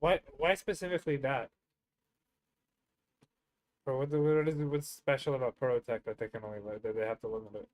Why specifically that? Or what's special about Prototech that they can only that they have to limit it?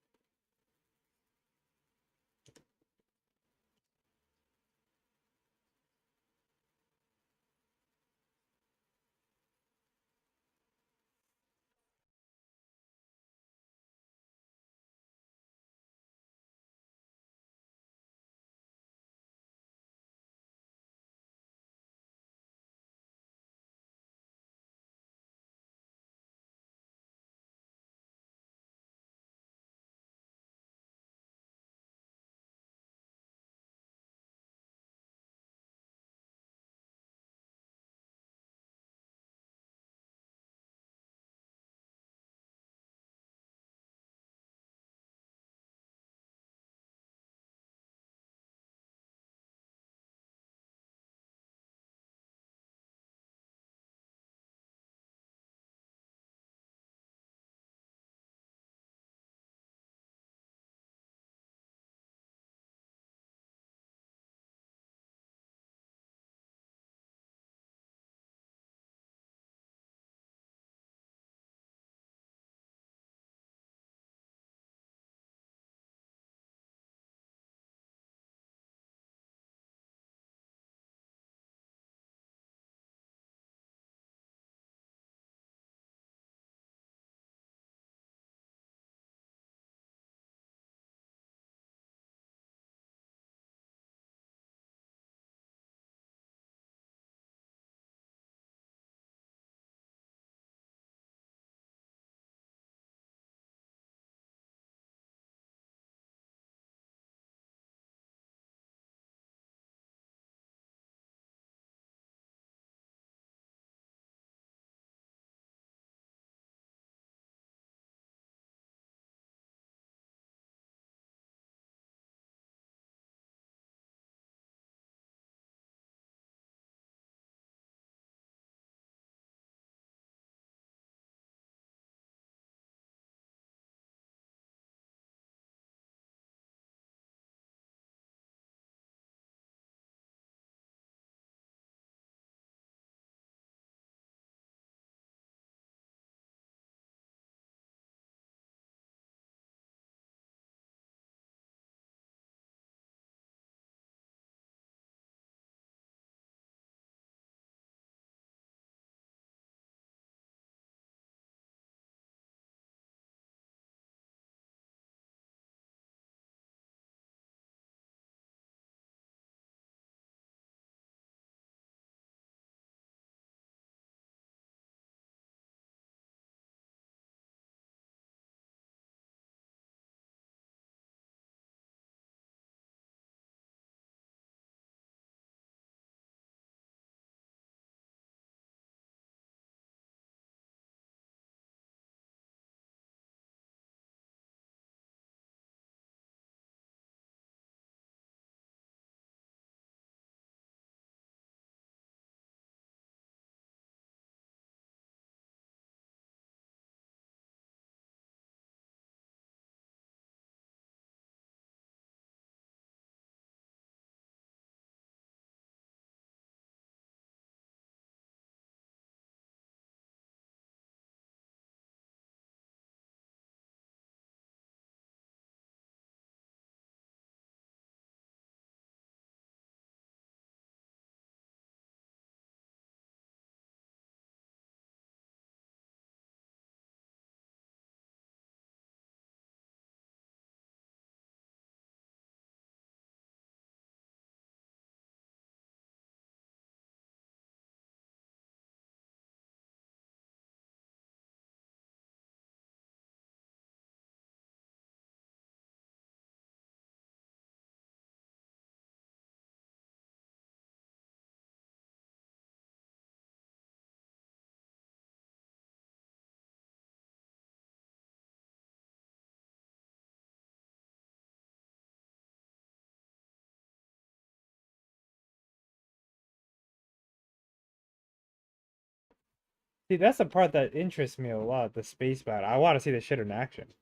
See, that's the part that interests me a lot, the space battle. I want to see the shit in action.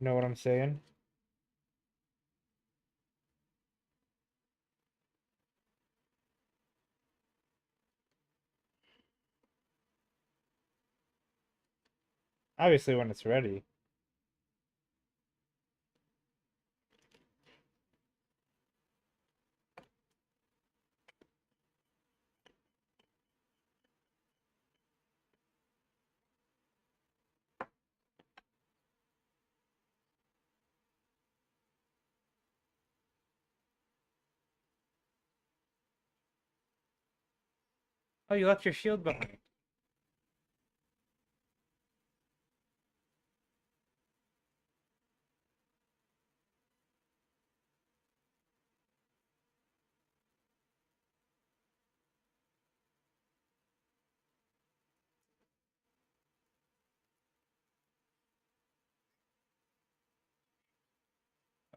You know what I'm saying? Obviously, when it's ready. Oh, you left your shield behind.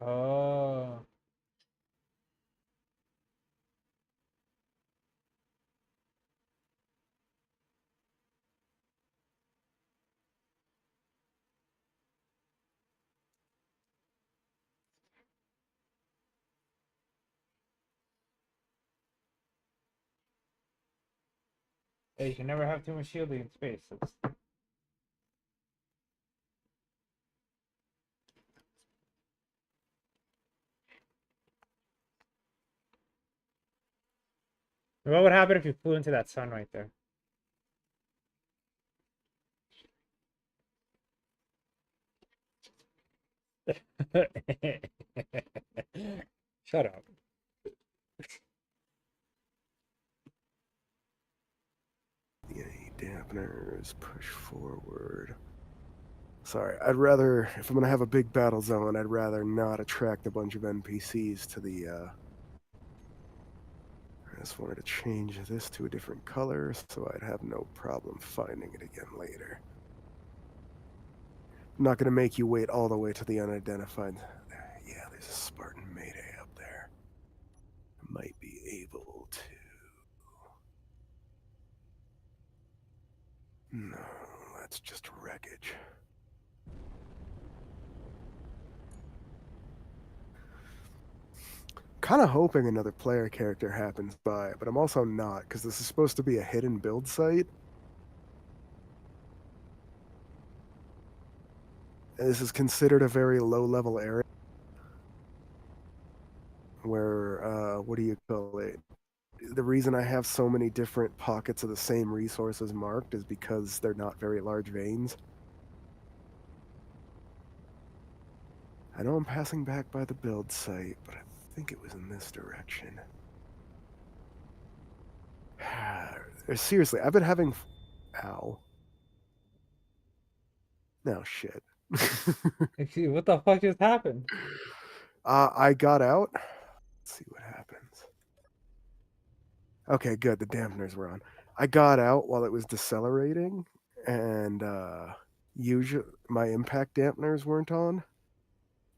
Oh. Hey, you can never have too much shielding in space. What would happen if you flew into that sun right there? Shut up. DNA dampeners, push forward. Sorry, I'd rather, if I'm gonna have a big battle zone, I'd rather not attract a bunch of NPCs to the, I just wanted to change this to a different color so I'd have no problem finding it again later. I'm not gonna make you wait all the way to the unidentified. Yeah, there's a Spartan Mayday up there. I might be able to. No, that's just wreckage. Kind of hoping another player character happens by, but I'm also not, because this is supposed to be a hidden build site. This is considered a very low-level area where, what do you call it? The reason I have so many different pockets of the same resources marked is because they're not very large veins. I know I'm passing back by the build site, but I think it was in this direction. Seriously, I've been having... Ow. No, shit. Excuse, what the fuck just happened? I got out. Let's see what happens. Okay, good. The dampeners were on. I got out while it was decelerating, and usually my impact dampeners weren't on,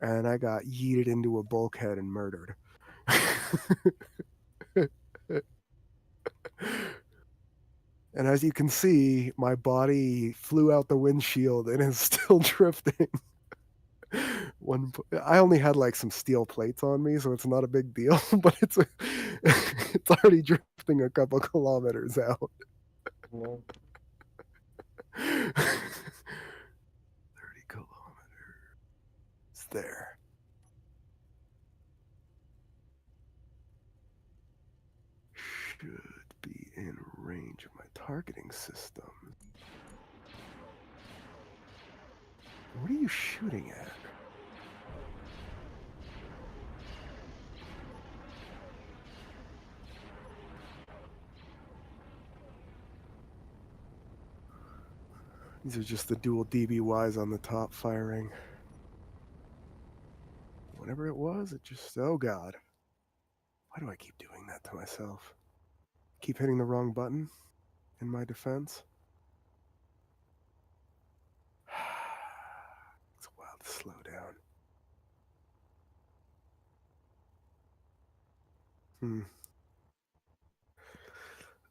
and I got yeeted into a bulkhead and murdered. And as you can see, my body flew out the windshield and is still drifting. I only had like some steel plates on me, so it's not a big deal, but it's already drifting a couple kilometers out. Well, 30 kilometers. It's there. Should be in range of my targeting system. What are you shooting at? These are just the dual DBYs on the top firing. Whatever it was, it just... Oh god. Why do I keep doing that to myself? Keep hitting the wrong button in my defense? It's wild to slow down.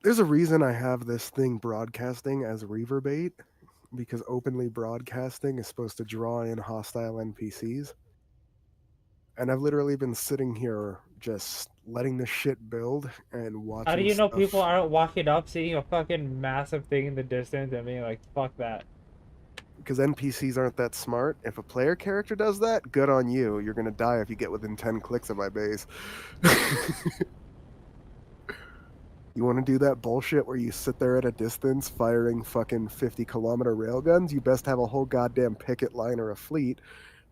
There's a reason I have this thing broadcasting as reverbate. because openly broadcasting is supposed to draw in hostile NPCs. And I've literally been sitting here just letting this shit build and How do watching you know people stuff. aren't walking up, seeing a fucking massive thing in the distance and being like, fuck that? Because NPCs aren't that smart. If a player character does that, good on you. You're gonna die if you get within 10 clicks of my base. You want to do that bullshit where you sit there at a distance firing fucking 50-kilometer railguns? You best have a whole goddamn picket line or a fleet,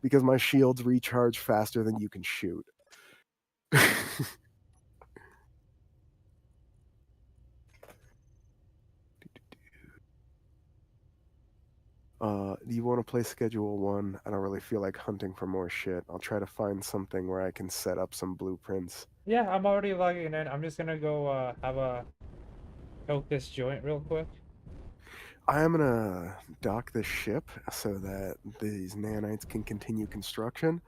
because my shields recharge faster than you can shoot. Do you want to play Schedule 1? I don't really feel like hunting for more shit. I'll try to find something where I can set up some blueprints. Yeah, I'm already logging in. I'm just gonna go have a choke this joint real quick. I am gonna dock this ship so that these nanites can continue construction,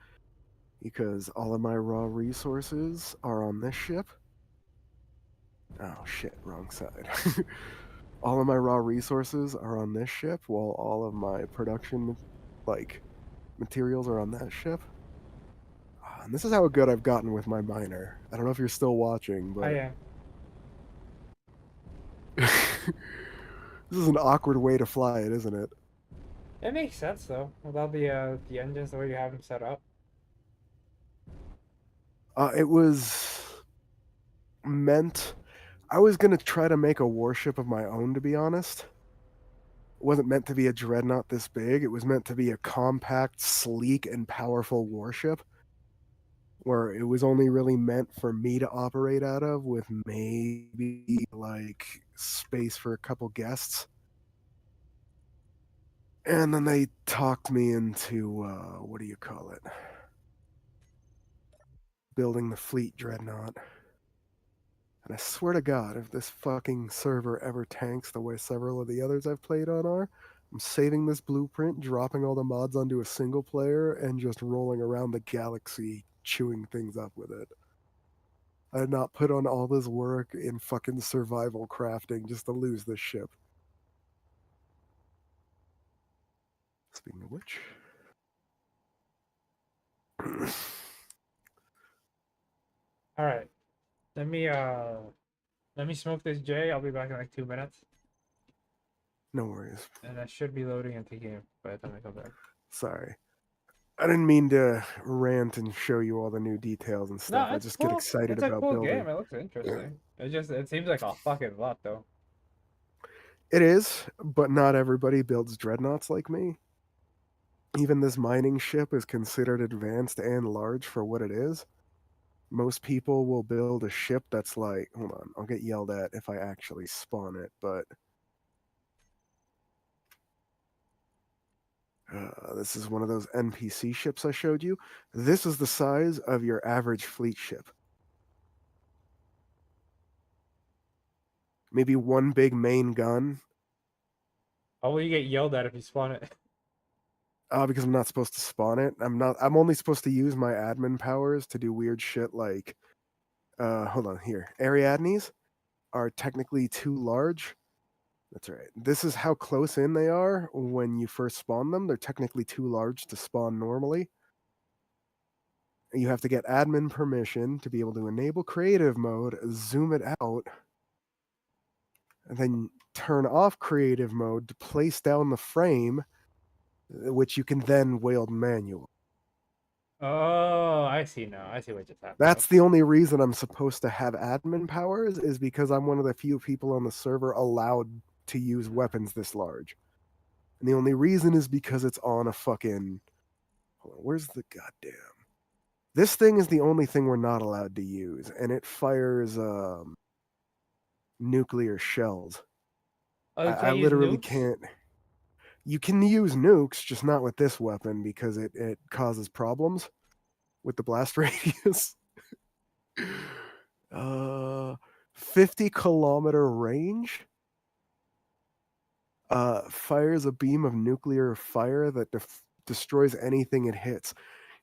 because all of my raw resources are on this ship. Oh shit, wrong side. All of my raw resources are on this ship, while all of my production, like, materials are on that ship. And this is how good I've gotten with my miner. I don't know if you're still watching, I but am. this is an awkward way to fly it, isn't it? It makes sense though, without the engines the way you have them set up. It was meant. I was gonna try to make a warship of my own, to be honest. It wasn't meant to be a dreadnought this big. It was meant to be a compact, sleek, and powerful warship, where it was only really meant for me to operate out of, with maybe like space for a couple guests. And then they talked me into what do you call it? Building the fleet dreadnought. And I swear to God, if this fucking server ever tanks the way several of the others I've played on are, I'm saving this blueprint, dropping all the mods onto a single player, and just rolling around the galaxy, chewing things up with it. I had not put on all this work in fucking survival crafting just to lose this ship. Speaking of which. Alright. Let me smoke this J. I'll be back in like 2 minutes. No worries. And I should be loading into game by the time I come back. Sorry. I didn't mean to rant and show you all the new details and stuff. No, I it's just get cool. excited It's a about cool building. game. It looks interesting. It seems like a fucking lot though. It is, but not everybody builds dreadnoughts like me. Even this mining ship is considered advanced and large for what it is. Most people will build a ship that's like, hold on, I'll get yelled at if I actually spawn it, but this is one of those NPC ships I showed you. This is the size of your average fleet ship. Maybe one big main gun. How will you get yelled at if you spawn it? Because I'm not supposed to spawn it. I'm only supposed to use my admin powers to do weird shit like, hold on here. Ariadnes are technically too large. That's right. This is how close in they are when you first spawn them. They're technically too large to spawn normally. You have to get admin permission to be able to enable creative mode, zoom it out, and then turn off creative mode to place down the frame, which you can then wield manual. Oh, I see now. I see what just happened. That's the only reason I'm supposed to have admin powers, is because I'm one of the few people on the server allowed to use weapons this large. And the only reason is because it's on a fucking... Hold on, where's the goddamn... This thing is the only thing we're not allowed to use, and it fires nuclear shells. Oh, you I can't use literally nukes? can't... You can use nukes, just not with this weapon, because it causes problems with the blast radius. 50-kilometer range. Fires a beam of nuclear fire that destroys anything it hits.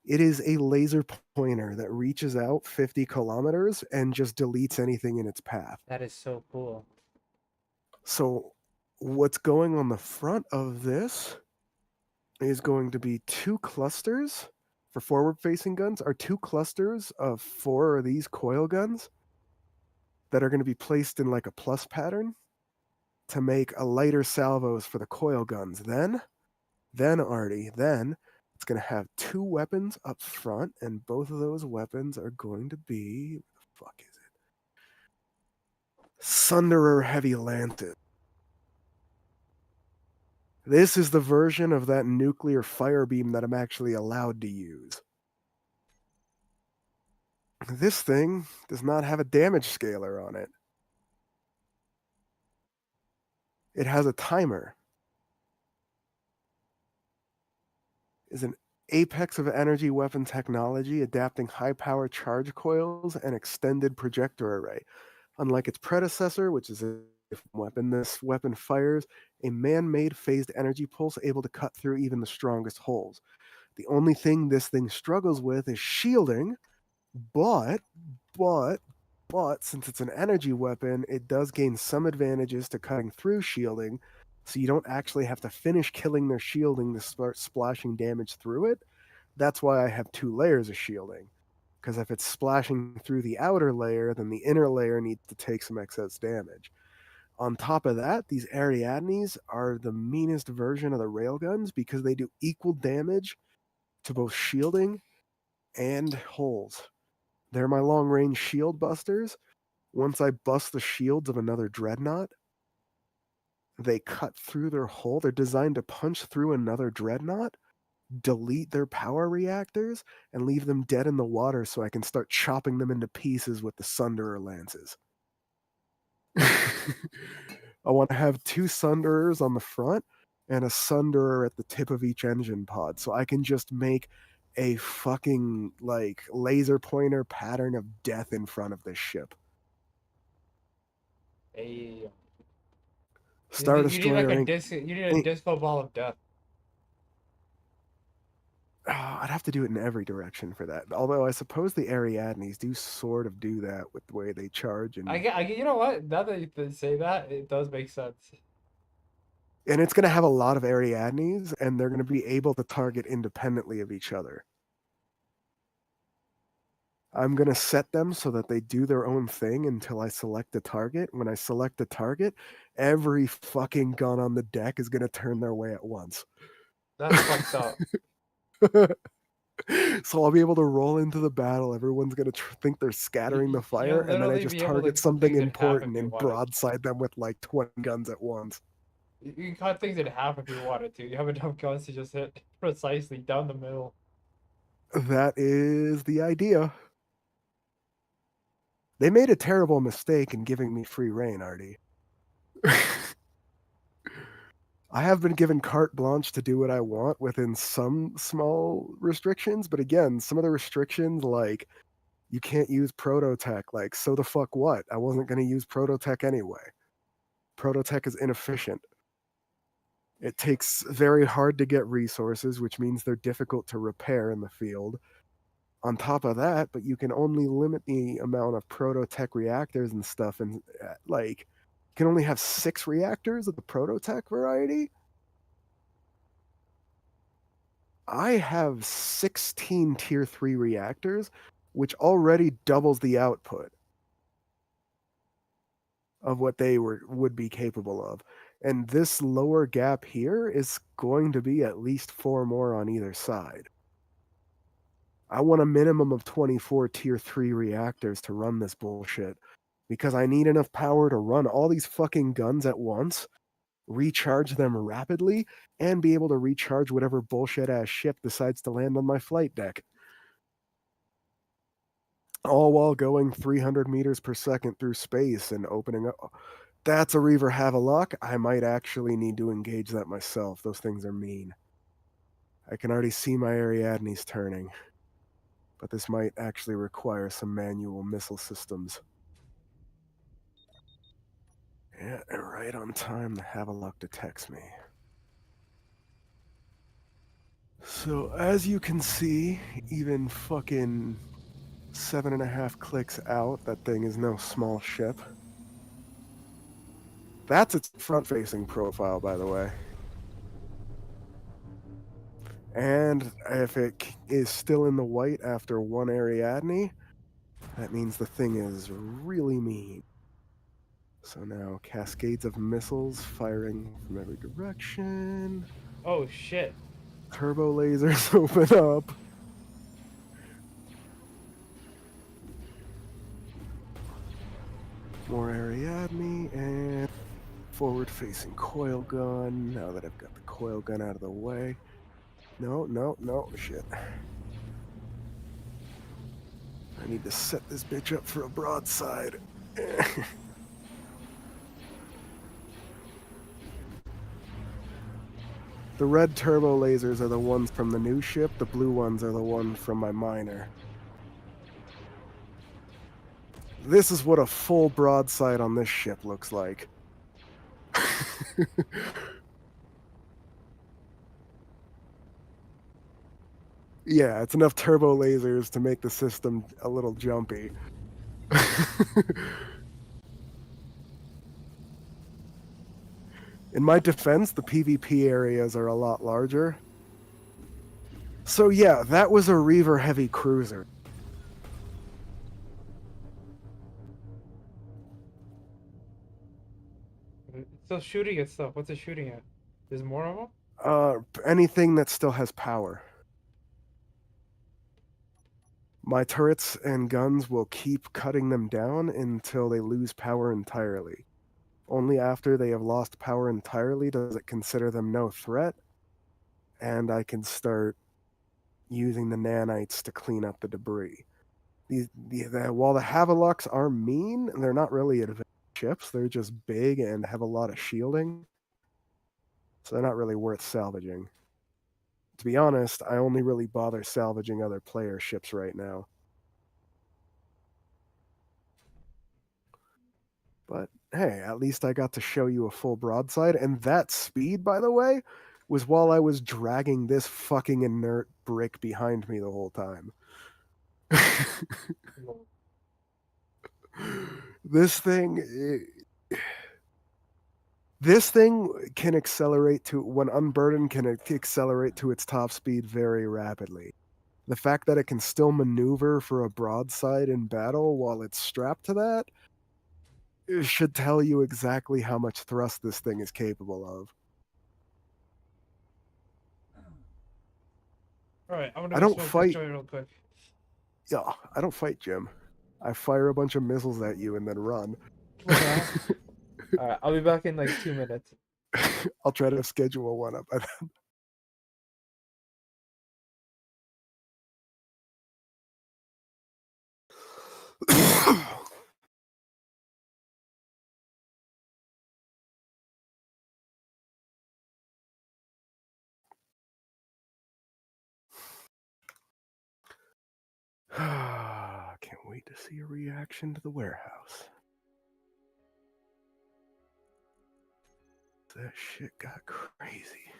It is a laser pointer that reaches out 50 kilometers and just deletes anything in its path. That is so cool. So what's going on the front of this is going to be 2 clusters for forward-facing guns, are 2 clusters of 4 of these coil guns that are gonna be placed in, like, a plus pattern to make a lighter salvos for the coil guns. Then, Artie, then it's gonna have 2 weapons up front, and both of those weapons are going to be what the fuck is it? Sunderer Heavy Lances. This is the version of that nuclear fire beam that I'm actually allowed to use. This thing does not have a damage scaler on it. It has a timer. Is an apex of energy weapon technology adapting high-power charge coils and extended projector array. Unlike its predecessor, which is a different weapon, this weapon fires a man-made phased energy pulse able to cut through even the strongest holes. The only thing this thing struggles with is shielding, but since it's an energy weapon, it does gain some advantages to cutting through shielding, so you don't actually have to finish killing their shielding to start splashing damage through it. That's why I have 2 layers of shielding, because if it's splashing through the outer layer, then the inner layer needs to take some excess damage. On top of that, these Ariadnes are the meanest version of the railguns because they do equal damage to both shielding and holes. They're my long-range shield busters. Once I bust the shields of another dreadnought, they cut through their hull. They're designed to punch through another dreadnought, delete their power reactors, and leave them dead in the water so I can start chopping them into pieces with the Sunderer lances. I want to have 2 Sunderers on the front and a Sunderer at the tip of each engine pod, so I can just make a fucking, like, laser pointer pattern of death in front of this ship. Hey, Star you need Destroyer like a ain't. disc. You need a disco ball of death. I'd have to do it in every direction for that. Although I suppose the Ariadnes do sort of do that with the way they charge, and You know what? Now that you say that, it does make sense. it's going to have a lot of Ariadnes, and they're going to be able to target independently of each other. I'm going to set them so that they do their own thing until I select a target. When I select a target, every fucking gun on the deck is going to turn their way at once. That's fucked up. So I'll be able to roll into the battle. Everyone's going to think they're scattering the fire, You'll and then I literally just be able to target cut something things in half if important you and wanted. broadside them with like 20 guns at once. You can cut things in half if you wanted to. You have enough guns to just hit precisely down the middle. That is the idea. They made a terrible mistake in giving me free reign, Artie. I have been given carte blanche to do what I want within some small restrictions, but again, some of the restrictions, like, you can't use Prototech, like, so the fuck what? I wasn't going to use Prototech anyway. Prototech is inefficient. It takes very hard to get resources, which means they're difficult to repair in the field. On top of that, but you can only limit the amount of Prototech reactors and stuff, and like, you can only have 6 reactors of the Prototech variety. I have 16 tier 3 reactors, which already doubles the output of what they would be capable of. And this lower gap here is going to be at least 4 more on either side. I want a minimum of 24 tier 3 reactors to run this bullshit, because I need enough power to run all these fucking guns at once, recharge them rapidly, and be able to recharge whatever bullshit ass ship decides to land on my flight deck. All while going 300 meters per second through space and opening up. That's a Reaver Havelock. I might actually need to engage that myself. Those things are mean. I can already see my Ariadnes turning, but this might actually require some manual missile systems. Yeah, right on time the Havelock detects me. So as you can see, even fucking 7.5 clicks out, that thing is no small ship. That's its front-facing profile, by the way. And if it is still in the white after one Ariadne, that means the thing is really mean. So now cascades of missiles firing from every direction. Oh shit. Turbo lasers open up. More Ariadne and forward-facing coil gun. Now that I've got the coil gun out of the way. No, shit. I need to set this bitch up for a broadside. The red turbo lasers are the ones from the new ship. The blue ones are the ones from my miner. This is what a full broadside on this ship looks like. Yeah, it's enough turbo lasers to make the system a little jumpy. In my defense, the PvP areas are a lot larger. So yeah, that was a Reaver heavy cruiser. It's still shooting at stuff. What's it shooting at? There's more of them? Anything that still has power. My turrets and guns will keep cutting them down until they lose power entirely. Only after they have lost power entirely does it consider them no threat, and I can start using the nanites to clean up the debris. While the Haveloks are mean, they're not really advanced ships. They're just big and have a lot of shielding, so they're not really worth salvaging. To be honest, I only really bother salvaging other player ships right now. But hey, at least I got to show you a full broadside, and that speed, by the way, was while I was dragging this fucking inert brick behind me the whole time. This thing can accelerate to, when unburdened, can accelerate to its top speed very rapidly. The fact that it can still maneuver for a broadside in battle while it's strapped to that should tell you exactly how much thrust this thing is capable of. Alright, I'm I gonna don't smoke this fight. joint real quick. Yeah, I don't fight, Jim. I fire a bunch of missiles at you and then run. Alright, I'll be back in like 2 minutes. I'll try to schedule one up by then. Can't wait to see a reaction to the warehouse. That shit got crazy.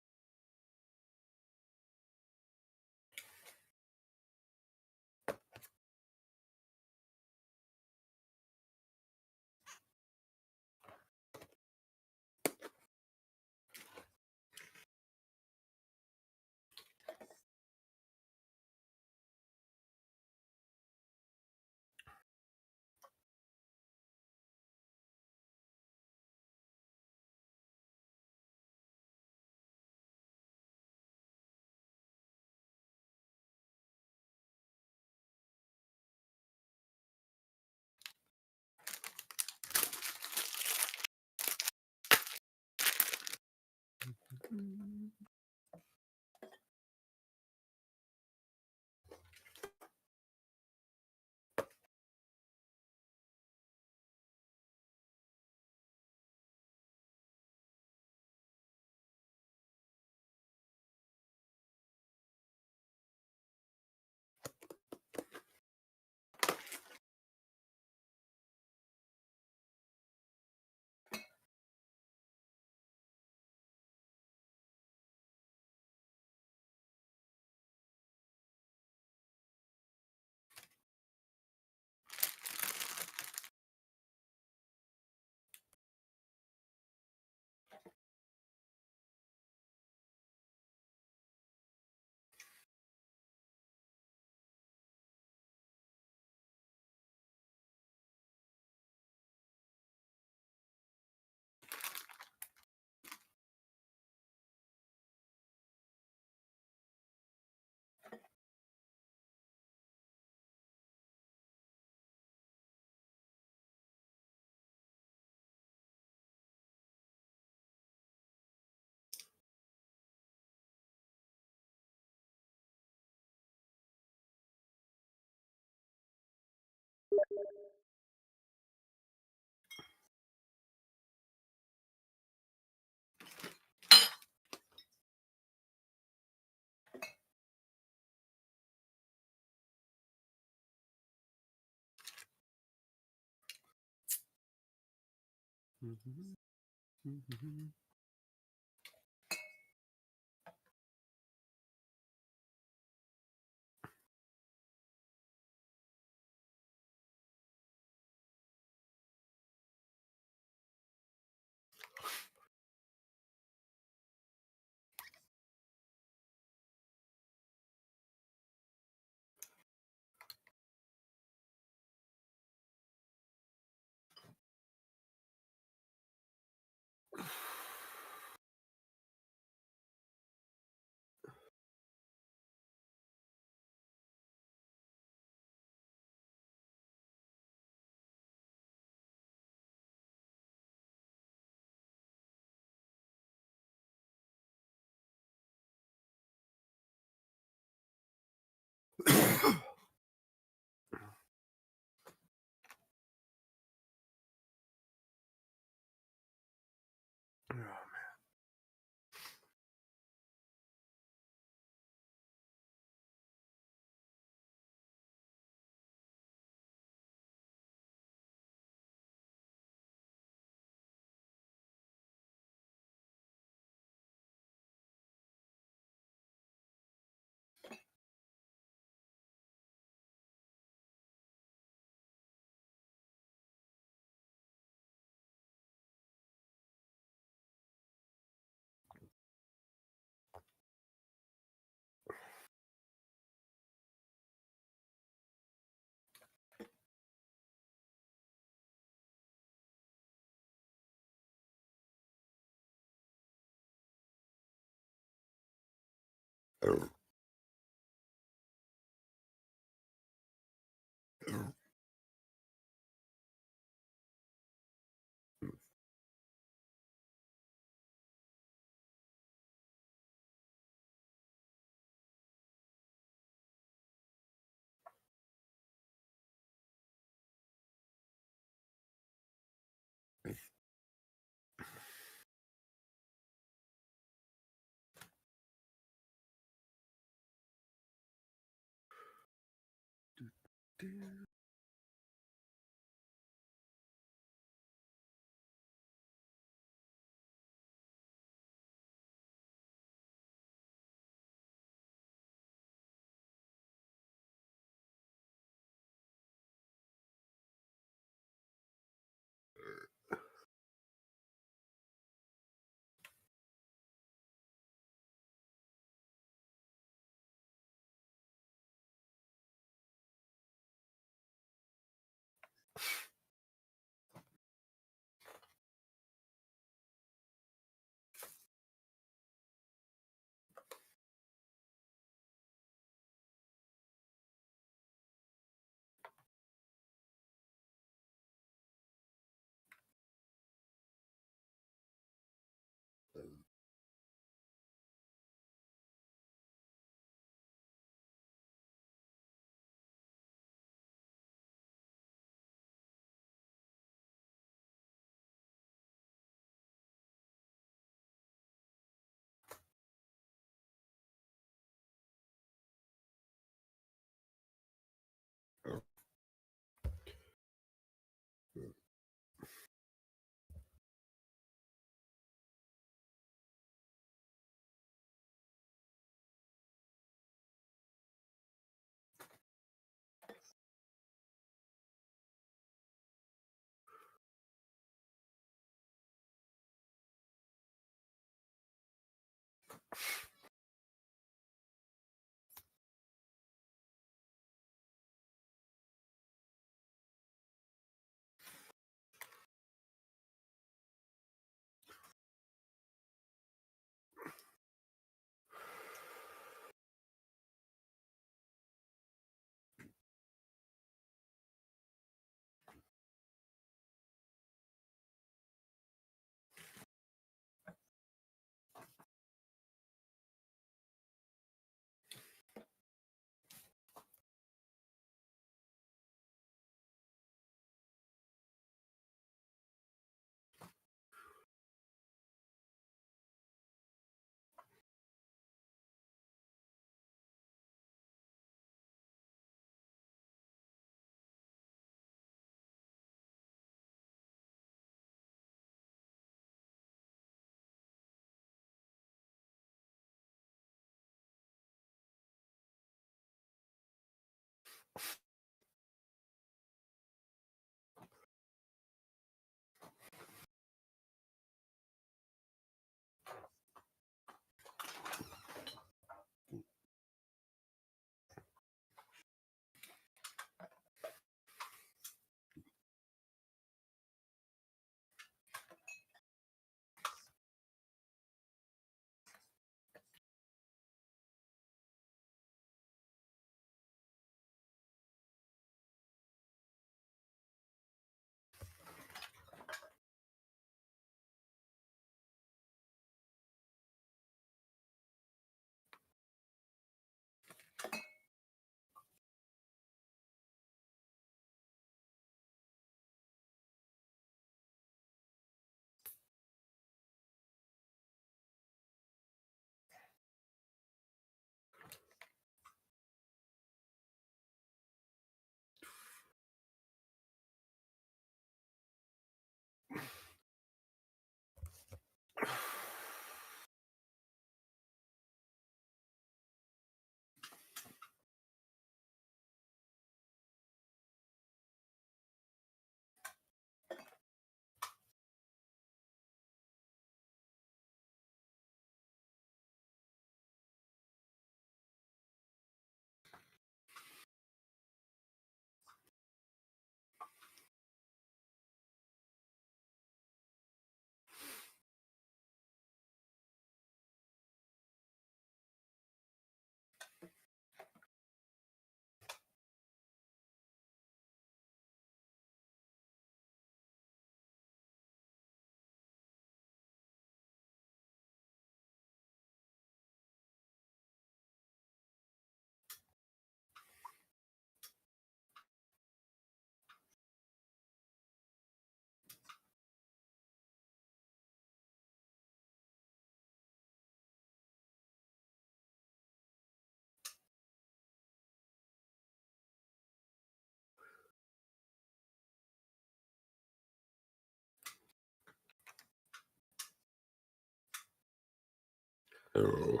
Oh.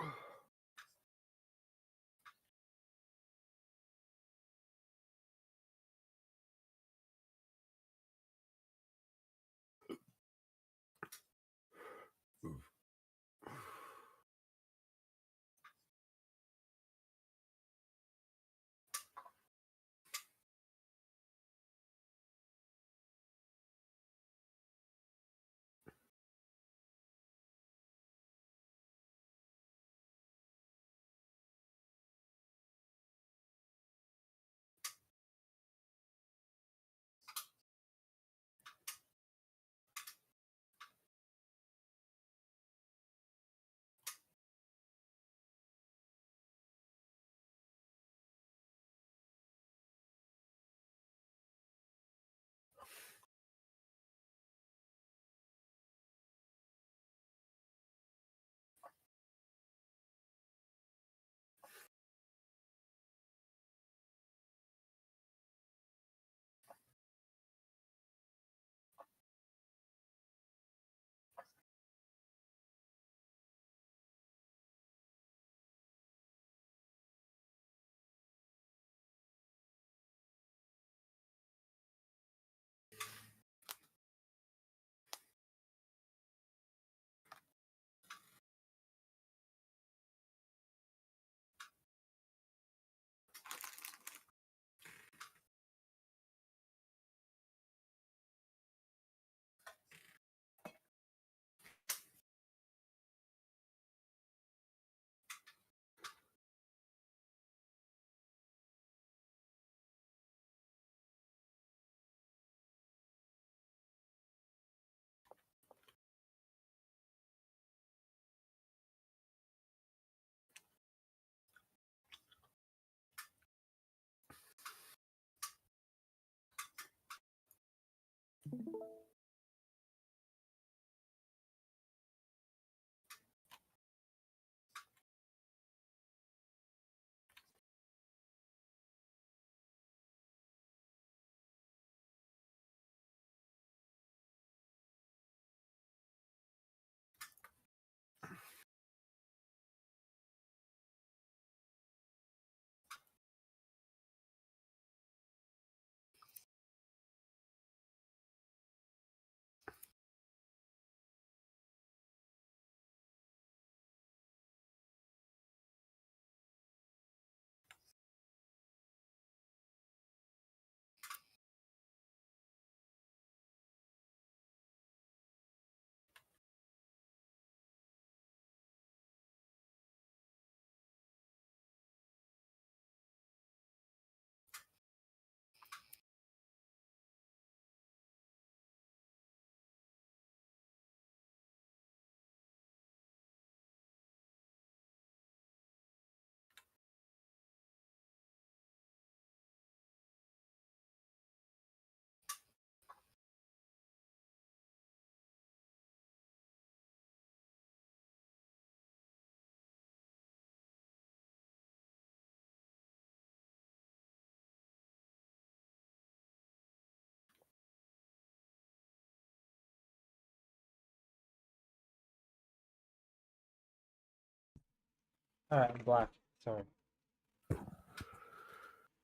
Alright, I'm black. Sorry.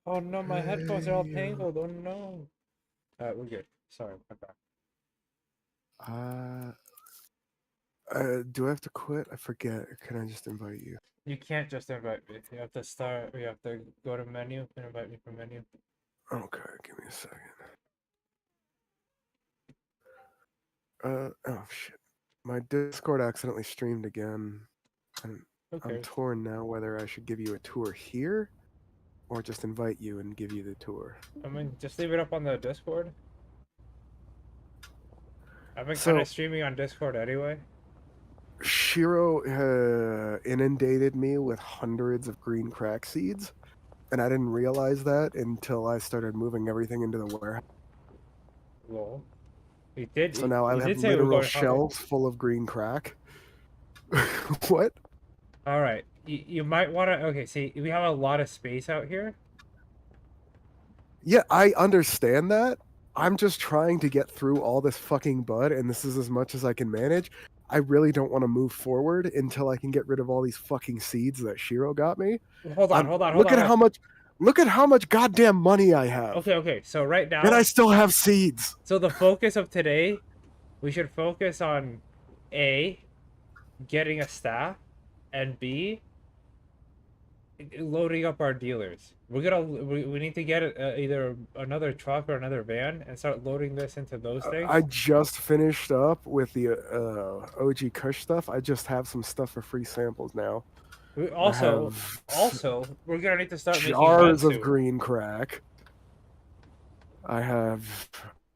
Oh no, my headphones are all Hey, tangled. Oh no. Alright, we're good. Sorry, I'm back. do I have to quit? I forget. Or can I just invite you? You can't just invite me. You have to start. You have to go to menu and invite me from menu. Okay, give me a second. Oh shit. My Discord accidentally streamed again. And Who I'm cares? torn now whether I should give you a tour here or just invite you and give you the tour. I mean, just leave it up on the Discord. I've been kind So, of streaming on Discord anyway. Shiro inundated me with hundreds of green crack seeds, and I didn't realize that until I started moving everything into the warehouse. Lol. He did. So now I He have did say we were literal going hunting. shelves full of green crack. What? All right. You might want to. Okay. See, we have a lot of space out here. Yeah, I understand that. I'm just trying to get through all this fucking bud, and this is as much as I can manage. I really don't want to move forward until I can get rid of all these fucking seeds that Shiro got me. Hold on. Hold on. Look at how much. Look at how much goddamn money I have. Okay. Okay. So right now. And I still have seeds. So the focus of today, we should focus on A, getting a staff, and B, loading up our dealers. We need to get either another truck or another van and start loading this into those things. I just finished up with the OG Kush stuff. I just have some stuff for free samples now. Also, we're gonna need to start making jars of Metsu. green crack. I have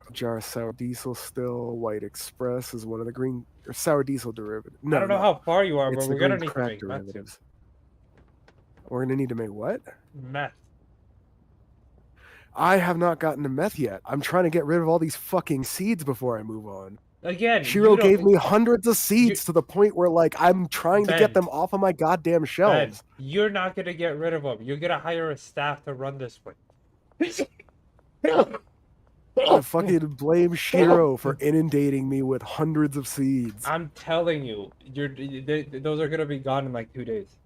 a jar of sour diesel still. White Express is one of the green or sour diesel derivatives. No, I don't know how far you are, it's but the we're gonna green need to crack make Metsu. derivatives. We're gonna need to make what? Meth. I have not gotten to meth yet. I'm trying to get rid of all these fucking seeds before I move on. Again, Shiro gave me hundreds of seeds to the point where, like, I'm trying to get them off of my goddamn shelves. Ben, you're not gonna get rid of them. You're gonna hire a staff to run this place. I fucking blame Shiro for inundating me with hundreds of seeds. I'm telling you, those are gonna be gone in like 2 days.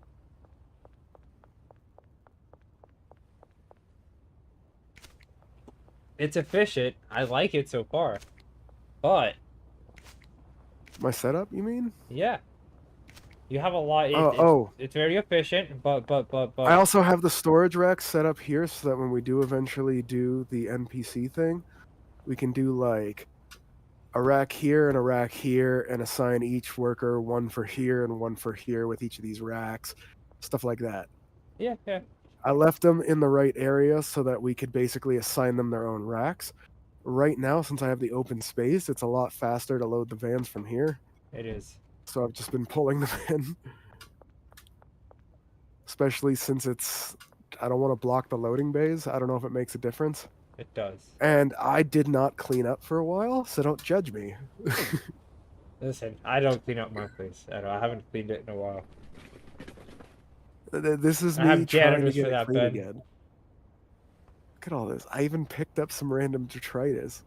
It's efficient. I like it so far, but my setup, you mean? Yeah, you have a lot. It's very efficient, but I also have the storage rack set up here so that when we do eventually do the NPC thing, we can do like a rack here and a rack here and assign each worker one for here and one for here with each of these racks, stuff like that. Yeah. I left them in the right area so that we could basically assign them their own racks. Right now, since I have the open space, it's a lot faster to load the vans from here. It is. So I've just been pulling them in. Especially since I don't want to block the loading bays. I don't know if it makes a difference. It does. And I did not clean up for a while, so don't judge me. Listen, I don't clean up my place. I haven't cleaned it in a while. This is me trying to get it clean again. Look at all this. I even picked up some random detritus.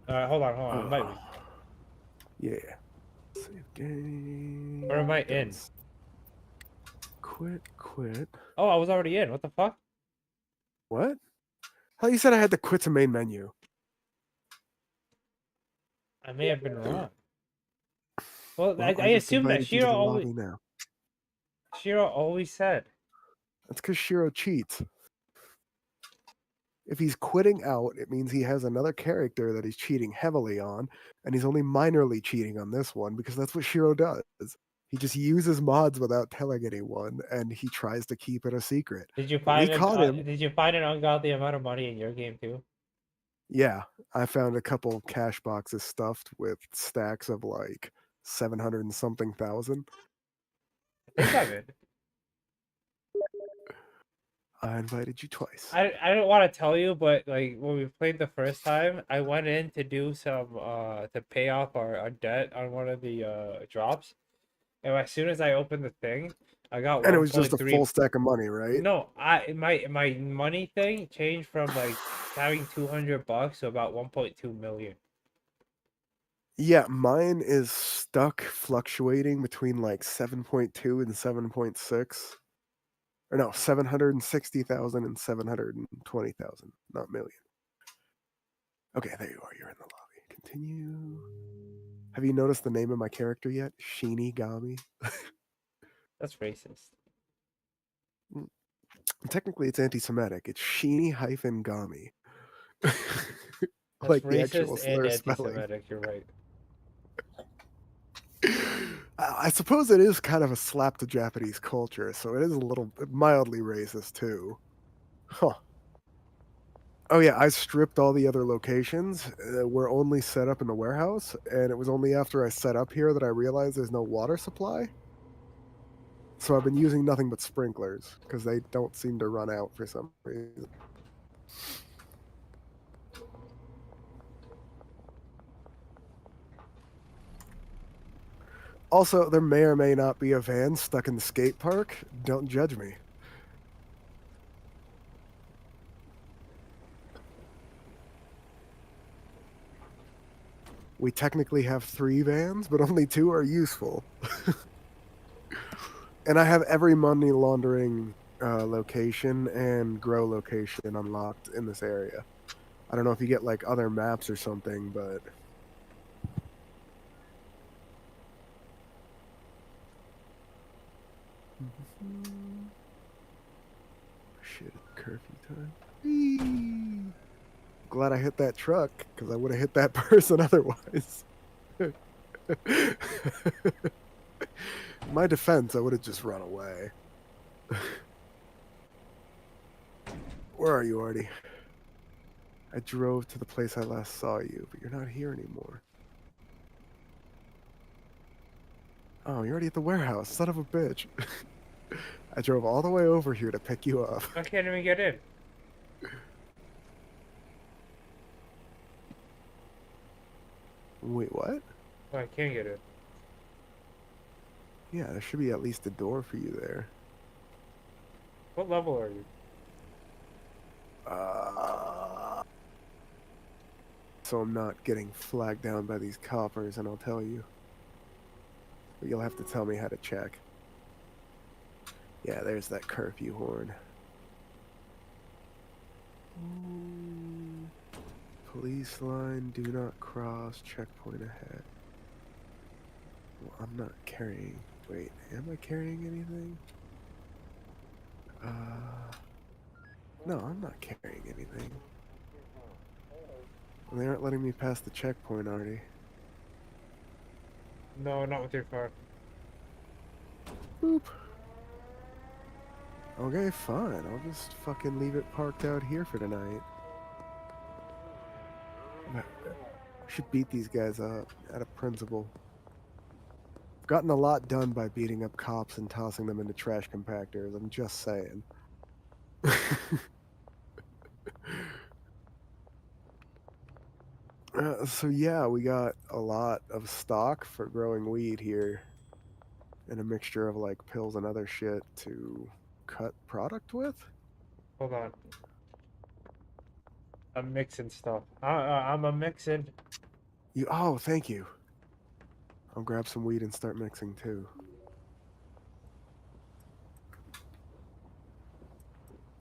Hold on. It might be. Yeah. Save game. Or am I in? Quit. Oh, I was already in. What the fuck? What? Hell, you said I had to quit to main menu. I may have been wrong. Well, I assume that Shiro always said. That's because Shiro cheats. If he's quitting out, it means he has another character that he's cheating heavily on, and he's only minorly cheating on this one because that's what Shiro does. He just uses mods without telling anyone, and he tries to keep it a secret. Did you find an ungodly amount of money in your game too? Yeah, I found a couple cash boxes stuffed with stacks of like 700 and something thousand. I think I'm in. I invited you twice. I don't want to tell you, but like when we played the first time, I went in to do some to pay off our debt on one of the drops, and as soon as I opened the thing, I got. And it was just a full stack of money, right? No, my money thing changed from like having $200 to about 1.2 million. Yeah, mine is stuck fluctuating between like 7.2 and 7.6. Or no, 760,000 and 720,000, not million. Okay, there you are. You're in the lobby. Continue. Have you noticed the name of my character yet? Shinigami. That's racist. Technically, it's anti-Semitic. It's Shini-Gami. That's Like the actual racist and slur spelling. anti-Semitic. You're right. I suppose it is kind of a slap to Japanese culture, so it is a little mildly racist too. Huh. Oh yeah, I stripped all the other locations. We're only set up in the warehouse, and it was only after I set up here that I realized there's no water supply. So I've been using nothing but sprinklers because they don't seem to run out for some reason. Also, there may or may not be a van stuck in the skate park. Don't judge me. We technically have 3 vans, but only 2 are useful. And I have every money laundering location and grow location unlocked in this area. I don't know if you get like other maps or something, but shit, curfew time. Whee! Glad I hit that truck because I would have hit that person otherwise. In my defense, I would have just run away. Where are you, Artie? I drove to the place I last saw you, but you're not here anymore. Oh, you're already at the warehouse, son of a bitch. I drove all the way over here to pick you up. I can't even get in. Wait, what? Oh, I can't get in. Yeah, there should be at least a door for you there. What level are you? So I'm not getting flagged down by these coppers, and I'll tell you. But you'll have to tell me how to check. Yeah, there's that curfew horn. Police line, do not cross, checkpoint ahead. Well, I'm not carrying... Wait, am I carrying anything? No, I'm not carrying anything. Well, they aren't letting me pass the checkpoint, Artie. No, not with your car. Boop. Okay, fine. I'll just fucking leave it parked out here for tonight. I should beat these guys up out of principle. I've gotten a lot done by beating up cops and tossing them into trash compactors. I'm just saying. So yeah, we got a lot of stock for growing weed here, and a mixture of like pills and other shit to cut product with. Hold on. I'm mixing stuff. I'm a mixing. Oh, thank you. I'll grab some weed and start mixing too.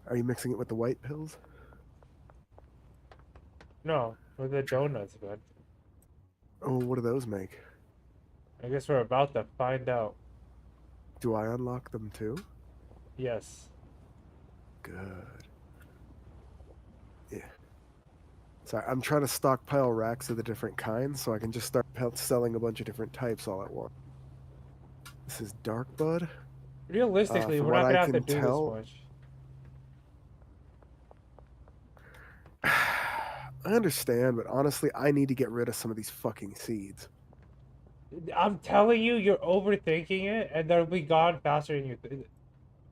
Are you mixing it with the white pills? No, with the donuts, bud. Oh, what do those make? I guess we're about to find out. Do I unlock them too? Yes. Good. Yeah. Sorry, I'm trying to stockpile racks of the different kinds so I can just start selling a bunch of different types all at once. This is Dark Bud. Realistically, From we're what not I gonna have to can do tell, this much. I understand, but honestly, I need to get rid of some of these fucking seeds. I'm telling you, you're overthinking it, and they'll be gone faster than you think.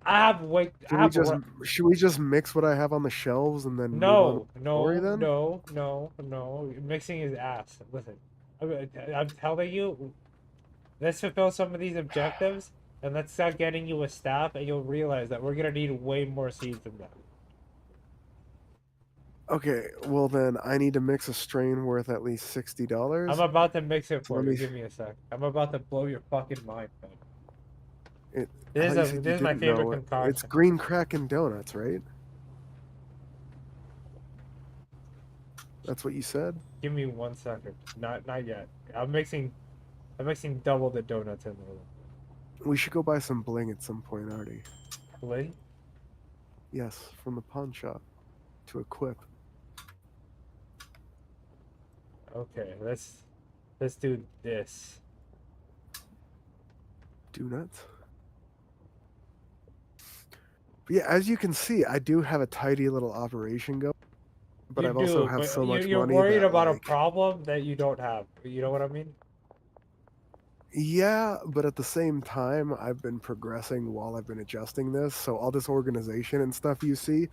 I have wait. I have Should we just mix what I have on the shelves and then move on to no, the story no, then? no, no, no. Mixing is ass. Listen, I'm telling you, let's fulfill some of these objectives, and let's start getting you a staff, and you'll realize that we're gonna need way more seeds than that. Okay, well then I need to mix a strain worth at least $60. I'm about to mix it for Let you. me. Give me a sec. I'm about to blow your fucking mind, man. I thought you said you This is my didn't favorite know it. It's concoction. green Kraken donuts, right? That's what you said? Give me 1 second. Not yet. I'm mixing double the donuts in there. We should go buy some bling at some point, Artie. Bling? Yes, from the pawn shop to equip. Okay, let's do this. Donuts. But yeah, as you can see, I do have a tidy little operation going, but You I've also do, have but so much you're money worried that about a like problem that you don't have. You know what I mean? yeah, but at the same time, I've been progressing while I've been adjusting this. So all this organization and stuff you see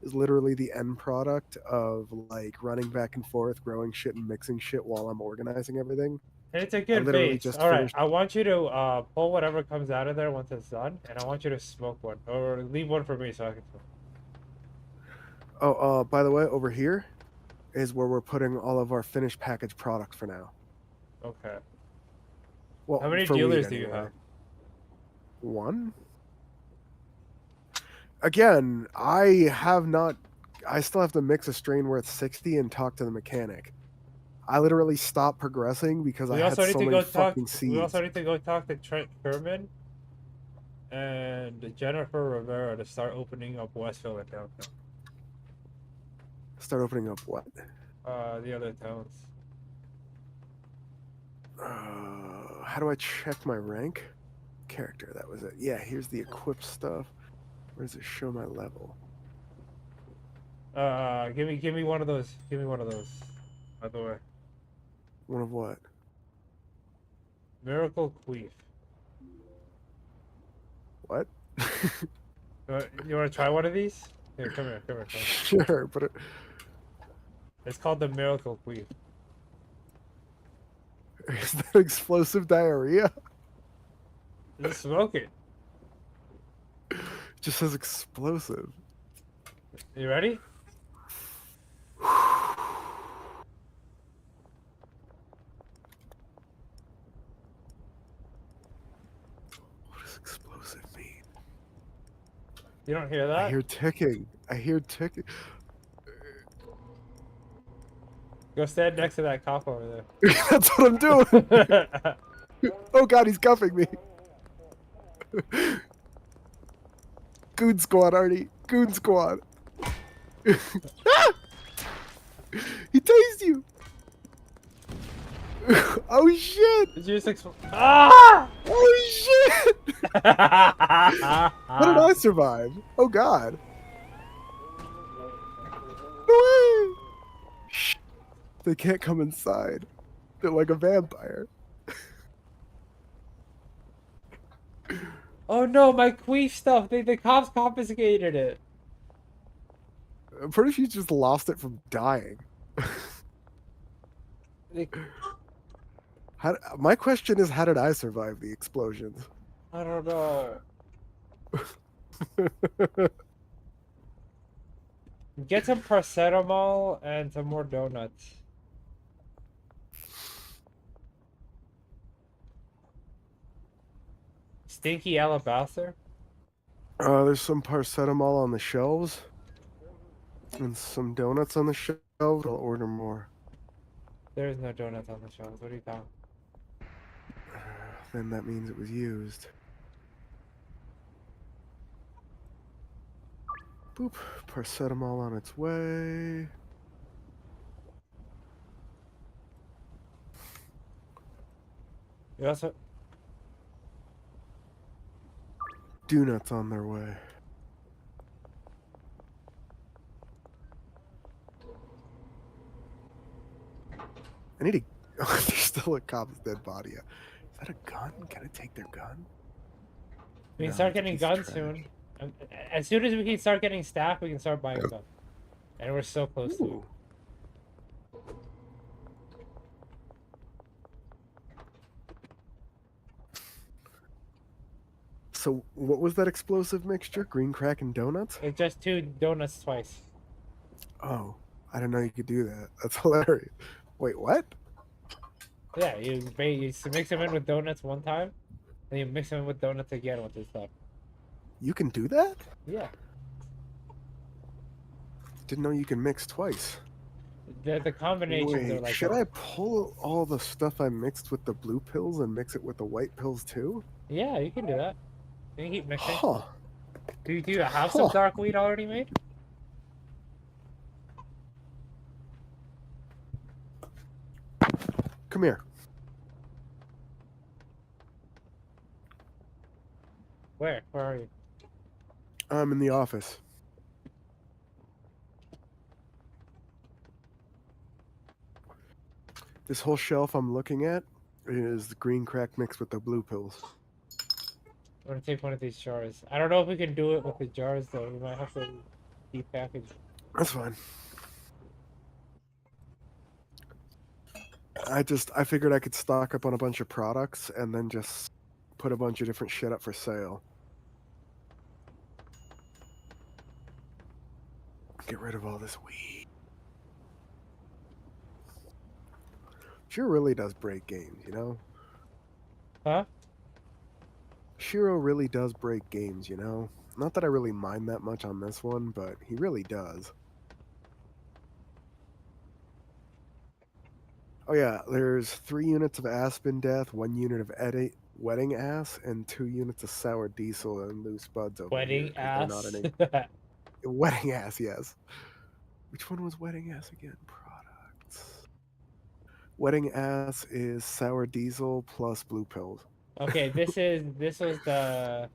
is literally the end product of like running back and forth, growing shit and mixing shit while I'm organizing everything. And it's a I good literally base. just All right, finished. I want you to pull whatever comes out of there once it's done, and I want you to smoke one, or leave one for me so I can smoke. Oh, by the way, over here is where we're putting all of our finished packaged product for now. Okay. Well, How many for weed dealers do you anyway. have? One. Again, I have not. I still have to mix a strain worth 60 and talk to the mechanic. I literally stopped progressing because I We had also need so to many go talk. fucking We seeds. also need to go talk to Trent Kerman and Jennifer Rivera to start opening up Westville and downtown. Start opening up what? The other towns. How do I check my rank? Character, that was it. Yeah, here's the equip stuff. Where does it show my level? Give me one of those. Give me one of those. By the way, One of what? Miracle Queef. What? You want to try one of these? Here, come here, come here, come here. Sure, but It's called the Miracle Queef. is that explosive diarrhea? Just smoke it. It just says explosive. You ready? What does explosive mean? You don't hear that? I hear ticking. I hear ticking. Go stand next to that cop over there. That's what I'm doing. Oh god, he's cuffing me. Goon squad, Artie. Goon squad. Ah! He tased you. Oh shit. Did you just Ah! Oh shit. How did I survive? Oh god. No way. Shh. They can't come inside. They're like a vampire. Oh no, my queef stuff. The cops confiscated it. I'm pretty sure you just lost it from dying. They, My question is, how did I survive the explosions? I don't know. Get some paracetamol and some more donuts. Stinky alabaster? There's some paracetamol on the shelves. And some donuts on the shelves. I'll order more. There is no donuts on the shelves. What are you talking? Then that means it was used. Boop. Paracetamol on its way. You also Donuts on their way. I need to. Oh, there's still a cop's dead body. Is that a gun? Can I take their gun? we can No, start it's a getting piece of guns trash. soon. As soon as we can start getting staff, we can start buying stuff. And we're so close to it. Ooh. So, what was that explosive mixture? Green crack and donuts? It's just 2 donuts twice. Oh, I didn't know you could do that. That's hilarious. Wait, what? Yeah, you mix them in with donuts one time, and you mix them in with donuts again with this stuff. You can do that? Yeah, Didn't know you can mix twice. the combinations are Wait, like should that. I pull all the stuff I mixed with the blue pills and mix it with the white pills too? Yeah, you can do that. You can keep mixing. Huh. Do you have some Huh. dark weed already made? Come here. Where? Where are you? I'm in the office. This whole shelf I'm looking at is the green crack mixed with the blue pills. I'm gonna take one of these jars. I don't know if we can do it with the jars though. We might have to depackage. That's fine. I figured I could stock up on a bunch of products and then just put a bunch of different shit up for sale. Get rid of all this weed. Sure really does break games, you know? Huh? Shiro really does break games, you know? Not that I really mind that much on this one, but he really does. Oh yeah, there's 3 units of Aspen Death, 1 unit of Wedding Ass, and 2 units of Sour Diesel and Loose Buds over Wedding here. 'Cause they're not ass. any... Wedding Ass, yes. Which one was Wedding Ass again? Products. Wedding Ass is Sour Diesel plus Blue Pills. Okay, this was the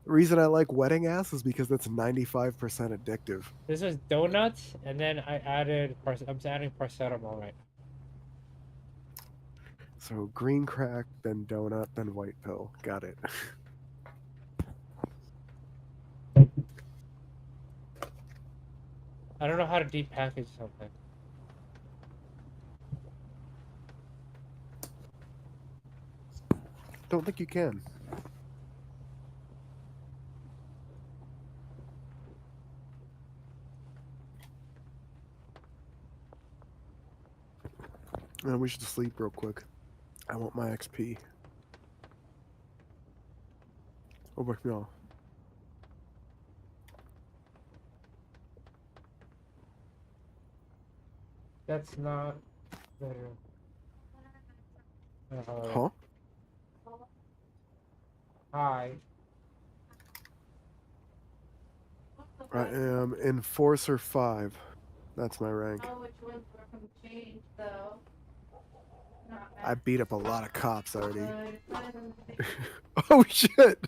The reason I like Wedding Ass is because it's 95% addictive. this was donuts, and then I added I'm adding paracetamol right now. So green crack, then donut, then white pill. Got it. I don't know how to depackage something. Don't think you can. We should sleep real quick. I want my XP. Oh, wake me off. That's not better. Huh? Hi. I am Enforcer 5. That's my rank. Oh, which ones were from change, though? I beat up a lot of cops already. Good. Oh shit!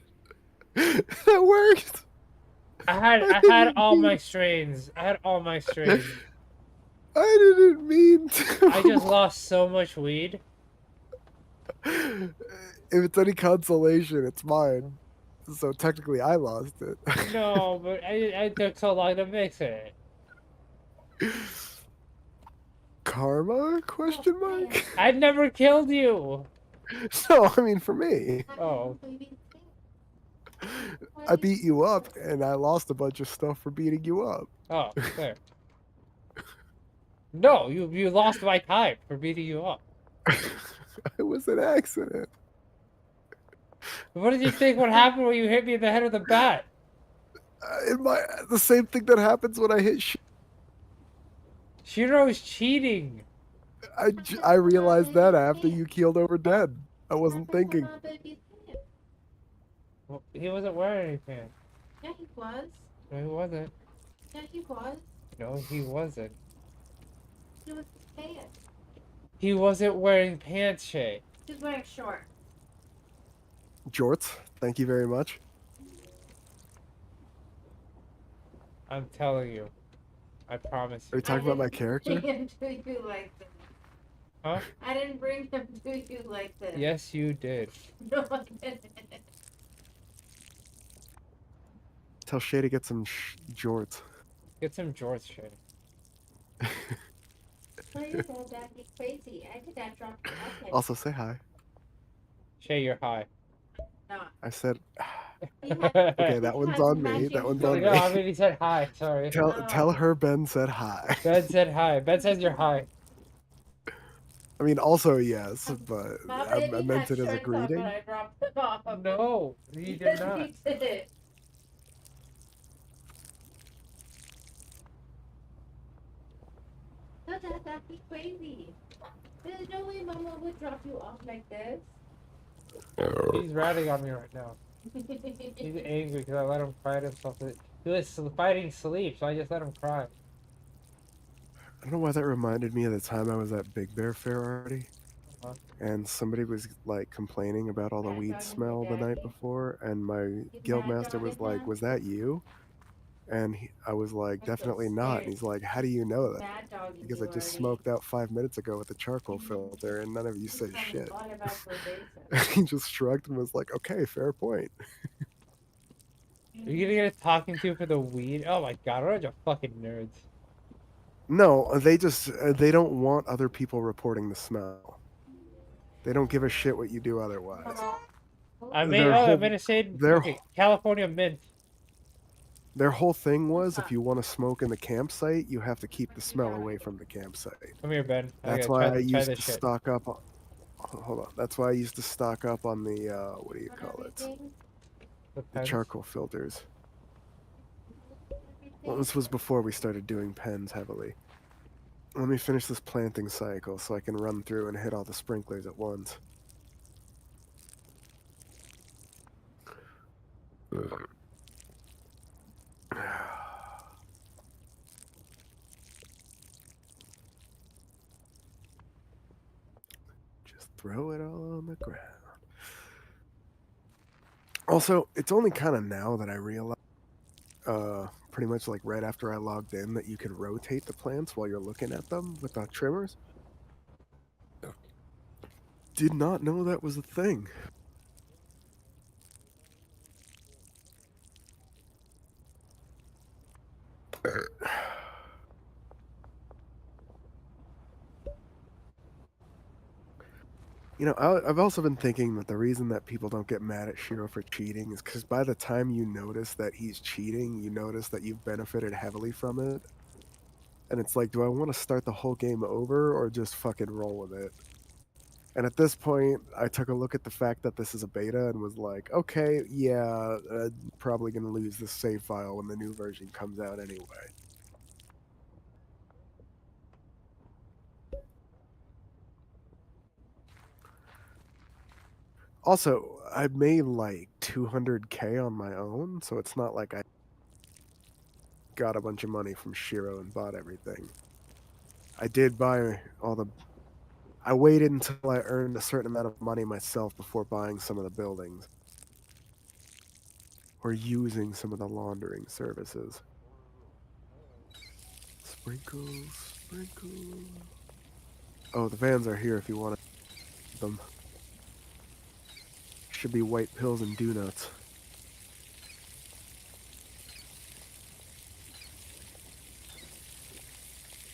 That worked! I had all my strains. I had all my strains. I didn't mean to. I just lost so much weed. If it's any consolation, it's mine. So technically I lost it. No, but I took so long to mix it. Karma? Question mark? I never killed you. No, I mean for me. Oh. I beat you up and I lost a bunch of stuff for beating you up. Oh, there. No, you lost my time for beating you up. It was an accident. What did you think would happen when you hit me in the head with a bat? The same thing that happens when I hit Shiro's cheating. I realized that after you keeled over dead. I wasn't thinking. Well, he wasn't wearing any pants. Yeah, he was. No, he wasn't. Yeah, he was. No, he wasn't. He was pants. He wasn't wearing pants, Shay. He was wearing shorts. Jorts, thank you very much. I'm telling you. I promise Are you. you talking about my character? Bring him to you like this. Huh? I didn't bring him to you like this. Yes, you did. No, I didn't. Tell Shay to get some jorts. Get some jorts, Shay. Tell your dad that he's crazy. I did not drop you off. Also, say hi. Shay, you're high. No. I said, Okay, that one's on me. That one's on No, me. I mean he said hi. Sorry. Tell her Ben said hi. Ben said hi. Ben says you're hi. I mean, also yes, but My I baby meant had it as a shirts on, but greeting. I dropped them off. No, he did not. He did. No, that'd be crazy. There's no way Mama would drop you off like this. He's ratting on me right now. He's angry because I let him cry to himself. He was fighting sleep, so I just let him cry. I don't know why that reminded me of the time I was at Big Bear Fair already, Uh-huh. and somebody was like complaining about all the Mad weed dog is smell your the night daddy? before, and my Is guild Mad master Dog was in like, town? "Was that you?" And I was like, I'm so "Definitely not." And scared. he's like, "How do you know that?" Mad dog Because you I just already. smoked out 5 minutes ago with a charcoal filter, and none of you He's said trying to shit. slide about probation. He just shrugged and was like, "Okay, fair point." Are you gonna get a talking to for the weed? Oh my god, what a bunch of fucking nerds. No, they don't want other people reporting the smell. They don't give a shit what you do otherwise. I made Their I'm whole gonna say their okay, California mint. their whole thing was if you want to smoke in the campsite, you have to keep the smell away from the campsite. Come here, Ben. I That's gotta why I try used this to shit. stock up. Hold on. That's why I used to stock up on the what do you call it? The The pens. charcoal filters. Well, this was before we started doing pens heavily. Let me finish this planting cycle so I can run through and hit all the sprinklers at once. Just throw it all on the ground. Also, it's only kind of now that I realize, pretty much like right after I logged in, that you can rotate the plants while you're looking at them with the trimmers. Did not know that was a thing. You know, I've also been thinking that the reason that people don't get mad at Shiro for cheating is because by the time you notice that he's cheating, you notice that you've benefited heavily from it. And it's like, do I want to start the whole game over or just fucking roll with it? And at this point, I took a look at the fact that this is a beta and was like, okay, yeah, probably going to lose this save file when the new version comes out anyway. Also, I made like 200K on my own, so it's not like I got a bunch of money from Shiro and bought everything. I did buy all the... I waited until I earned a certain amount of money myself before buying some of the buildings. Or using some of the laundering services. Sprinkles, sprinkles... Oh, the vans are here if you want them. Should be white pills and donuts.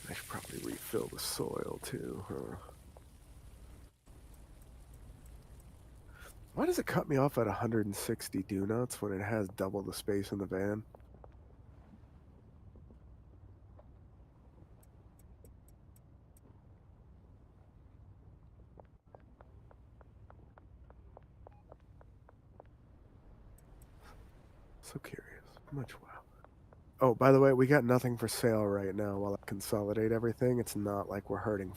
I should probably refill the soil too, huh? Why does it cut me off at 160 donuts when it has double the space in the van? So curious. Much wow. Oh, by the way, we got nothing for sale right now while I consolidate everything. It's not like we're hurting.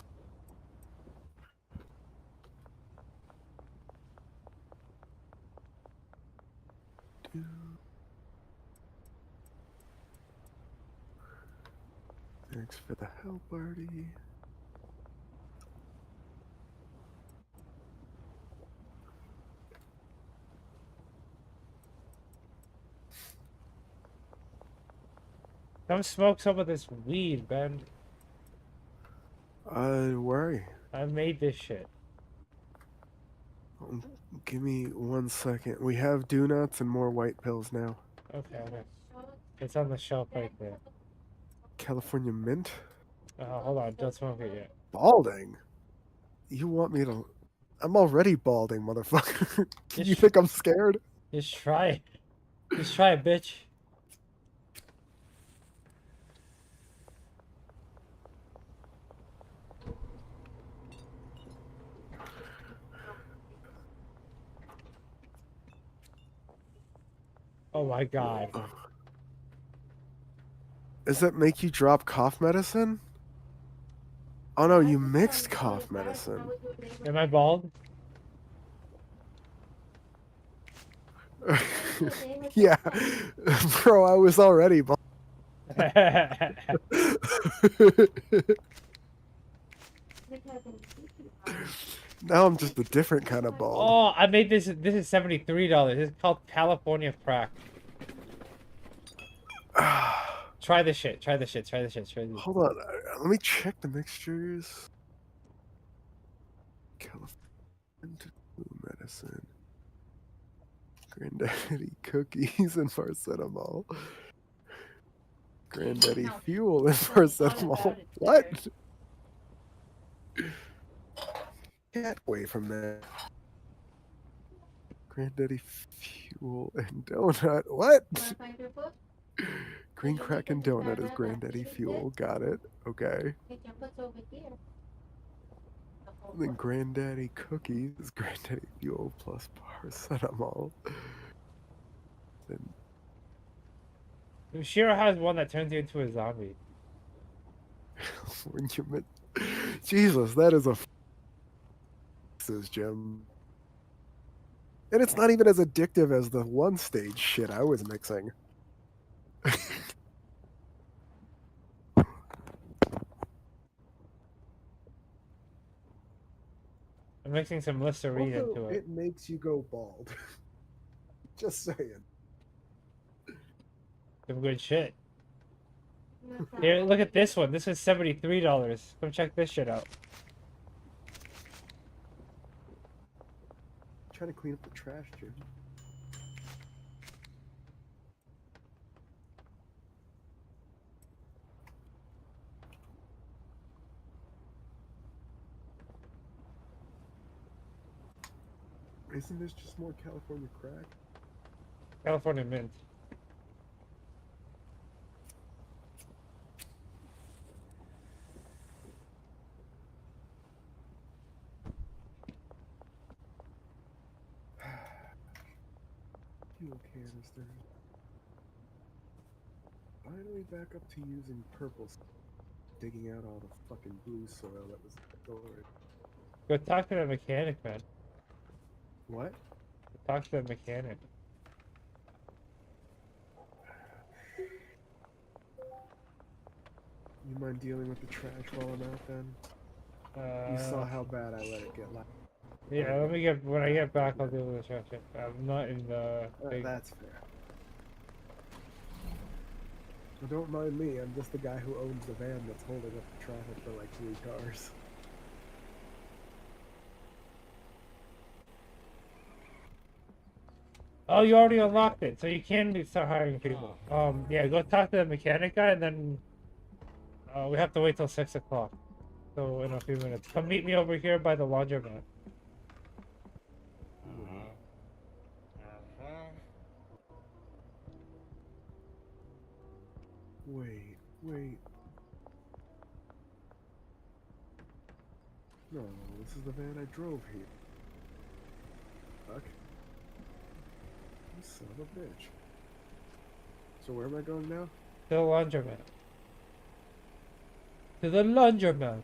Thanks for the help, Artie. Come smoke some of this weed, Ben. Worry. I made this shit. Give me 1 second. We have donuts and more white pills now. Okay, okay. It's on the shelf right there. California mint? Hold on, don't smoke it yet. Balding? You want me to... I'm already balding, motherfucker. You Just- think I'm scared? Just try it. Just try it, bitch. Oh my god. Does that make you drop cough medicine? Oh no, you mixed cough medicine. Am I bald? Yeah, bro, I was already bald. Now I'm just a different kind of bald. Oh, I made this. This is $73. This is called California crack. Try this shit. Try this shit. Try this shit. Try this. Hold on, let me check the mixtures. California medicine, Granddaddy cookies and paracetamol. Granddaddy fuel and paracetamol. What? Get away from that. Granddaddy fuel and donut. What? Find your book? Green crack and donut is Granddaddy fuel. Got it. Okay. Hey, jump us over here. And then Granddaddy cookies is Granddaddy fuel plus paracetamol. Then Shiro has one that turns you into a zombie. when you met, Jesus, that is a says Jim. And it's not even as addictive as the one stage shit I was mixing. I'm mixing some Listerine into Also, it. it makes you go bald. Just saying. Some good shit. Here, look at this one. This is $73. Come check this shit out. Trying to clean up the trash, Jim. Isn't this just more California crack? California mint. Fuel canister. Finally back up to using purple, digging out all the fucking blue soil that was stored. Go talk to the mechanic, man. What? Go talk to the mechanic. You mind dealing with the trash while I'm out then? You saw how bad I let it get loud. Yeah, let me get, when I get back, I'll deal with the trash. I'm not in the big... That's fair. Well, don't mind me, I'm just the guy who owns the van that's holding up the traffic for like 3 cars. Oh, you already unlocked it, so you can start hiring people. Yeah, go talk to the mechanic guy, and then we have to wait till 6 o'clock. So in a few minutes, come meet me over here by the laundromat. Wait. No, this is the van I drove here. Fuck. You son of a bitch. So where am I going now? To the laundromat. To the laundromat.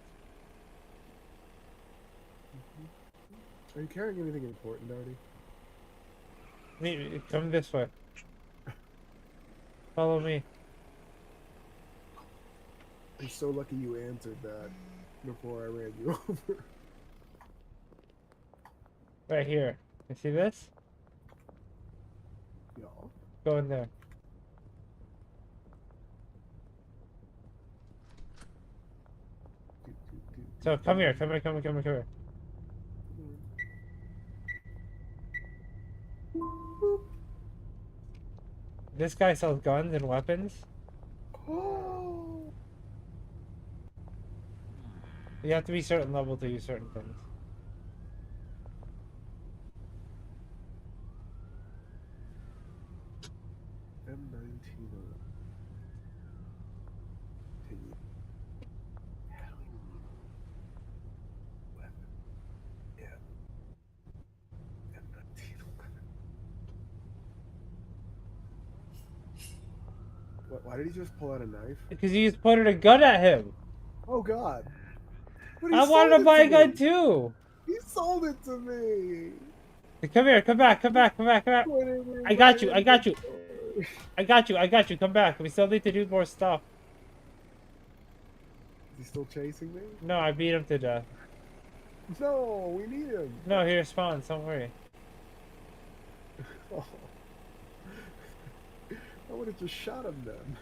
Are you carrying anything important, Artie? Come this way. Follow me. I'm so lucky you answered that before I ran you over. Right here. You see this? Y'all. Go in there. So come here. Come here. This guy sells guns and weapons. Oh. You have to be certain level to use certain things. Continue. Continue. Weapon. Yeah. M19 weapon. What, why did he just pull out a knife? Because you just pointed a gun at him. Oh God! But he I wanted sold to it buy a gun me! too. He sold it to me! Come here, come back, come back, come back, come back. Put it in I got my you, I got you. inventory. I got you, I got you. Come back. We still need to do more stuff. Is he still chasing me? No, I beat him to death. No, we need him. No, he respawns. Don't worry. Oh. I would have just shot him then.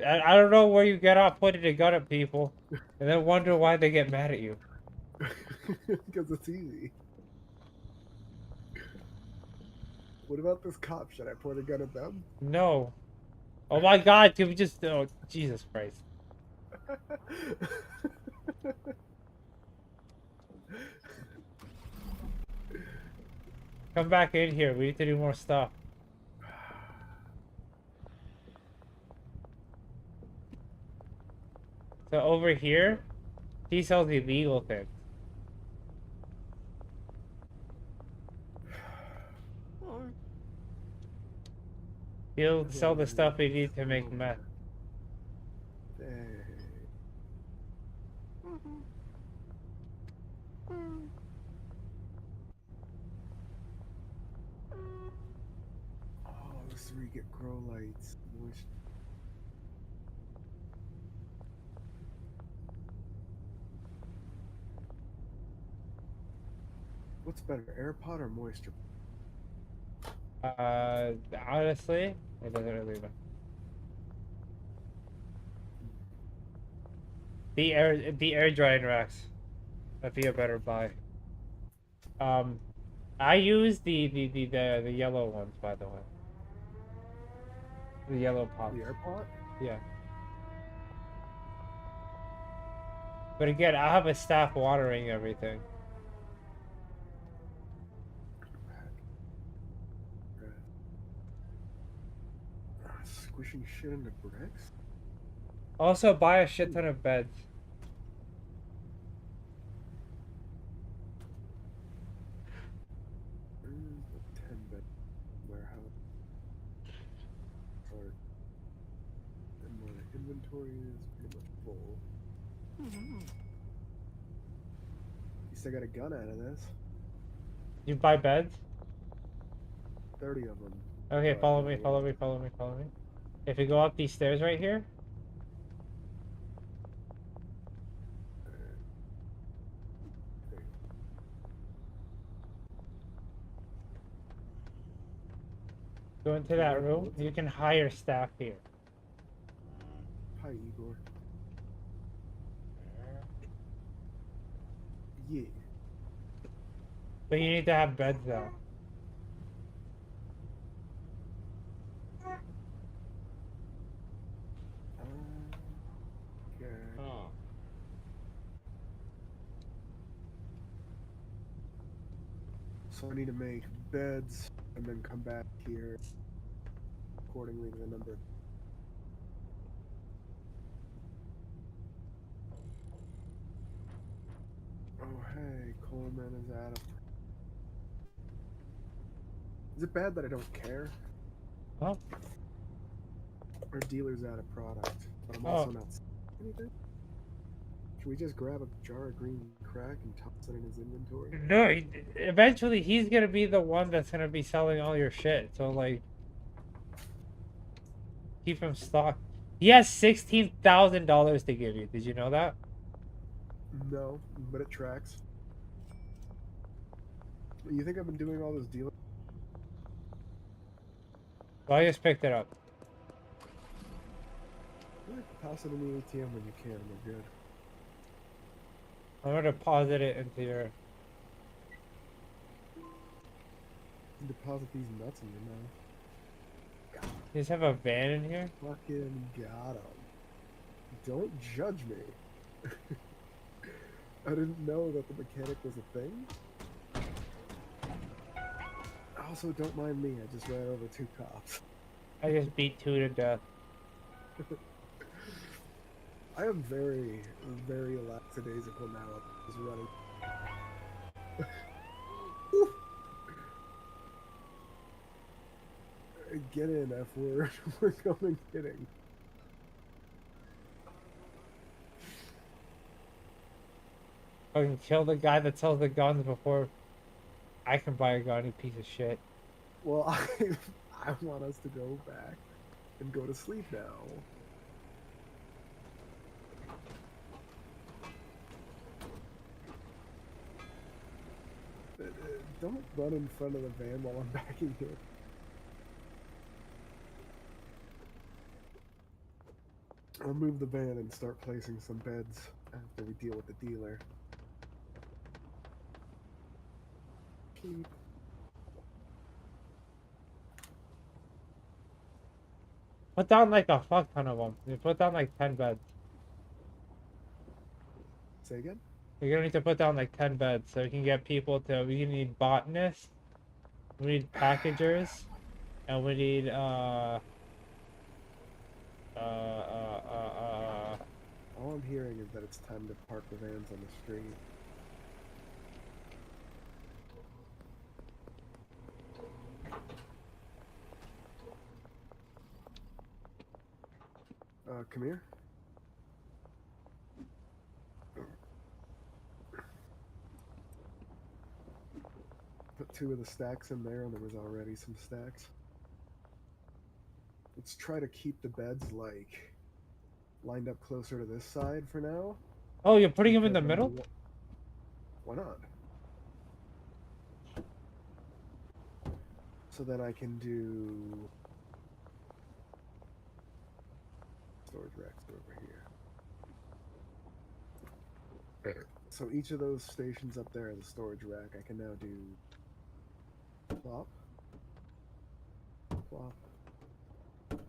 I don't know where you get off pointing a gun at people and then wonder why they get mad at you. Because it's easy. What about this cop? Should I point a gun at them? No. Oh my God! Can we just? Oh, Jesus Christ! Come back in here. We need to do more stuff. So over here, he sells illegal things. He'll sell the stuff we need to make meth. Oh, this is where you get grow lights. Moist. What's better, AirPod or moisture? Honestly, it doesn't really matter. The air drying racks. That'd be a better buy. I use the yellow ones, by the way. The yellow pop. The AirPod? Yeah. But again, I have a staff watering everything. Squishing shit into bricks? Also, buy a shit ton of beds. Where's the 10-bed warehouse? Or, and my inventory is pretty much full. You still got a gun out of this. You buy beds? 30 of them. Okay, follow me, follow me, follow me, follow me. If you go up these stairs right here, go into that room. You can hire staff here. Hi, Igor. Yeah. But you need to have beds though. Okay. Oh. So I need to make beds and then come back here accordingly to the number. Oh hey, Coleman is out of. Is it bad that I don't care? Huh? Our dealer's out of product, but I'm Oh. also not selling anything. Should we just grab a jar of green crack and toss it in his inventory? No, eventually he's gonna be the one that's gonna be selling all your shit. So like, keep him stocked. He has $16,000 to give you. Did you know that? No, but it tracks. You think I've been doing all this dealing? Well, I just picked it up. Toss it in the ATM when you can, and we're good. I'm gonna deposit it into your. Deposit these nuts in your mouth. You just have a van in here? Fucking got him. Don't judge me. I didn't know that the mechanic was a thing. Also, don't mind me. I just ran over 2 cops. I just beat 2 to death. I am very, very lackadaisical now. Just running. Get in, F word. We're coming kidding. I can kill the guy that sells the guns before I can buy a gun, you piece of shit. Well, I want us to go back and go to sleep now. Don't run in front of the van while I'm backing here. I'll move the van and start placing some beds after we deal with the dealer. Keep. Put down like a fuck ton of them. You put down like 10 beds. Say again? You're gonna need to put down like 10 beds so you can get people to. We need botanists, we need packagers, and we need All I'm hearing is that it's time to park the vans on the street. Come here. Put 2 of the stacks in there, and there was already some stacks. Let's try to keep the beds, like, lined up closer to this side for now. Oh, you're putting them in the Because middle? Why not? So then I can do storage racks over here. So each of those stations up there is a storage rack. I can now do plop, plop,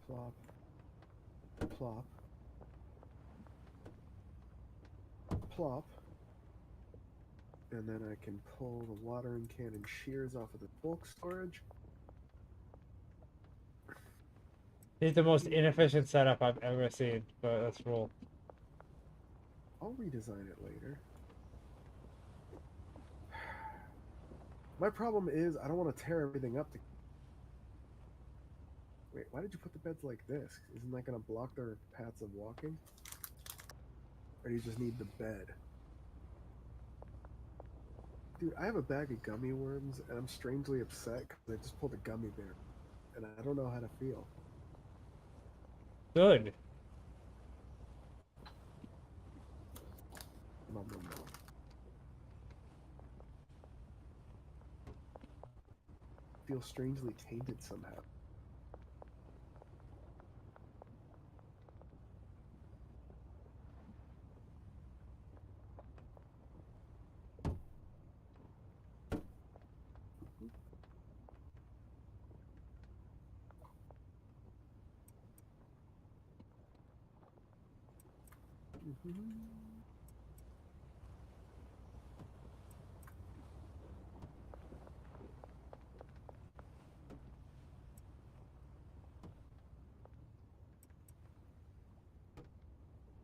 plop, plop, plop, and then I can pull the watering can and shears off of the bulk storage. This is the most inefficient setup I've ever seen, but let's roll. I'll redesign it later. My problem is I don't want to tear everything up. Wait, why did you put the beds like this? Isn't that going to block their paths of walking? Or do you just need the bed? Dude, I have a bag of gummy worms, and I'm strangely upset because I just pulled a gummy bear. And I don't know how to feel. Good. Nom, nom, nom. Feel strangely tainted somehow.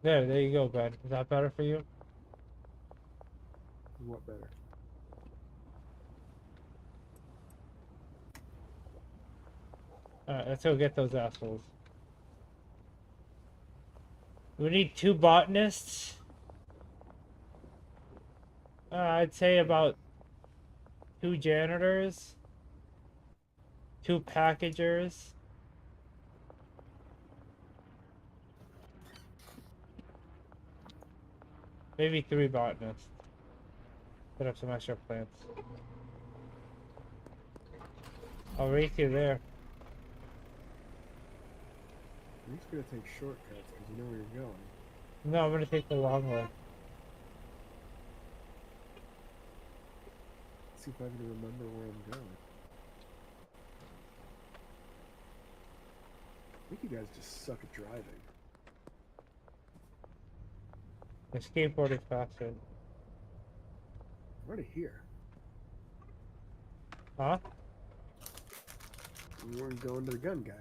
There you go, Ben. Is that better for you? What better? Alright, let's go get those assholes. We need 2 botanists. I'd say about 2 janitors, 2 packagers. Maybe 3 botanists. Set up some extra plants. I'll race you there. You're just gonna take shortcuts because you know where you're going. No, I'm gonna take the long way. Let's see if I can remember where I'm going. I think you guys just suck at driving. The skateboard is faster. I'm already here. Huh? We weren't going to the gun guy.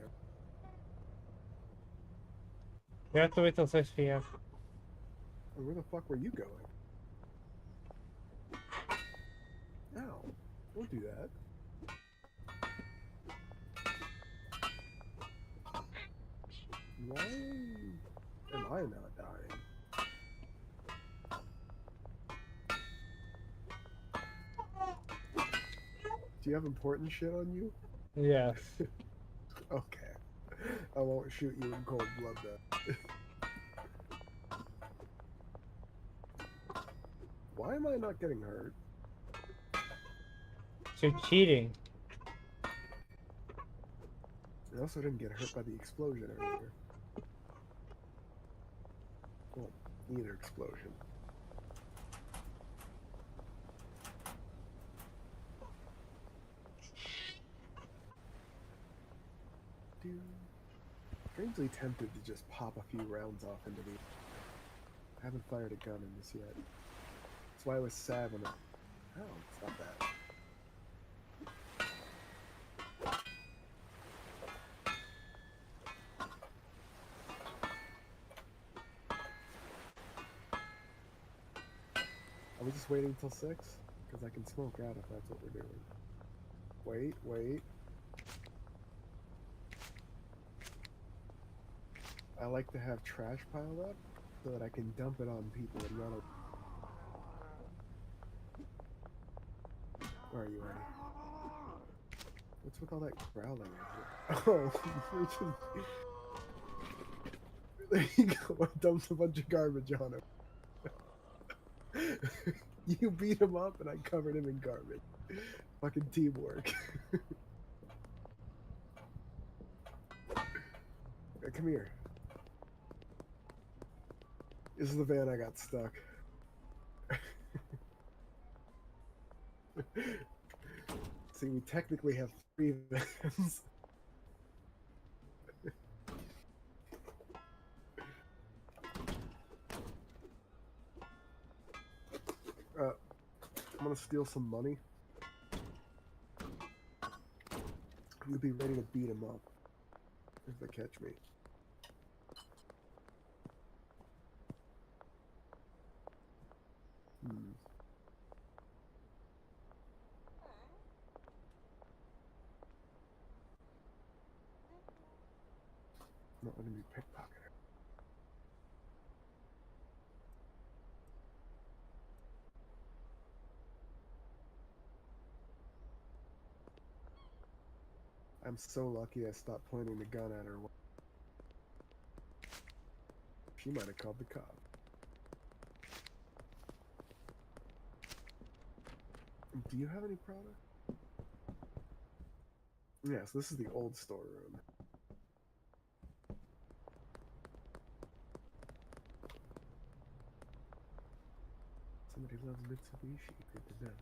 We have to wait till 6 p.m. And where the fuck were you going? Ow. Don't do that. Why am I not dying? Do you have important shit on you? Yes. Okay. I won't shoot you in cold blood then. Why am I not getting hurt? You're cheating. I also didn't get hurt by the explosion earlier. Well, either explosion. Dude. Strangely tempted to just pop a few rounds off into the... I haven't fired a gun in this yet. That's why I was sad when I... Oh, it's not that. Are we just waiting till 6? Because I can smoke out if that's what we're doing. Wait, wait. I like to have trash piled up so that I can dump it on people and run away. Where are you, Eddie? What's with all that growling out here? Oh, there you go. I dumped a bunch of garbage on him. You beat him up and I covered him in garbage. Fucking teamwork. Hey, come here. This is the van I got stuck. See, we technically have 3 vans. I'm gonna steal some money. You'll be ready to beat him up if they catch me. Not letting me pickpocket her. I'm so lucky I stopped pointing the gun at her. She might have called the cop. Do you have any product? Yes, this is the old storeroom. Somebody loves Mitsubishi. Good to know.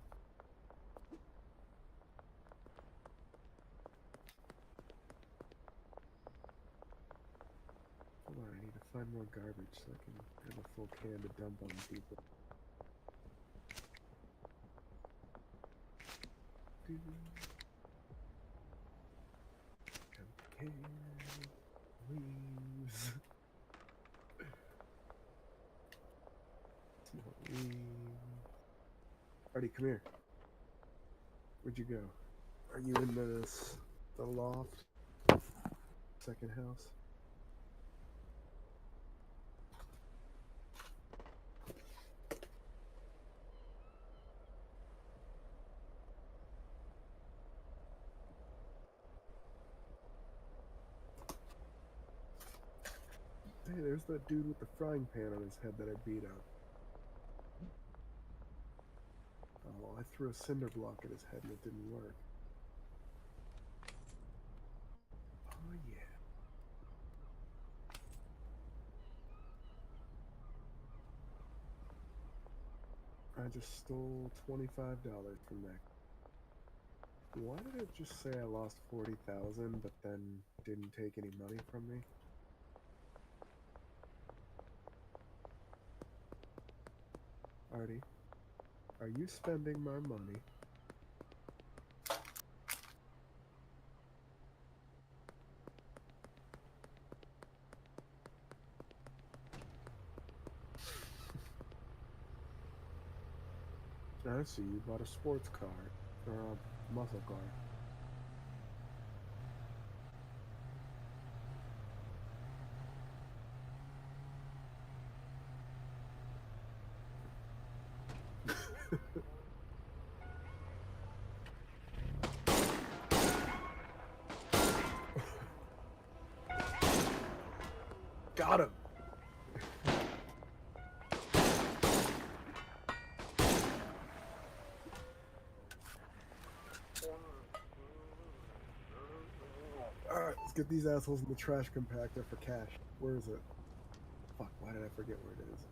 Hold on, I need to find more garbage so I can have a full can to dump on people. Can leaves. Small leaves. Artie, come here. Where'd you go? Are you in the loft? Second house? Hey, there's that dude with the frying pan on his head that I beat up. Oh, well, I threw a cinder block at his head and it didn't work. Oh, yeah. I just stole $25 from that. Why did it just say I lost 40,000 but then didn't take any money from me? Artie, are you spending my money? I see you bought a sports car or a muscle car. Got him. Alright, let's get these assholes in the trash compactor for cash. Where is it? Fuck, why did I forget where it is?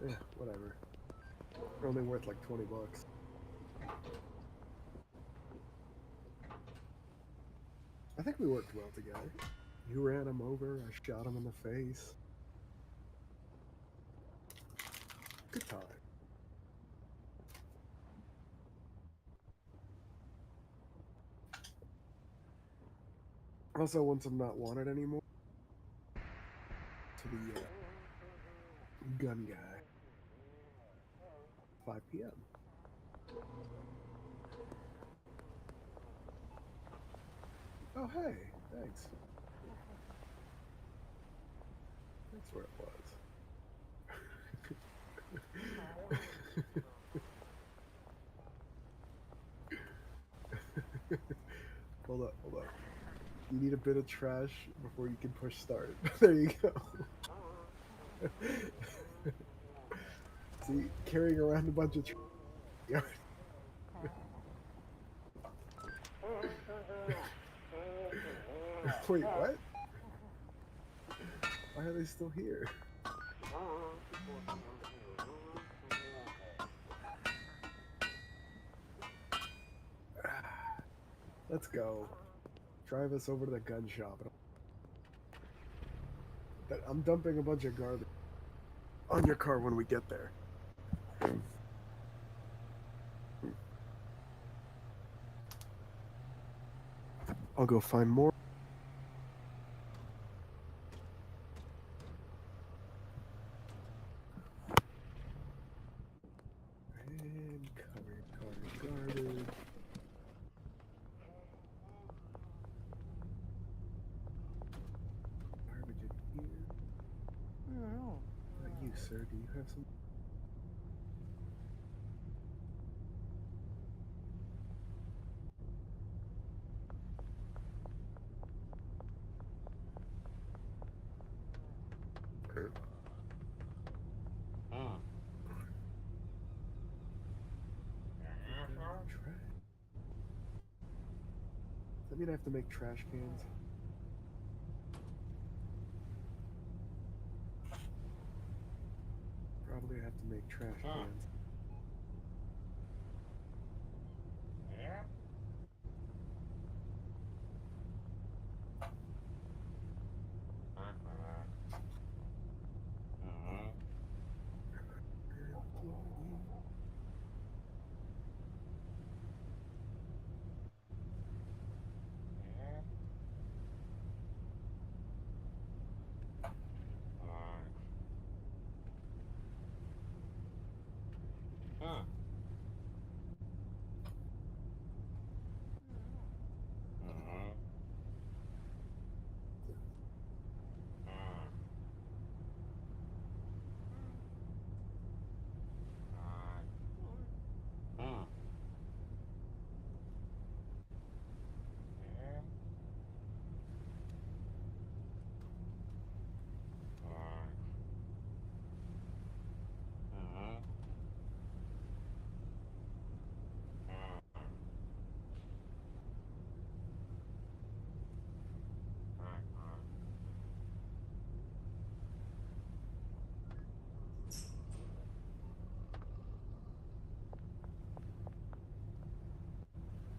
Yeah, whatever. They're only worth like 20 bucks. I think we worked well together. You ran him over, I shot him in the face. Good time. Also, once I'm not wanted anymore, to the gun guy. 5 p.m. Oh, hey, thanks. That's where it was. Hold up, hold up. You need a bit of trash before you can push start. There you go. See, carrying around a bunch of trash. Wait, what? Why are they still here? Let's go. Drive us over to the gun shop. I'm dumping a bunch of garbage on your car when we get there. I'll go find more. And garbage. Garbage in here. I don't know. Not you, sir. Do you have some? Trash. Does that mean I have to make trash cans? Probably have to make trash cans.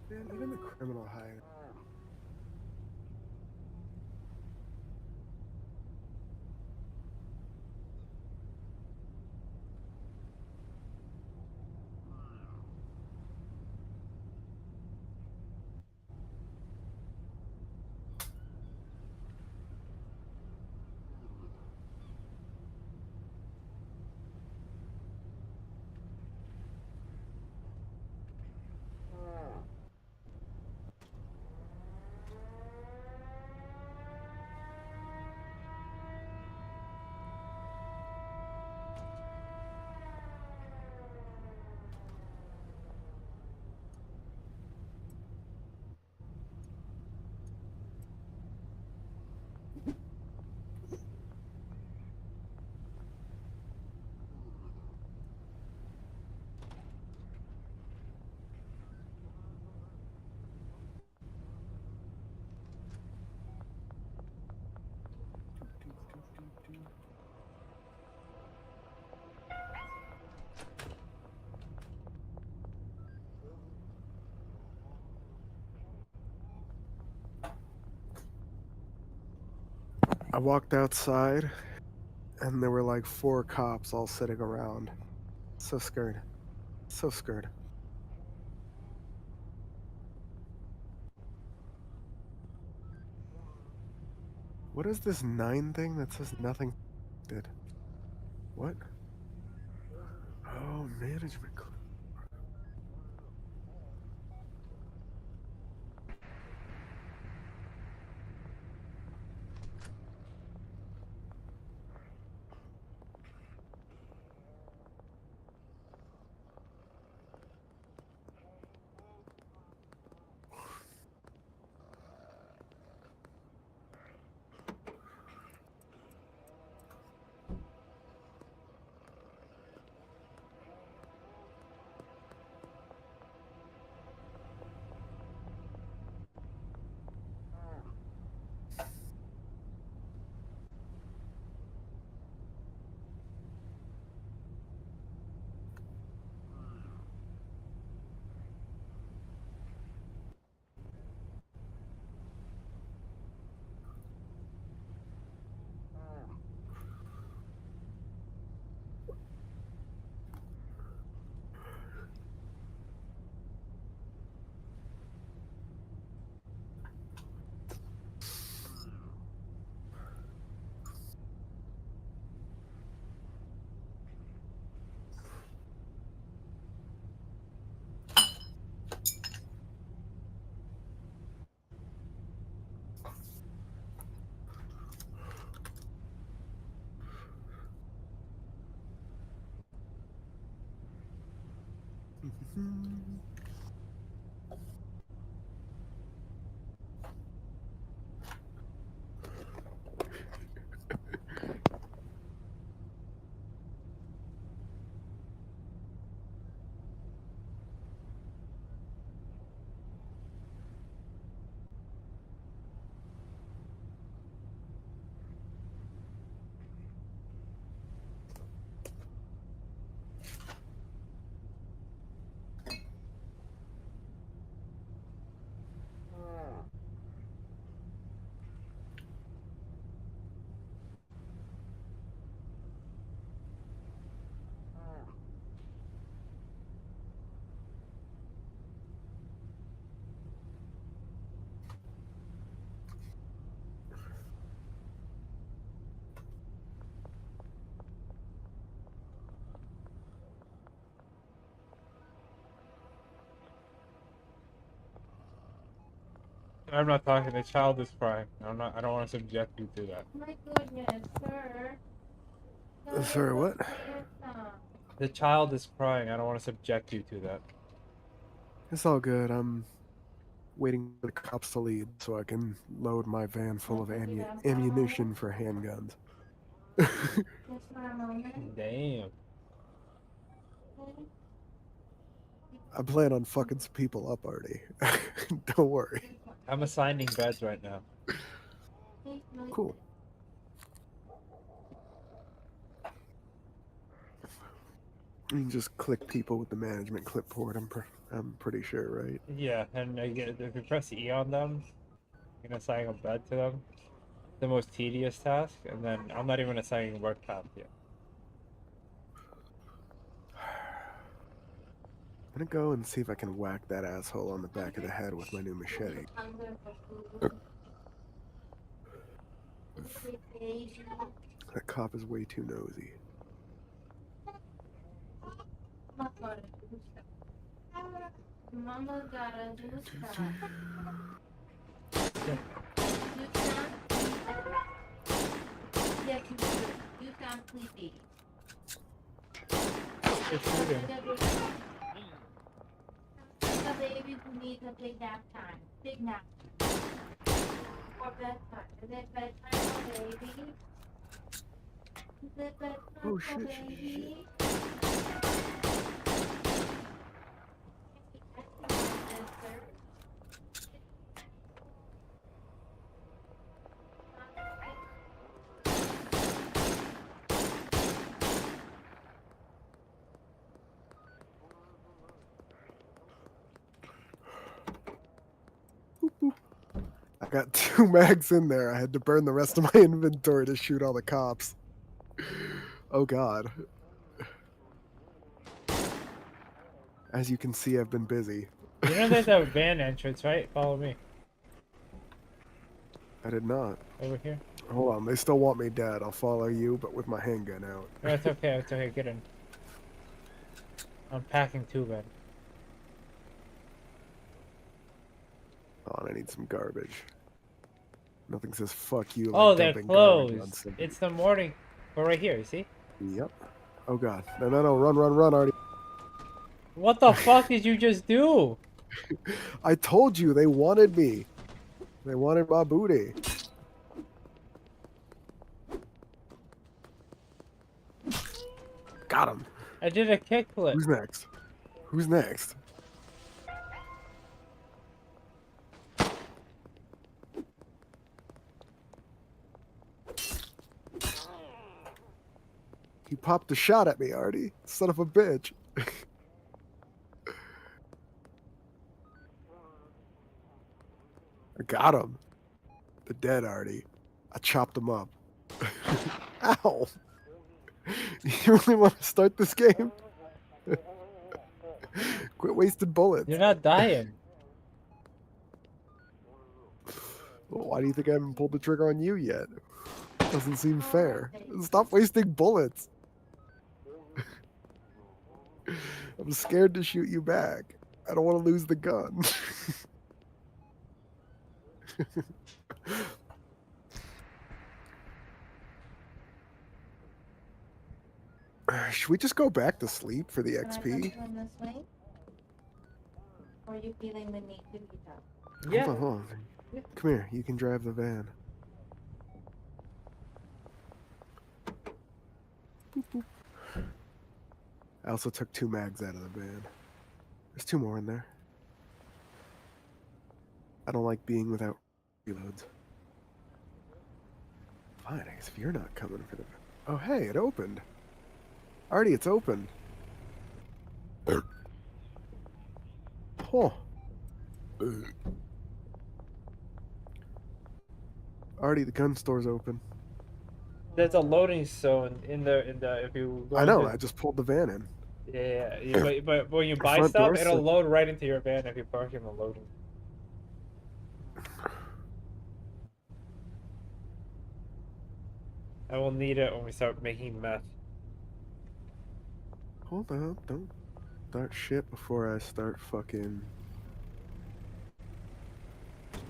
Man, even the criminal hide. I walked outside, and there were like 4 cops all sitting around. So scared. So scared. What is this 9 thing that says nothing did? What? Oh, management. I'm not talking. The child is crying. I'm not. I don't want to subject you to that. My goodness, sir. No, Sorry, what? stop. The child is crying. I don't want to subject you to that. It's all good. I'm waiting for the cops to leave so I can load my van full of ammunition for handguns. Just for a moment. Damn. Okay? I plan on fucking some people up, Artie. Don't worry. I'm assigning beds right now. Cool. You can just click people with the management clipboard. I'm pretty sure, right? Yeah, and if you press E on them, you can assign a bed to them. The most tedious task, and then I'm not even assigning work path yet. I'm gonna go and see if I can whack that asshole on the back of the head with my new machete. That cop is way too nosy. Mama gotta do stuff. Yes, you do. You sound sleepy. You're shooting. The babies need a big nap time. Big nap. Or bedtime. Is it bedtime for baby? Is it bedtime Oh, for shit, shit, baby? I got 2 mags in there. I had to burn the rest of my inventory to shoot all the cops. Oh god. As you can see, I've been busy. You know there's a van entrance, right? Follow me. I did not. Over here. Hold on, they still want me dead. I'll follow you, but with my handgun out. No, it's okay. It's okay. Get in. I'm packing too, man. Hold on, I need some garbage. Nothing says fuck you like Oh, they're dumping garbage on closed. somebody. It's the morning. We're right here. You see? Yep. Oh god. No, no, no. Run, run, run, Artie. What the fuck did you just do? I told you they wanted me. They wanted my booty. Got him. I did a kickflip. Who's next? Who's next? He popped a shot at me, Artie. Son of a bitch. I got him. The dead Artie. I chopped him up. Ow. You really want to start this game? Quit wasting bullets. You're not dying. Well, why do you think I haven't pulled the trigger on you yet? Doesn't seem fair. Stop wasting bullets. I'm scared to shoot you back. I don't want to lose the gun. Should we just go back to sleep for the Can I put XP? you in this way? Or are you feeling the need to be done? Yeah. Hold on. Come here. You can drive the van. Boop, boop. I also took 2 mags out of the van. There's 2 more in there. I don't like being without reloads. Fine, I guess if you're not coming for the... Oh, hey, it opened. Artie, it's open. Oh. Artie, the gun store's open. There's a loading zone in the if you go I know, into- I just pulled the van in. but when you The buy front stuff, door's it'll set. load right into your van if you park in the loading. I will need it when we start making meth. Hold on, don't start shit before I start fucking... What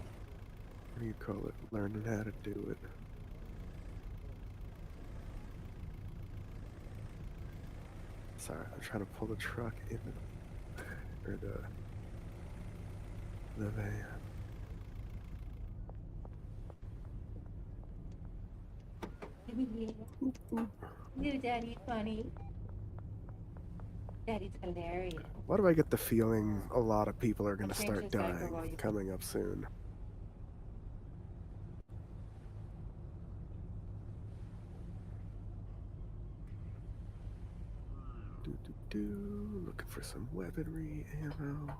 do you call it? Learning how to do it. Sorry, I'm trying to pull the truck into the... or the van. You daddy's funny. Daddy's hilarious. Why do I get the feeling a lot of people are gonna Change start his diaper dying while you- coming up soon? Looking for some weaponry ammo.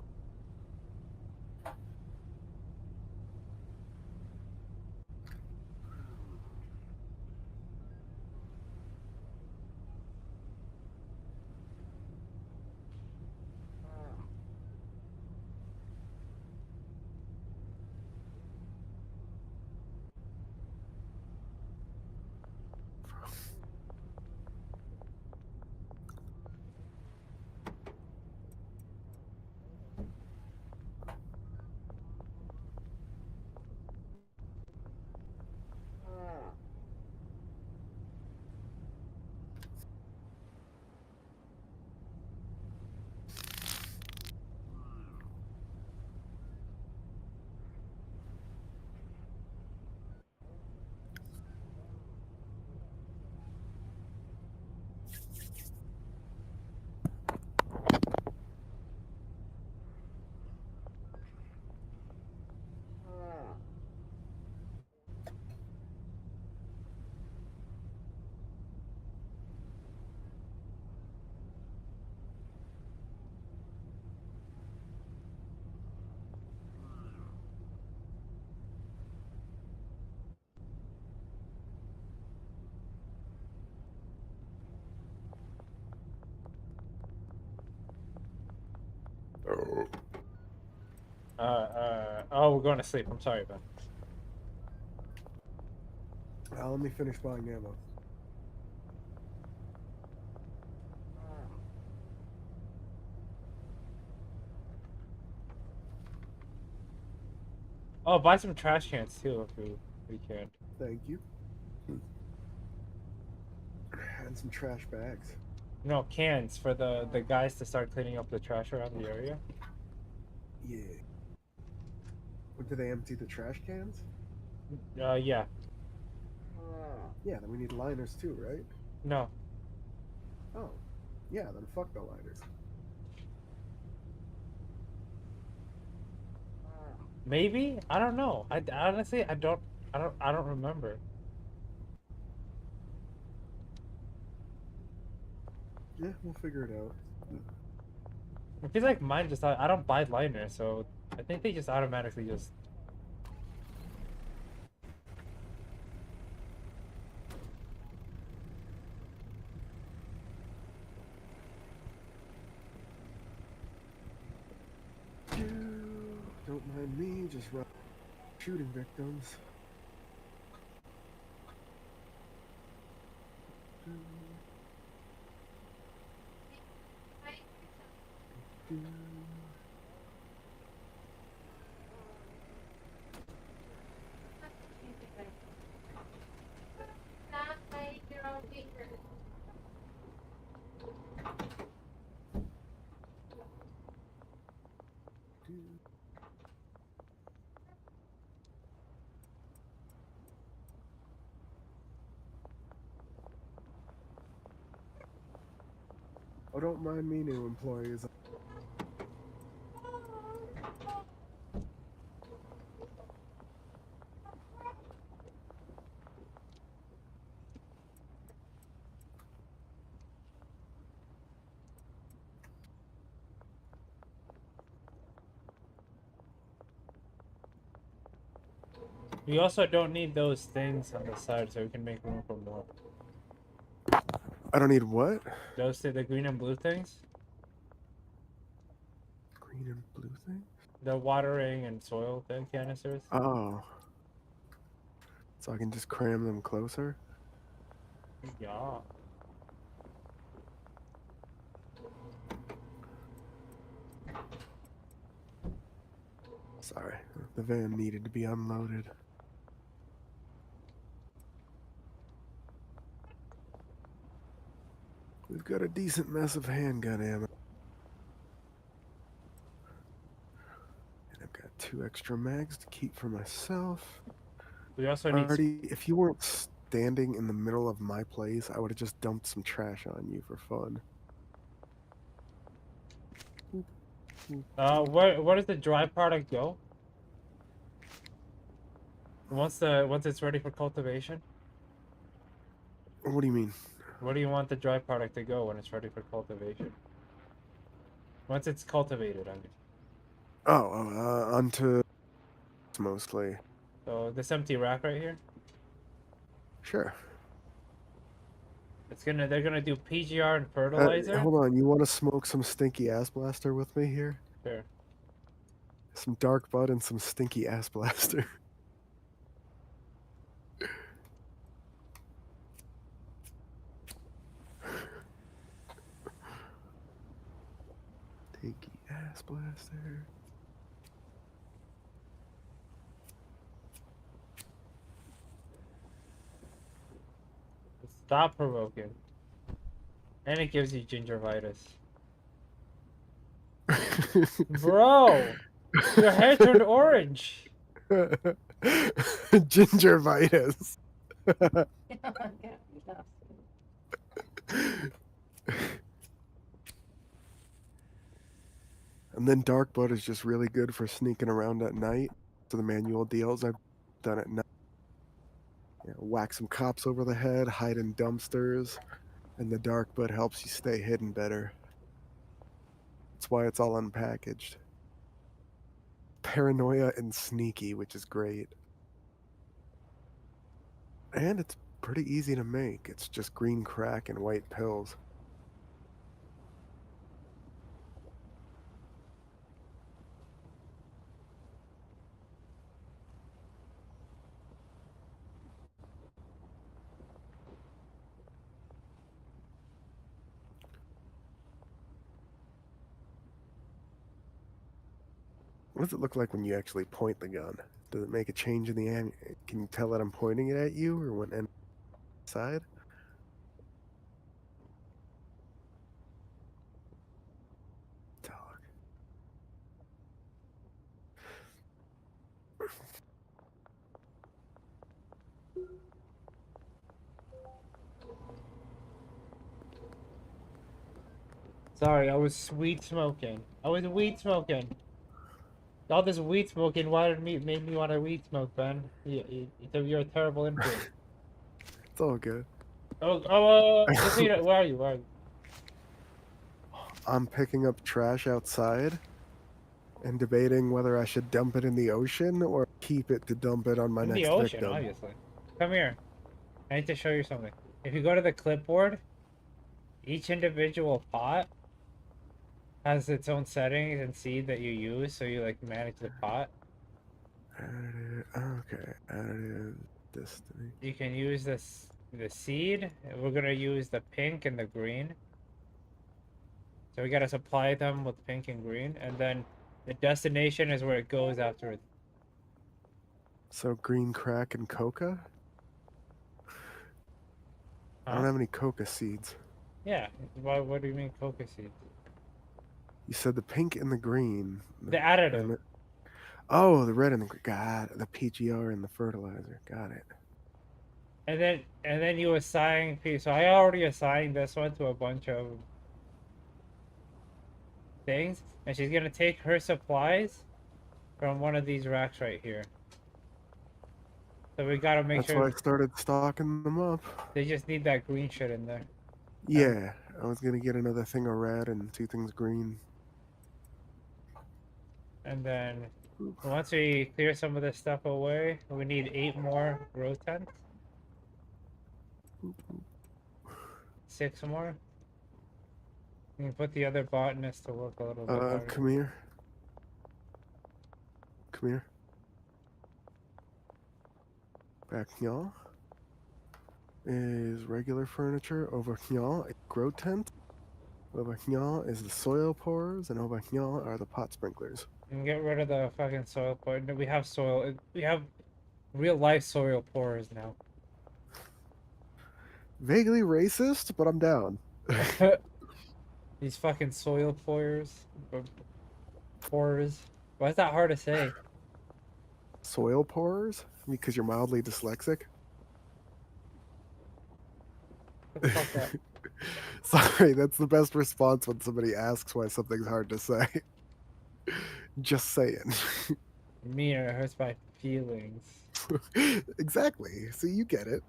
Oh, we're going to sleep. I'm sorry, man. Let me finish buying ammo. Oh, buy some trash cans too if we can. Thank you. And some trash bags. No, cans for the guys to start cleaning up the trash around the area. Yeah. What, do they empty the trash cans? Yeah. Yeah, then we need liners too, right? No. Oh. Yeah, then fuck the liners. Maybe? I don't know. I honestly I don't remember. Yeah, we'll figure it out. I feel like mine just I don't buy liners, so I think they just automatically just Don't mind me, just shooting victims. Not like your own fingers. Oh, don't mind me, new employees. we also don't need those things on the side so we can make room for more. I don't need what? Those the green and blue things? Green and blue thing? The watering and soil thing canisters? Oh. So I can just cram them closer? Yeah. Sorry, the van needed to be unloaded. We've got a decent mess of handgun ammo. And I've got 2 extra mags to keep for myself. We also need Artie, if you weren't standing in the middle of my place, I would have just dumped some trash on you for fun. where does the dry product go? Once it's ready for cultivation? What do you mean? Where do you want the dry product to go when it's ready for cultivation? Once it's cultivated, I mean. Oh, onto mostly. So this empty rack right here, Sure. they're gonna do PGR and fertilizer. Hold on, you want to smoke some stinky ass blaster with me here? Sure. Some dark bud and some stinky ass blaster. Stinky ass blaster. Stop provoking. And it gives you gingivitis. Bro! Your hair turned orange! Gingivitis. And then dark bud is just really good for sneaking around at night. So the manual deals I've done at night. You know, whack some cops over the head, hide in dumpsters, and the dark bud helps you stay hidden better. That's why it's all unpackaged. Paranoia and sneaky, which is great. And it's pretty easy to make. It's just green crack and white pills. What does it look like when you actually point the gun? Does it make a change in the Can you tell that I'm pointing it at you or when side? Talk. Sorry, I was sweet smoking. I was weed smoking. All this weed smoking made me want to weed smoke, Ben. You're a terrible influence. It's all good. Where are you? Where are you? I'm picking up trash outside and debating whether I should dump it in the ocean or keep it to dump it on my In next the ocean, victim. obviously. Come here. I need to show you something. If you go to the clipboard, each individual pot has its own settings and seed that you use, so you like manage the pot. Okay, additive destiny. You can use the seed. We're gonna use the pink and the green. So we gotta supply them with pink and green, and then the destination is where it goes after it. So green crack and coca? I don't Huh? have any coca seeds. Yeah. What do you mean coca seeds? You said the pink and the green. The additive. And oh, the red and the got it. The PGR and the fertilizer. Got it. And then you assign. So I already assigned this one to a bunch of things, and she's gonna take her supplies from one of these racks right here. So we gotta make That's sure why I started stocking them up. they just need that green shit in there. Yeah, I was gonna get another thing of red and 2 things green. And then once we clear some of this stuff away, we need 8 more grow tents. 6 more. We can put the other botanists to work a little bit harder. Come here. Come here. Back here is regular furniture. Over here, a grow tent. Over here is the soil pourers, and over here are the pot sprinklers. And get rid of the fucking soil pour. No, we have soil. We have real life soil pourers now. Vaguely racist, but I'm down. These fucking soil pourers. Pourers. Why is that hard to say? Soil pourers? Because you're mildly dyslexic? What the fuck that? Sorry, that's the best response when somebody asks why something's hard to say. Just saying. Me, it hurts my feelings. Exactly. So you get it.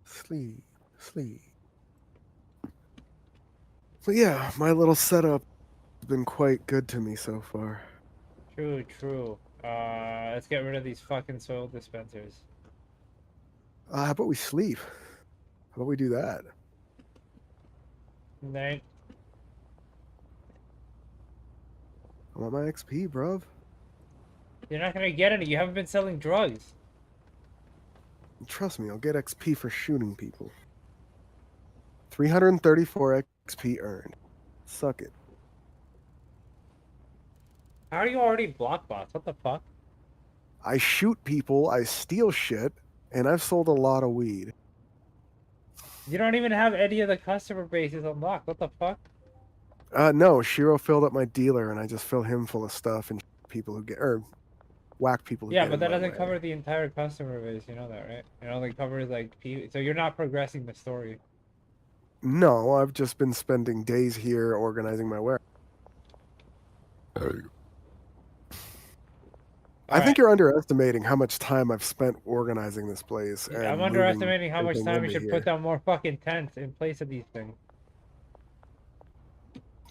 Sleep, sleep. But yeah, my little setup has been quite good to me so far. True, true. Let's get rid of these fucking soil dispensers. How about we sleep? How about we do that? Night. I want my XP, bruv. You're not gonna get any. You haven't been selling drugs. Trust me, I'll get XP for shooting people. 334 XP earned. Suck it. How are you already block bots? What the fuck? I shoot people, I steal shit, and I've sold a lot of weed. You don't even have any of the customer bases unlocked. What the fuck? No, Shiro filled up my dealer, and I just fill him full of stuff and people who get, or whack people who Yeah, get but in that my doesn't way. cover the entire customer base. You know that, right? It only covers like so you're not progressing the story. No, I've just been spending days here organizing my warehouse. I think you're underestimating how much time I've spent organizing this place. And I'm moving underestimating how much everything time we into should here. put down more fucking tents in place of these things.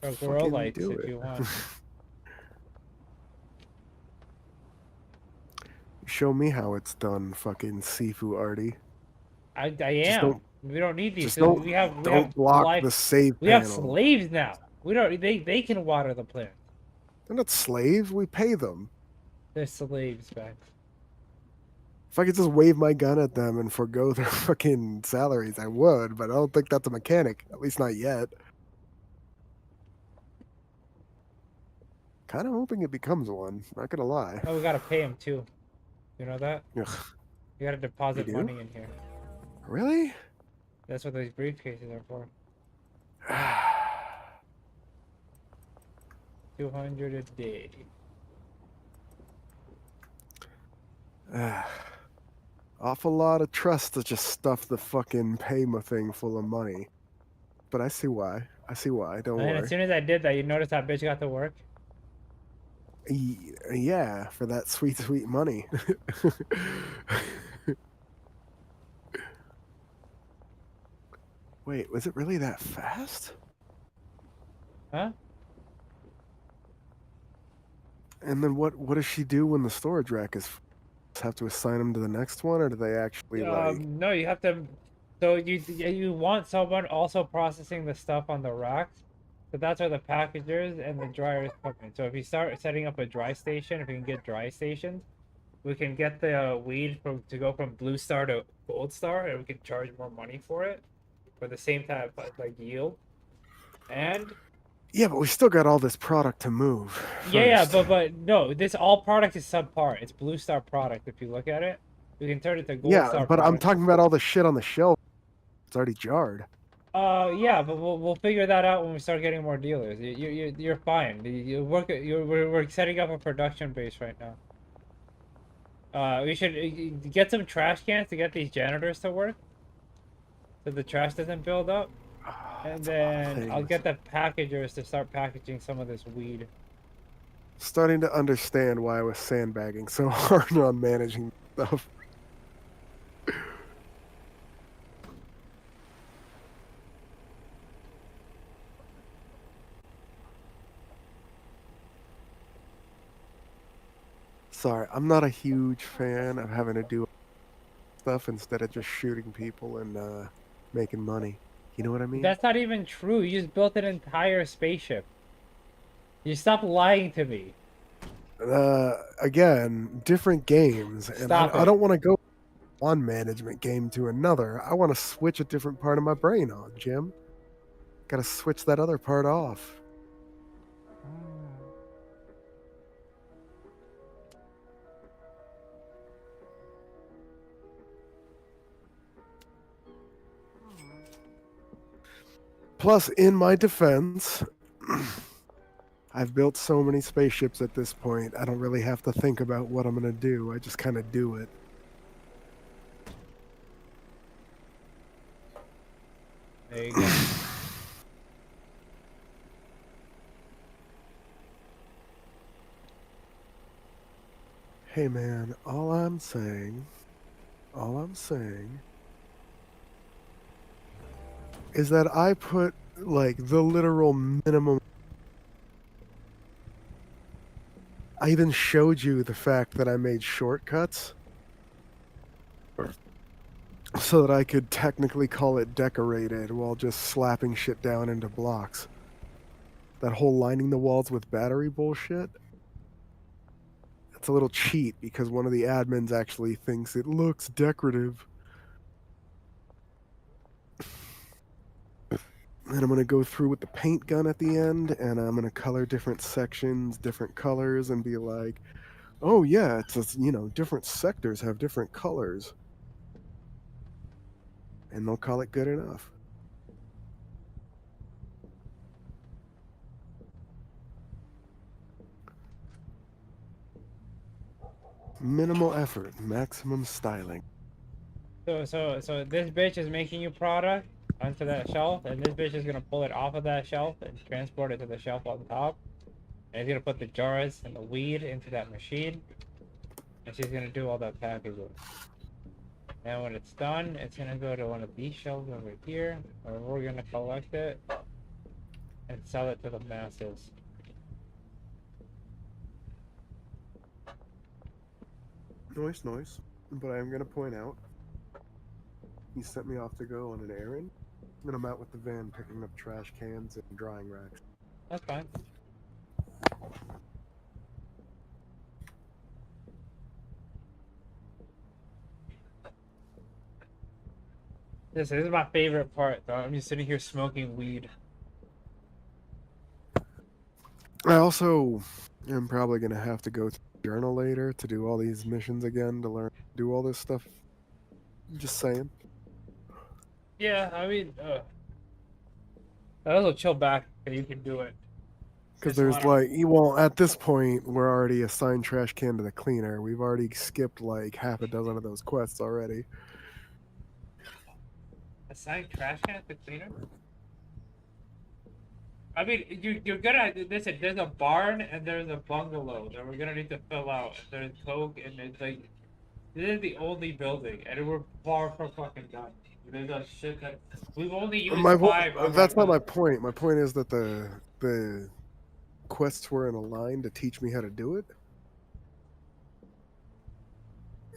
Or grow Fucking lights do if it. you want. Show me how it's done, fucking Sifu Artie. I am. don't- We don't need these. Just So don't, we have block live- the save We have panel. slaves now. We don't. They can water the plant. They're not slaves. We pay them. They're slaves, man. If I could just wave my gun at them and forego their fucking salaries, I would, but I don't think that's a mechanic. At least not yet. Kind of hoping it becomes one. Not gonna lie. Oh, we gotta pay him too. You know that? Ugh. You gotta deposit do? money in here. Really? That's what those briefcases are for. 200 a day. Awful lot of trust to just stuff the fucking Payma thing full of money. But I see why. I see why. Don't And as worry. soon as I did that, you notice that bitch got to work? Yeah, for that sweet, sweet money. Wait, was it really that fast? Huh? And then what does she do when the storage rack is? Just have to assign them to the next one, or do they actually like? No, you have to. So you want someone also processing the stuff on the racks. So that's where the packagers and the dryers come in. So if you start setting up a dry station, if you can get dry stations, we can get the weed to go from blue star to gold star, and we can charge more money for it for the same type of like yield. And Yeah, but we still got all this product to move. yeah, first. but no, this all product is subpar. It's blue star product. If you look at it, we can turn it to gold Yeah, star but I'm product. talking about all the shit on the shelf. It's already jarred. Yeah, but we'll figure that out when we start getting more dealers. You're fine. We're setting up a production base right now. We should get some trash cans to get these janitors to work, so the trash doesn't build up. And It's a lot of then I'll things. get the packagers to start packaging some of this weed. Starting to understand why I was sandbagging so hard on managing stuff. Sorry, I'm not a huge fan of having to do stuff instead of just shooting people and making money. You know what I mean? That's not even true. You just built an entire spaceship. You stop lying to me. Again, different games, and Stop I it. don't want to go one management game to another. I want to switch a different part of my brain on, Jim. Got to switch that other part off. Plus, in my defense, I've built so many spaceships at this point, I don't really have to think about what I'm going to do. I just kind of do it. There you go. Hey man, all I'm saying is that I put like the literal minimum. I even showed you the fact that I made shortcuts so that I could technically call it decorated while just slapping shit down into blocks. That whole lining the walls with battery bullshit. It's a little cheat because one of the admins actually thinks it looks decorative. And I'm going to go through with the paint gun at the end, and I'm going to color different sections, different colors, and be like, oh yeah, different sectors have different colors. And they'll call it good enough. Minimal effort, maximum styling. So this bitch is making you product onto that shelf, and this bitch is gonna pull it off of that shelf and transport it to the shelf on top. And he's gonna put the jars and the weed into that machine, and she's gonna do all that packaging. And when it's done, it's gonna go to one of these shelves over here, where we're gonna collect it and sell it to the masses. Noise. But I am going to point out, he sent me off to go on an errand, and I'm out with the van picking up trash cans and drying racks. That's fine. This is my favorite part, though. I'm just sitting here smoking weed. I also am probably gonna have to go to the journal later to do all these missions again to learn do all this stuff. Just saying. Yeah, I mean, I also chill back and you can do it. Because Just a there's lot of like, well, at this point, we're already assigned trash can to the cleaner. We've already skipped like half a dozen of those quests already. assign trash can at the cleaner. I mean, you're gonna listen. There's a barn and there's a bungalow that we're gonna need to fill out. And there's coke and it's like this is the only building, and we're far from fucking done. There's a shit that we've only used My 5 of that's not our. my point. My point is that the quests were in a line to teach me how to do it,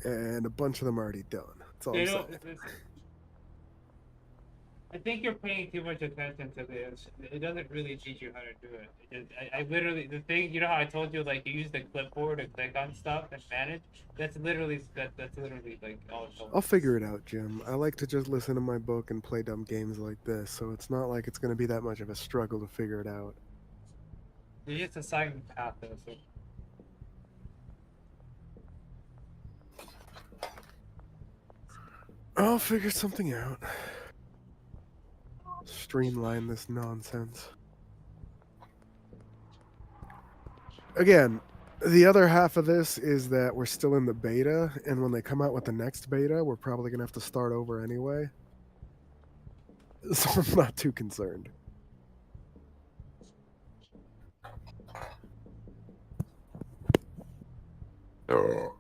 and a bunch of them are already done. That's all They I'm don't. saying. I think you're paying too much attention to this. It doesn't really teach you how to do it. I literally the thing. You know how I told you like you use the clipboard to click on stuff and manage. That's literally like all it told I'll me. figure it out, Jim. I like to just listen to my book and play dumb games like this, so it's not like it's going to be that much of a struggle to figure it out. You just assign path. So. I'll figure something out. Streamline this nonsense. Again, the other half of this is that we're still in the beta, and when they come out with the next beta, we're probably going to have to start over anyway. So I'm not too concerned. Oh.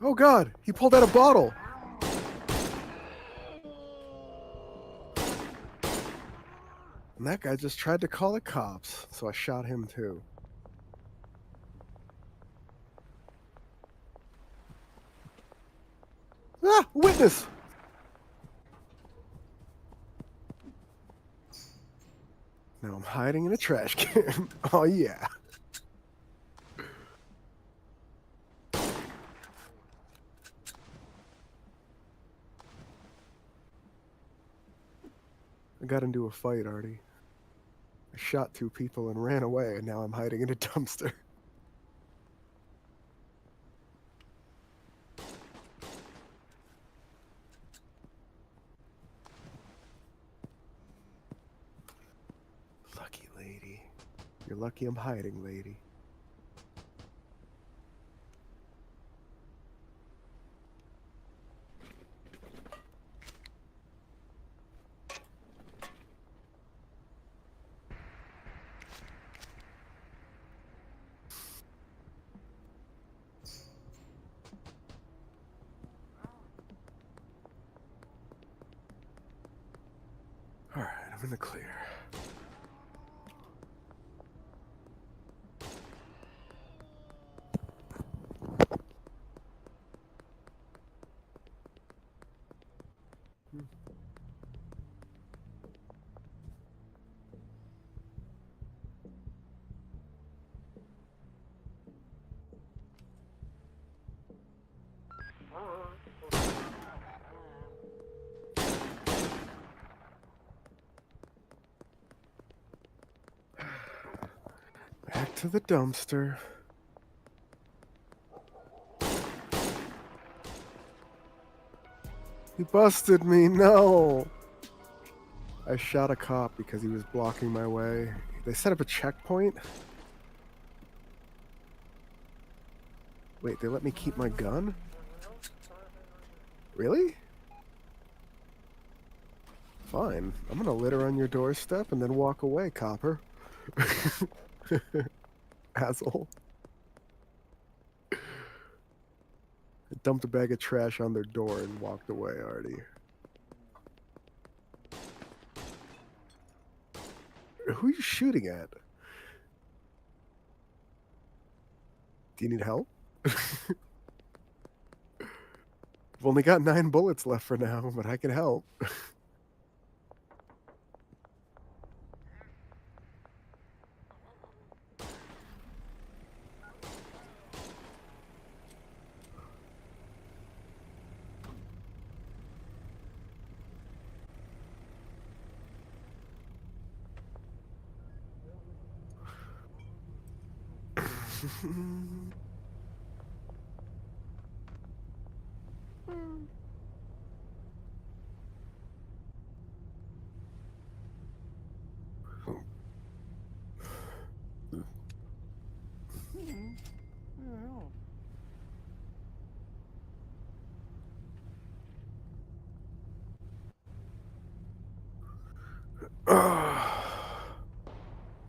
Oh god, he pulled out a bottle. And that guy just tried to call the cops, so I shot him too. Ah, witness! Now I'm hiding in a trash can. Oh yeah. I got into a fight, Artie. I shot 2 people and ran away, and now I'm hiding in a dumpster. Lucky lady. You're lucky I'm hiding, lady. Alright, I'm in the clear. Back to the dumpster. He busted me, no! I shot a cop because he was blocking my way. They set up a checkpoint? Wait, they let me keep my gun? Really? Fine. I'm gonna litter on your doorstep and then walk away, copper. Asshole. I dumped a bag of trash on their door and walked away, Artie. Who are you shooting at? Do you need help? I've only got 9 bullets left for now, but I can help.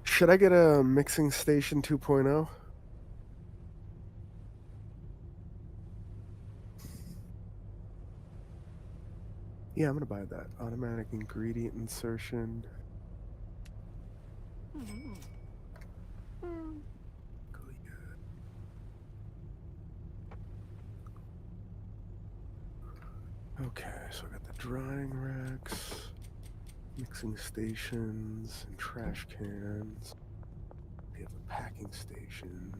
Should I get a mixing station 2.0? Yeah, I'm gonna buy that. Automatic ingredient insertion. Okay, so I got the drying racks, mixing stations, and trash cans. We have a packing station.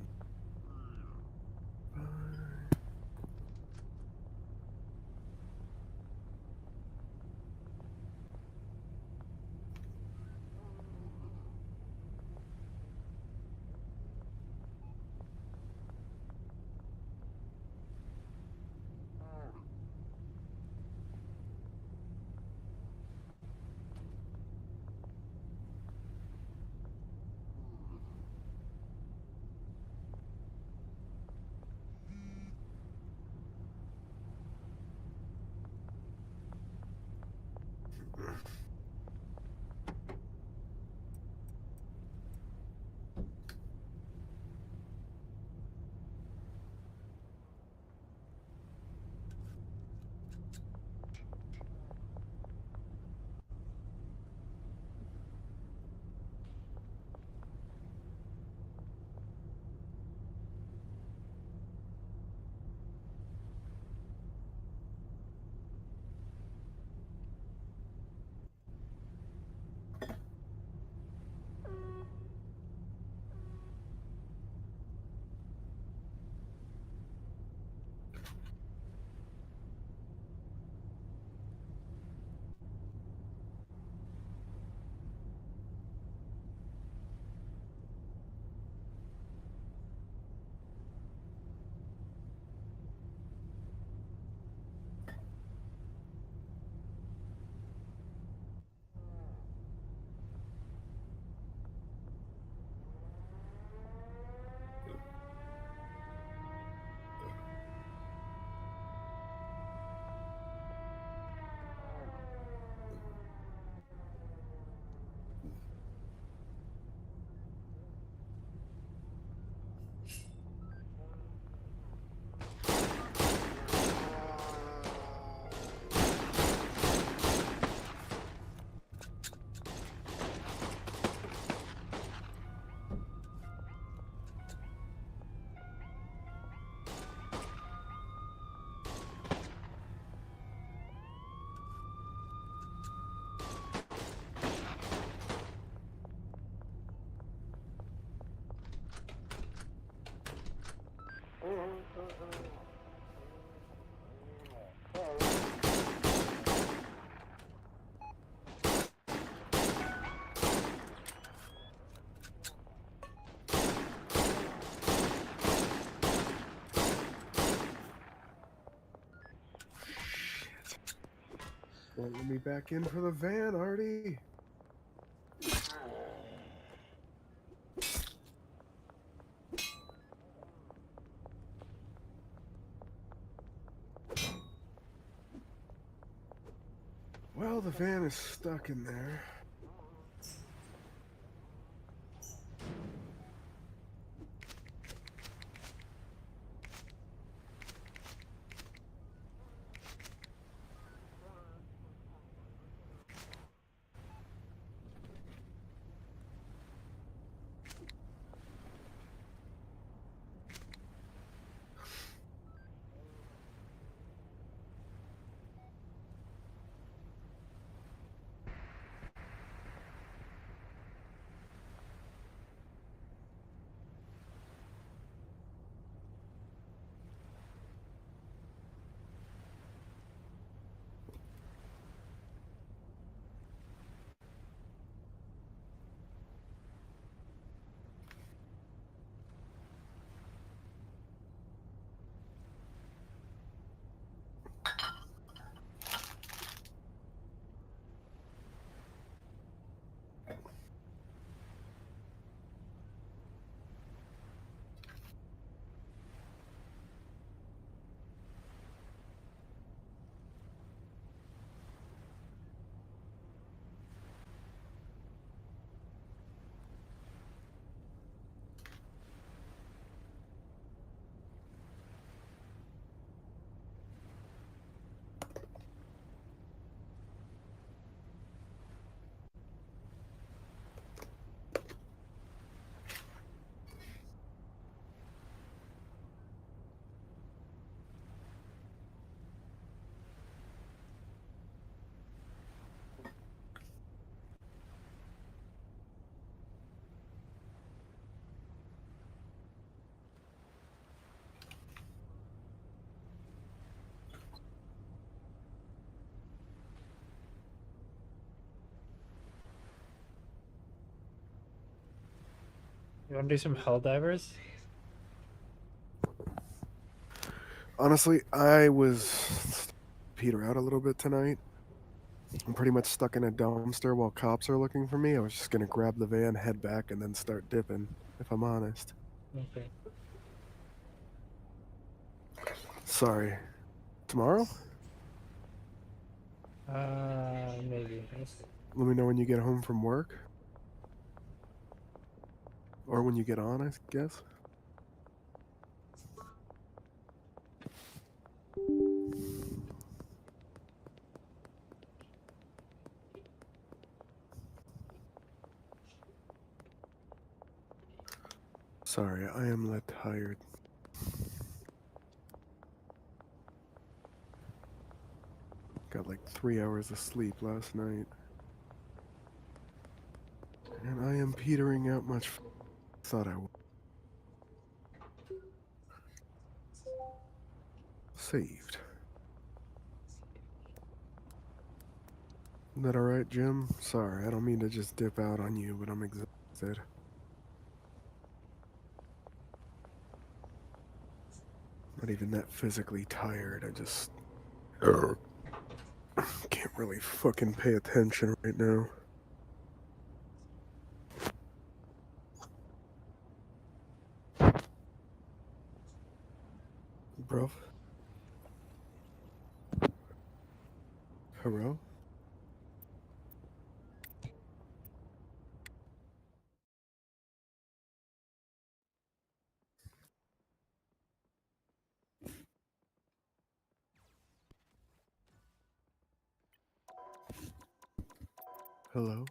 Won't let me back in for the van, Artie. Well, the van is stuck in there. You want to do some Helldivers? Honestly, I was peter out a little bit tonight. I'm pretty much stuck in a dumpster while cops are looking for me. I was just gonna grab the van, head back, and then start dipping, if I'm honest. Okay. Sorry. Tomorrow? Maybe. Let me know when you get home from work. Or when you get on, I guess. Sorry, I am let tired. Got like 3 hours of sleep last night. And I am petering out much thought I would. Saved. Isn't that alright, Jim? Sorry, I don't mean to just dip out on you, but I'm exhausted. Not even that physically tired, I just can't really fucking pay attention right now. Bro? Hello? Hello?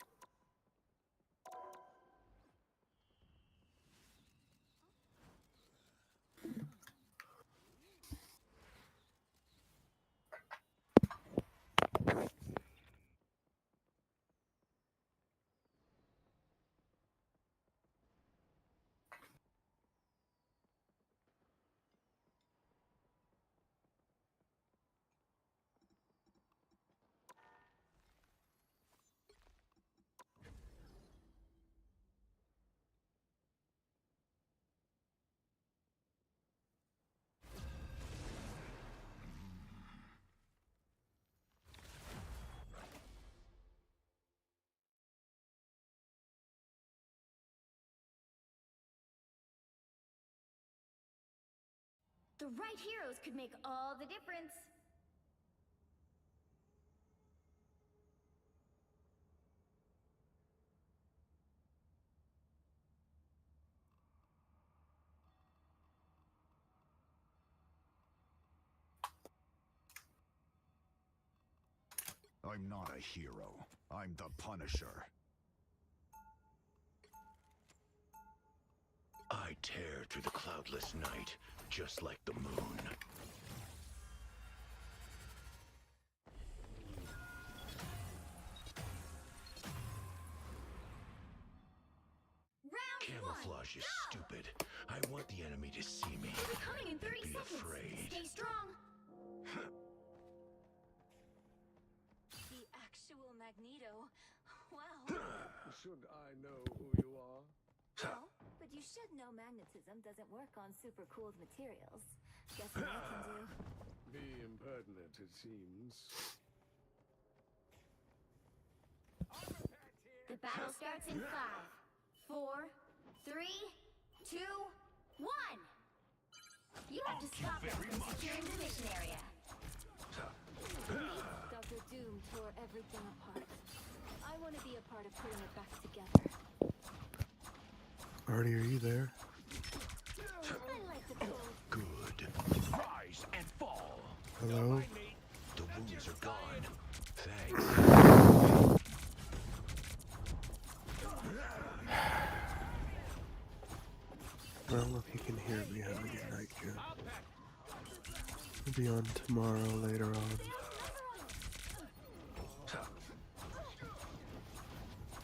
The right heroes could make all the difference. I'm not a hero. I'm the Punisher. I tear through the cloudless night, just like the moon. Round Camouflage is stupid. I want the enemy to see me. They'll be coming in 30 Be seconds. afraid. Stay strong. The actual Magneto. Well. Should I know who you are? No, but you should know magnetism doesn't work on super cooled materials. Guess what I can do? Be impertinent, it seems. The battle starts in 5, 4, 3, 2, 1. You have to stop them from securing the mission area. Dr. Doom tore everything apart. I want to be a part of putting it back together. Artie, are you there? I like the cold. Good. Rise and fall. Hello? The wounds are gone. Thanks. Well, if you can hear me, have a good night, kid. We'll be on tomorrow later on.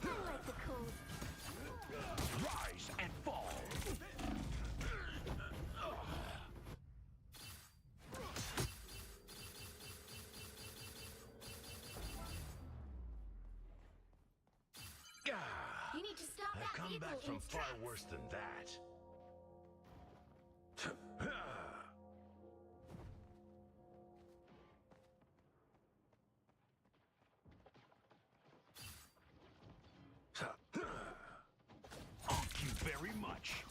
I like the cold. Rise and fall. You need to stop I've that come vehicle back from in its far tracks. worse than that. Thank you very much.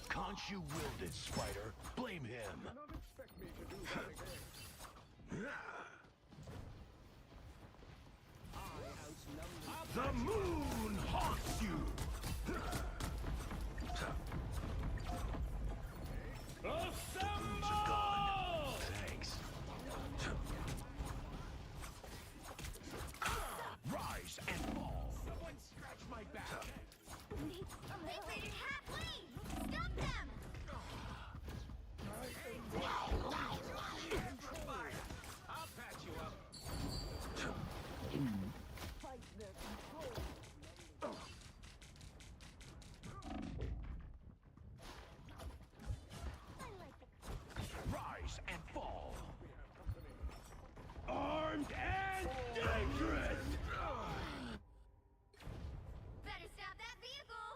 Can't you willed it, Spider? Blame him. Don't expect me to do that again. The moon haunts you! Moons are gone. Thanks. Rise and fall. Someone scratch my back. They made it halfway! Stop them! I'll patch you up. Rise and fall. Armed and dangerous! Better stop that vehicle!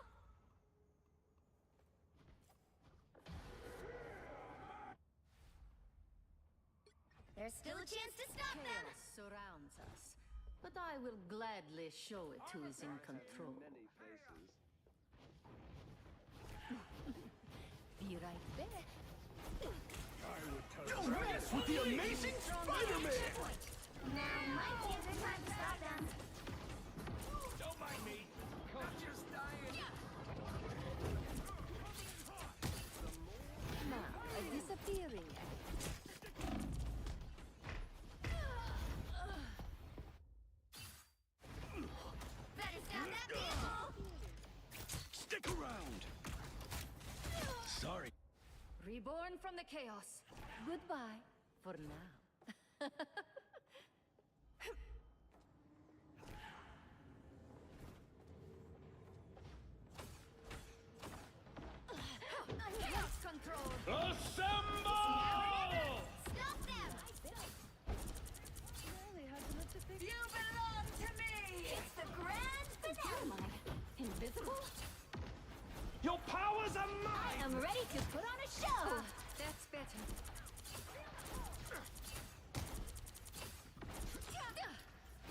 There's still a chance to stop them! Chaos surrounds us, but I will gladly show it who is in control. Be right back. Don't mess with the amazing Spider-Man! Now might be a good time to stop them. Don't mind me. I'm just dying. Now, a disappearing act. Better stop that vehicle! Stick around. Sorry. Reborn from the chaos. Goodbye for now. Chaos control. Assemble! Stop them! You belong to me. It's the grand finale! Invisible? Your powers are mine! I am ready to put on a show! That's better.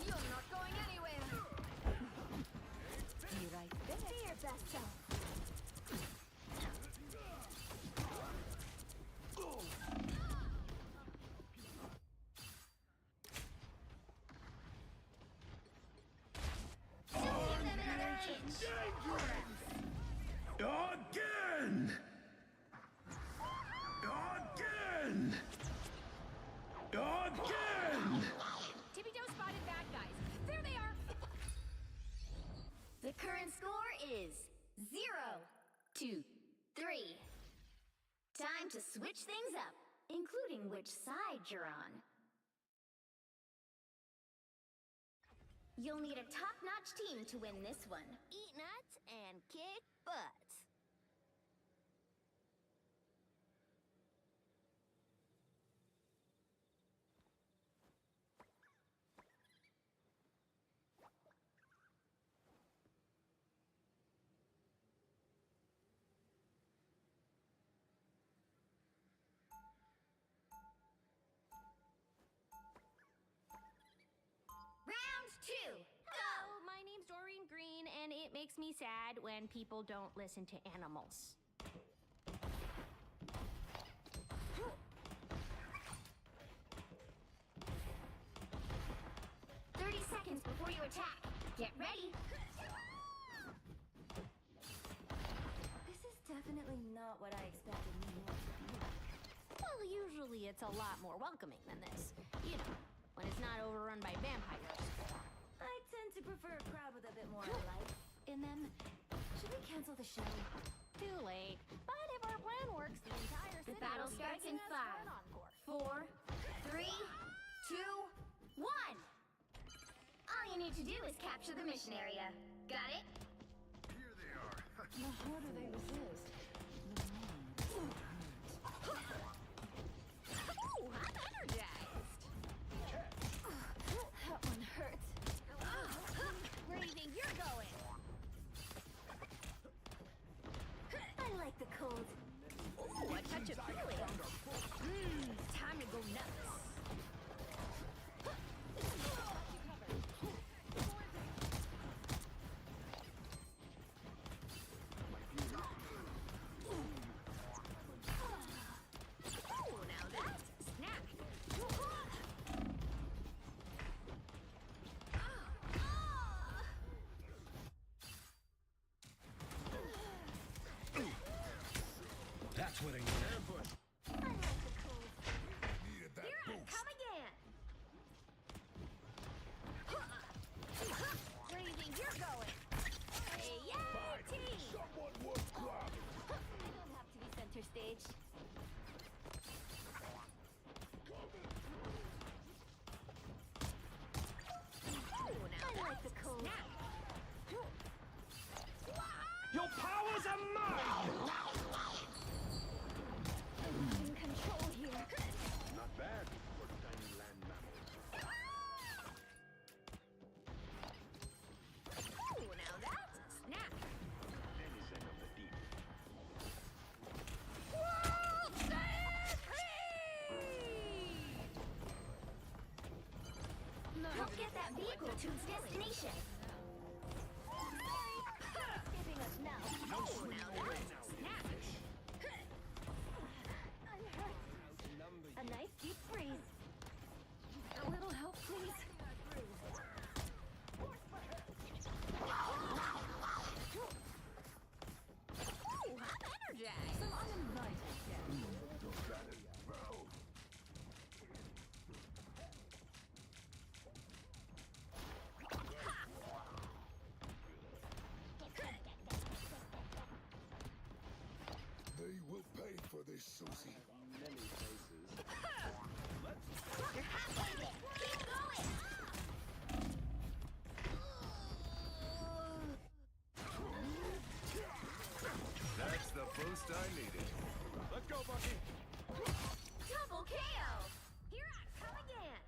You're not going anywhere. Be right there. Be your best self. Don't give them another inch! Again! Again! Again! Tippy-toe spotted bad guys. There they are! The current score is 0-3. Time to switch things up, including which side you're on. You'll need a top-notch team to win this one. Eat nuts and kick butts. Round 2, go! Hello, my name's Doreen Green, and it makes me sad when people don't listen to animals. 30 seconds before you attack. Get ready. This is definitely not what I expected New York to be like. Well, usually it's a lot more welcoming than this. You know, when it's not overrun by vampires. I tend to prefer a crowd with a bit more life in them. Should we cancel the show? Too late. But if our plan works, the entire city battle will be starts begging in us 5, for an encore. 4, 3, 2, 1. All you need to do is capture the mission area. Got it? Here they are. Now, how do they resist? Ooh, I'm energized. That one hurts. Where do you think you're going? touch of feeling. Time to go nuts. Oh, now that's a snack. That's what I need. Ambush. I like the cold. Needed that Here I boost. come again. Crazy, you're going. Hey, yay, team! Someone would clap. I don't have to be center stage. Oh, now I like the cold. Your powers are mine! I'm in control here. Not bad for tiny land mammals. Oh, now that's a snack. Anything of the deep. World Help get that vehicle to its destination. Skipping us now. Oh, now that's a snack. I'm hurt. A nice deep freeze. A little help, please. Ooh, I'm energized. Some uninvited guests. They will pay for this, Susie. Many places. You're halfway there. Keep going. That's the boost I needed. Let's go, Bucky. Double KO. Here I come again.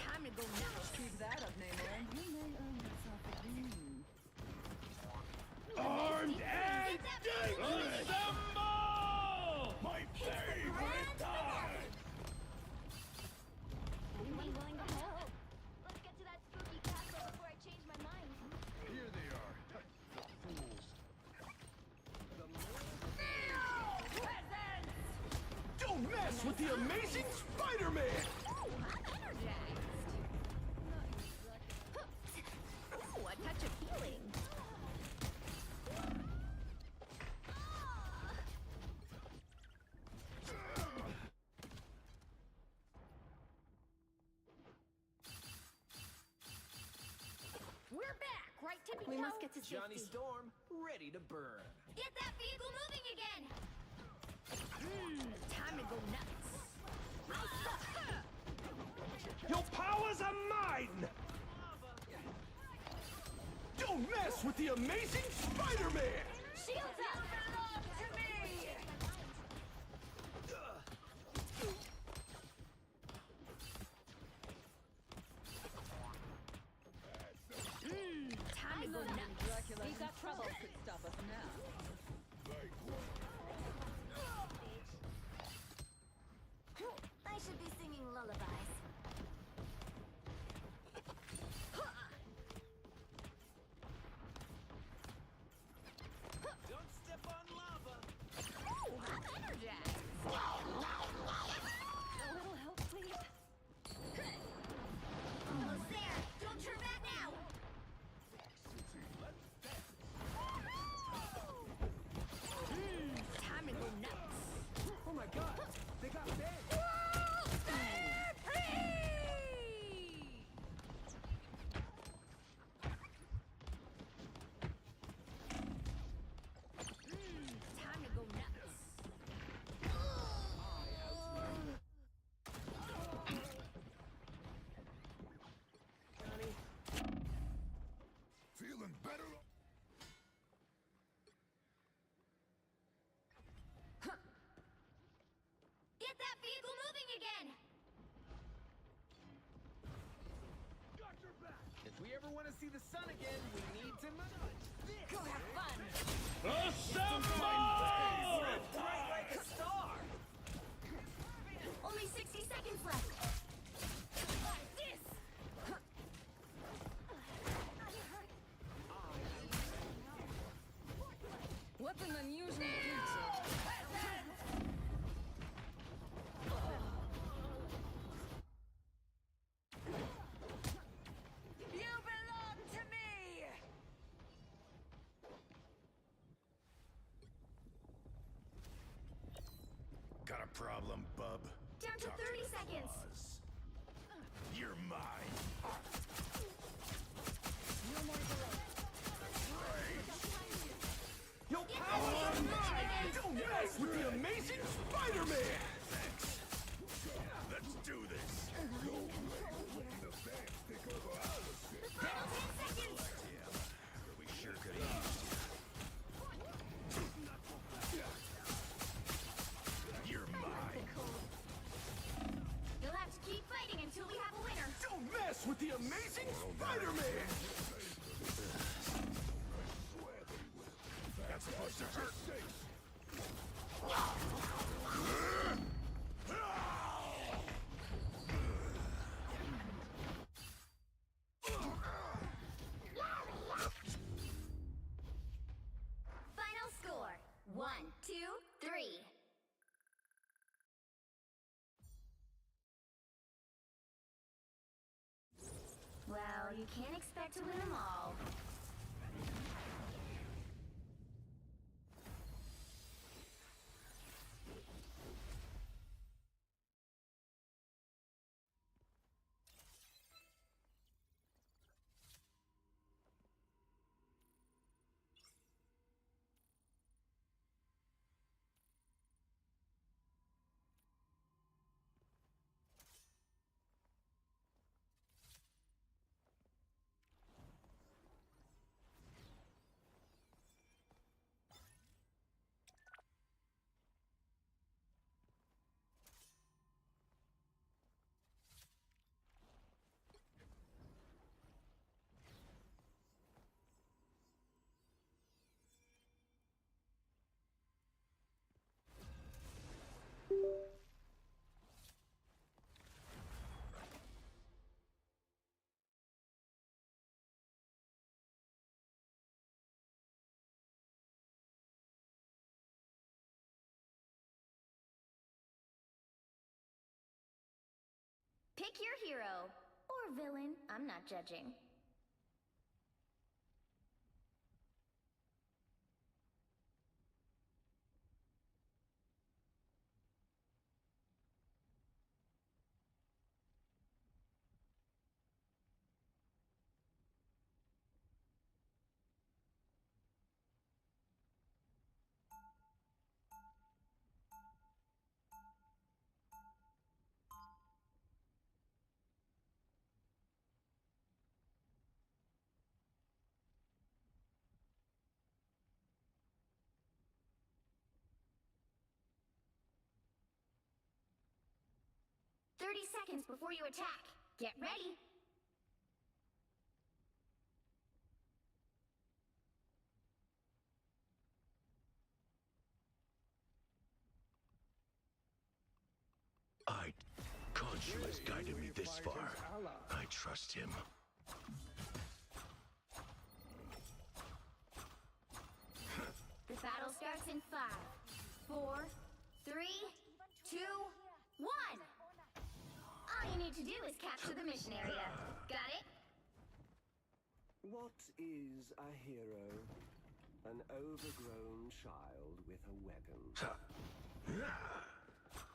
Time to go now. Keep that up, Namor. You may earn yourself a dream. Armed and dangerous. Assemble! My favorite time! Anyone willing to help? Let's get to that spooky castle before I change my mind. Here they are. The fools. Don't mess with the amazing Spider-Man! Oh, I'm energized. Ooh, a touch of healing. We're back, right, Tippy Toe? We must get to Johnny safety. Storm, ready to burn. Get that vehicle moving again! Time to go nuts. Your powers are mine! Don't mess with the amazing Spider-Man! Shields up! Belong to me! Time to go nuts. Dracula, we've got trouble. Could stop us now. I should be singing lullabies. Don't step on lava. Oh, I'm energized. A little help, please. Almost there. Don't turn back now. Time to go nuts. Oh my god, they got big. World Fair If we ever want to see the sun again, we need to move. Go have fun. Bright like a star. Only 60 seconds left. This. What an unusual creature. You belong to me! Got a problem, bub? Down to 30 seconds. Oz. You're mine. No more delay. Your powers are mine! Don't mess with the amazing Spider-Man! Let's do this. Final 10 seconds. We sure could have used you. You're mine. You'll have to keep fighting until we have a winner. Don't mess with the amazing Spider-Man! That's supposed to hurt. Final score. 1, 2, 3. Well, you can't expect to win them all. Pick your hero. Or villain. I'm not judging. Seconds before you attack. Get ready. Khonshu has guided me this far. I trust him. The battle starts in 5, 4, 3, 2, 1. All you need to do is capture the mission area. Got it? What is a hero? An overgrown child with a weapon.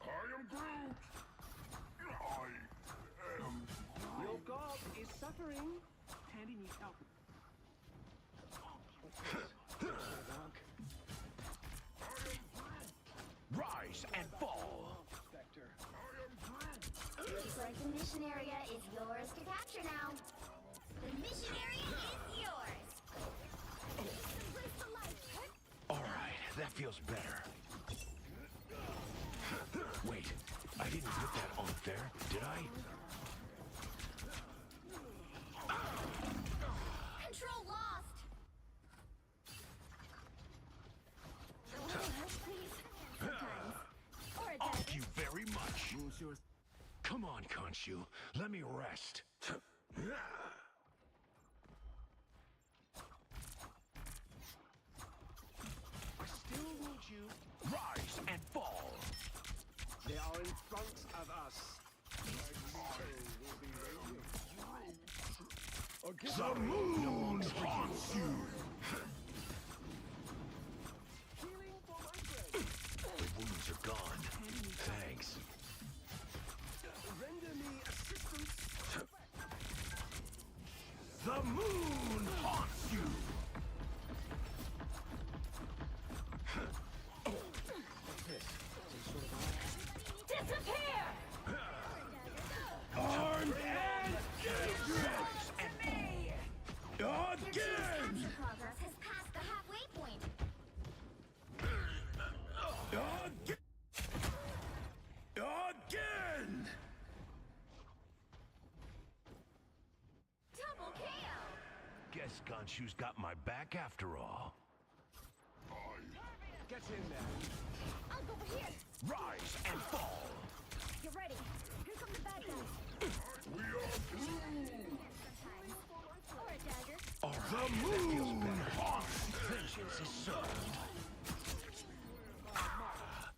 I am Groot! I am... Your god is suffering. Tandy needs help. Rise and fall! Looks like the mission area is yours to capture now. The mission area is yours. Alright, that feels better. Wait, I didn't put that on there, did I? on, Khonshu. Let me rest. I still need you. Rise and fall. They are in front of us. The moon haunts you. The wounds are gone. Thanks. Render me assistance. The moon haunts you. Disappear! Armed and dangerous! Again! Capture progress has passed the halfway point. Again! Double KO! Guess Khonshu's got my back after all. Get in there. I'll go over here. Rise and fall. Get ready. Here come the bad guys. We are Sometimes. Or a dagger. all right. The moon haunts. Vengeance is served.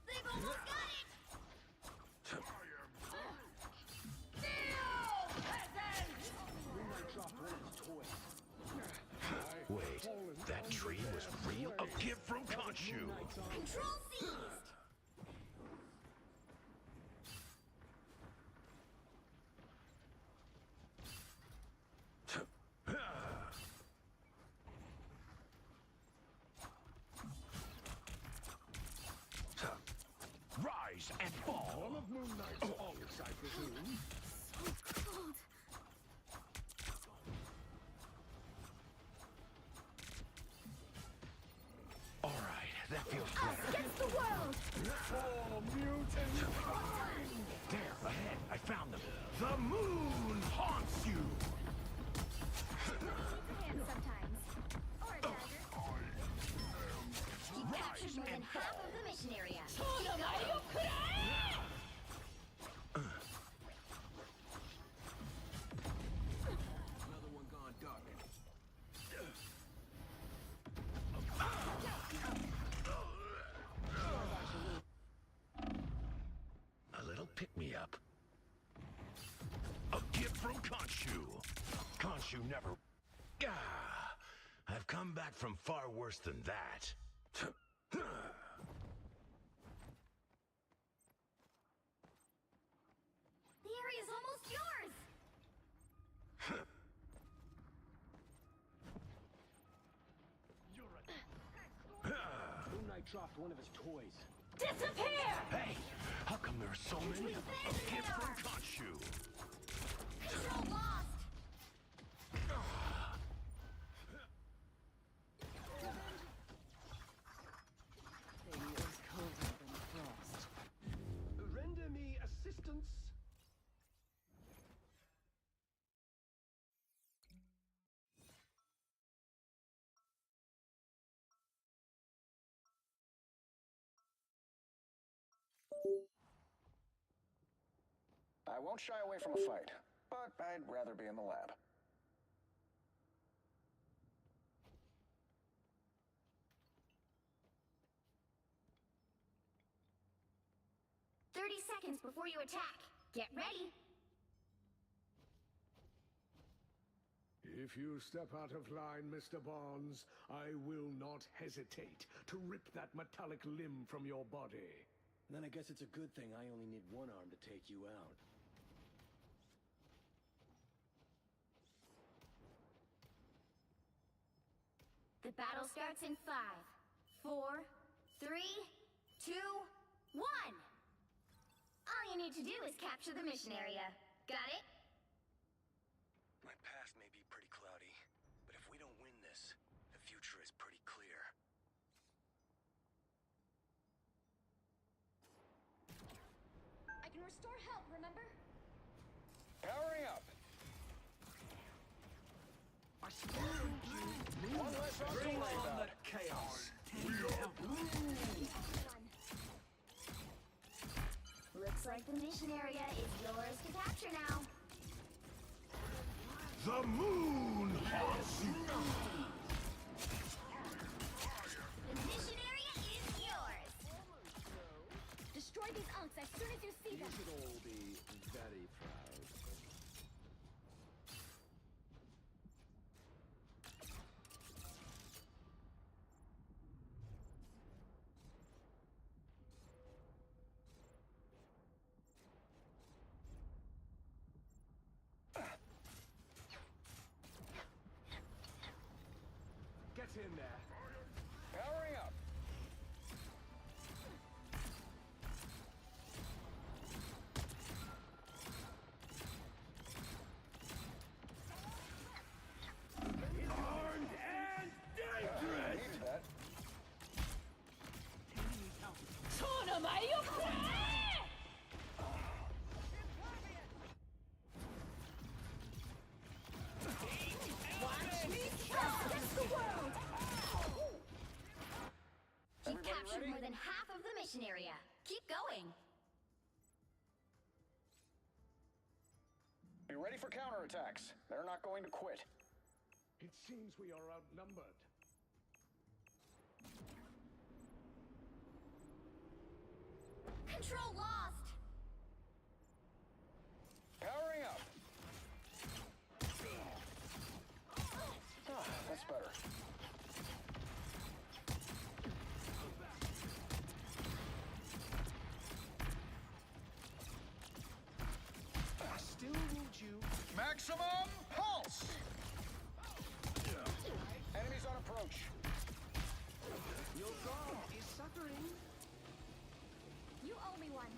They've almost got it! Wait, that tree was real? A gift from Khonshu. Control seized! Rise and fall. One of Moon Knight's onks, I presume. Cold. All right, that feels better. Against the world! For mutant kind! There, ahead, I found them. The moon haunts you. Hand sometimes. Or a dagger. He captured more than half of the mission area. Another one gone dark. A little pick-me-up. A gift from Khonshu. Khonshu never... Ah, I've come back from far worse than that. The area's almost yours! Moon Knight dropped one of his toys. Disappear! Hey, how come there are so many of them? A gift from Khonshu. Control lost! Render me assistance. I won't shy away from a fight, but I'd rather be in the lab. Seconds before you attack. Get ready. If you step out of line, Mr. Bonds, I will not hesitate to rip that metallic limb from your body. Then I guess it's a good thing I only need one arm to take you out. The battle starts in 5, 4, 3, 2, 1! All you need to do is capture the mission area. Got it? My past may be pretty cloudy, but if we don't win this, the future is pretty clear. I can restore health, remember? Powering up. I spoiled you. One less on to worry about. chaos. Looks Looks like the mission area is yours to capture now. The moon haunts you. The mission area is yours. Destroy these unks as soon as you see them. should all be very proud. Get in there. Powering up. Armed and dangerous. Needed that. That's the world. You've Everybody captured ready? more than half of the mission area. Keep going. Be ready for counterattacks. They're not going to quit. It seems we are outnumbered. Control lost. Powering up. Ah, that's better. I still need you. Maximum pulse! Enemies on approach. Your god is suffering. You owe me one.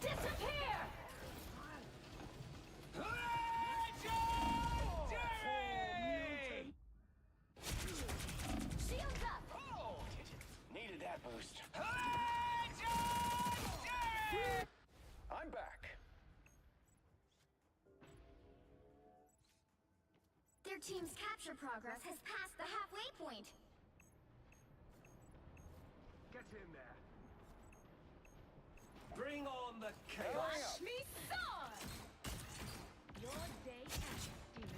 Disappear! Shields up! Oh, needed that boost. I'm back. Their team's capture progress has passed the halfway point. Get in there. Bring on the Powering chaos. up. Me sword! Your day ends, demon.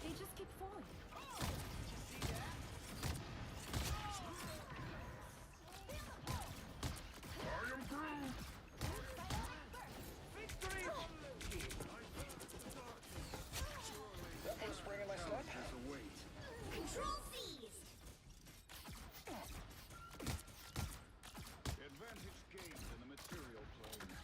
They just keep falling. I am Groot. That put a spring in my step. Control seized! Advantage gained in the material plane.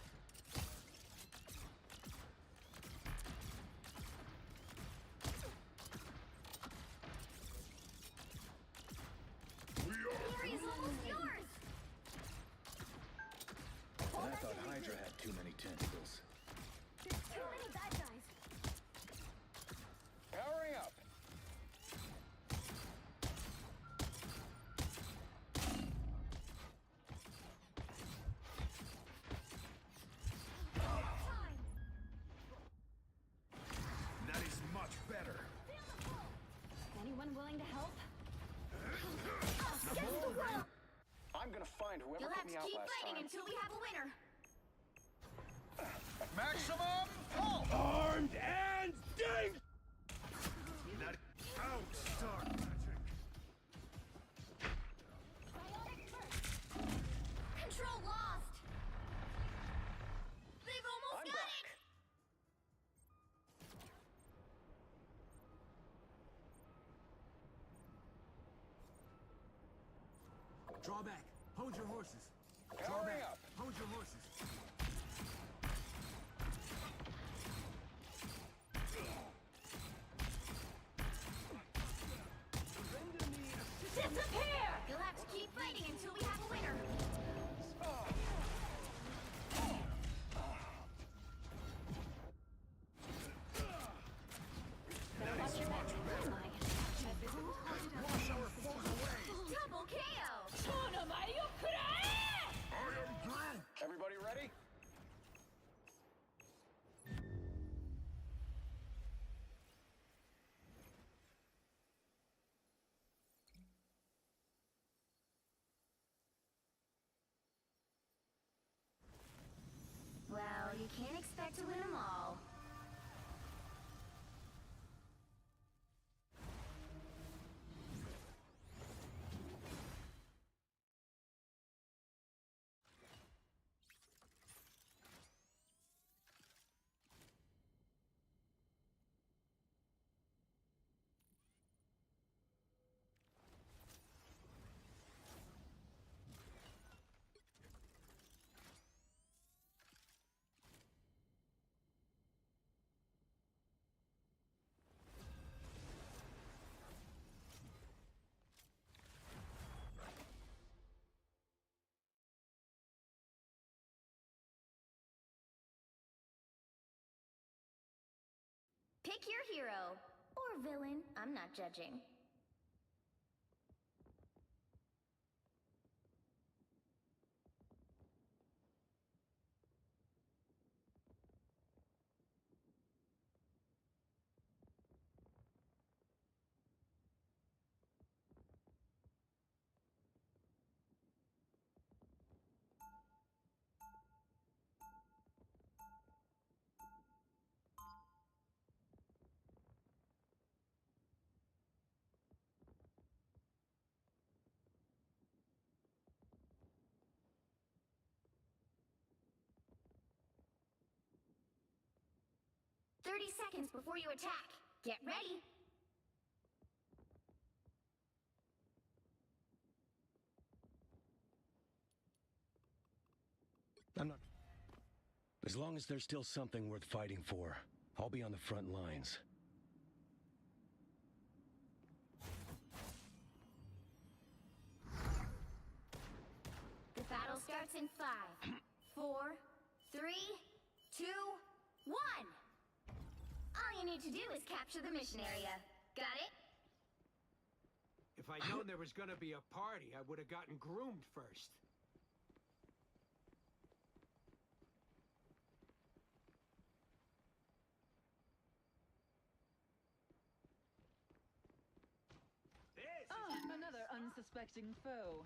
Area's almost yours! I thought Hydra had too many tentacles. There's too many bad guys. Powering up. Time! That is much better. Anyone willing to help? Against the world! I'm gonna find whoever You'll put have me to out keep last fighting time. until we have a winner. Maximum pulse! Armed and dangerous. Not out, dark magic. Control lost! They've almost I'm got back. Draw back. Hold your horses. Draw Powering back. up. Hold your horses. Disappear! You'll have to keep fighting until we have a winner. Better watch your back. Double KO! I am Groot. Everybody ready? Pick your hero. Or villain. I'm not judging. "30 seconds before you attack. Get ready." I'm not... As long as there's still something worth fighting for, I'll be on the front lines. The battle starts in 5, 4, 3, 2, 1. All you need to do is capture the mission area. Got it? If I'd known there was gonna be a party, I would have gotten groomed first. Oh, another unsuspecting foe.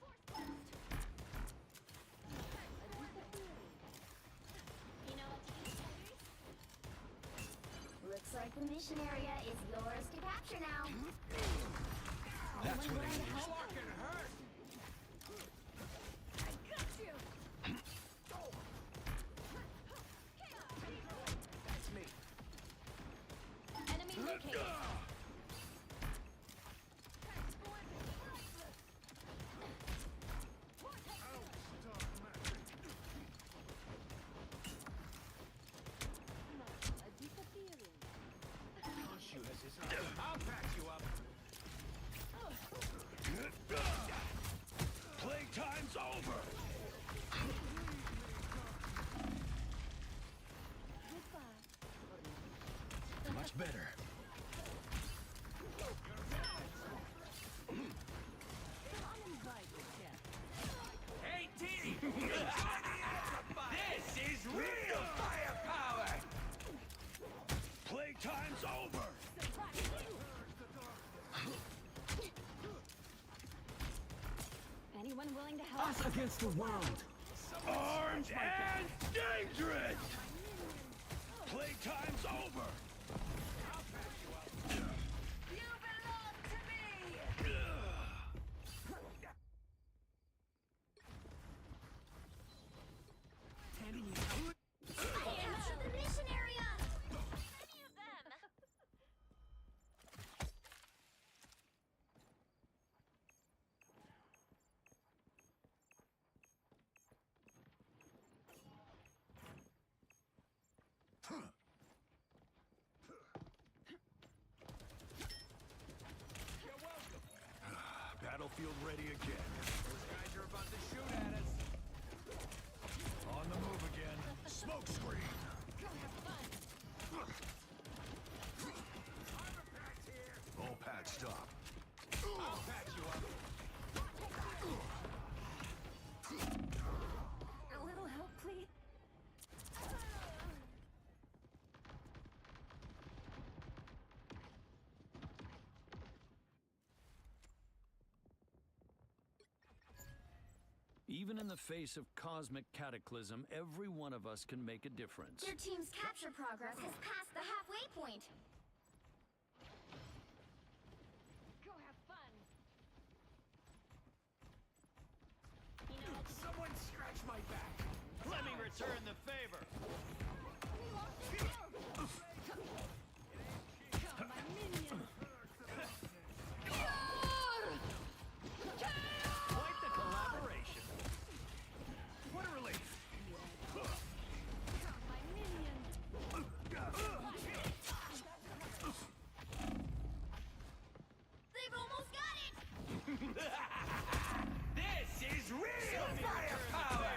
You know what to do, Tigers? Looks like the mission area is yours to capture now. That's what I need. Fucking hurt! I got you! That's me. Enemy located. I'll patch you up. Playtime's over! Much better. Hey, team! This is real firepower! Playtime's over! Anyone willing to help? Us against the world. Armed and dangerous! Playtime's over! You belong to me! Tandy needs help. Capture the mission area! Many of them! Battlefield ready again. Those guys are about to shoot at us. On the move again. Smoke screen! All patched up. I'll patch you up. A little help, please. Even in the face of cosmic cataclysm, every one of us can make a difference. Your team's capture progress has passed the halfway point. Go have fun. Someone scratch my back. Let me return the favor! Come, my minion. Quite the collaboration! What a relief! Come, my minion. They've almost got it! This is real firepower!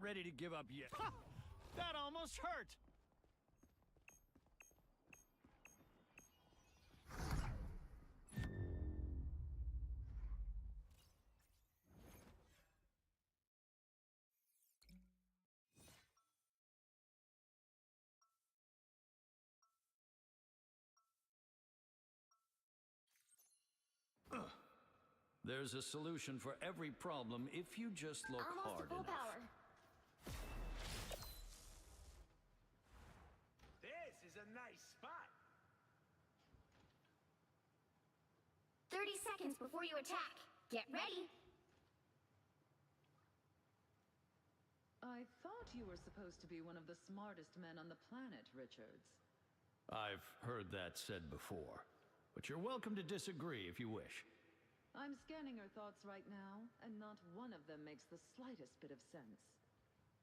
not ready to give up yet. Ha! That almost hurt! There's a solution for every problem if you just look Almost hard at full enough. power. This is a nice spot. 30 seconds before you attack. Get ready. I thought you were supposed to be one of the smartest men on the planet, Richards. I've heard that said before, but you're welcome to disagree if you wish. I'm scanning her thoughts right now, and not one of them makes the slightest bit of sense.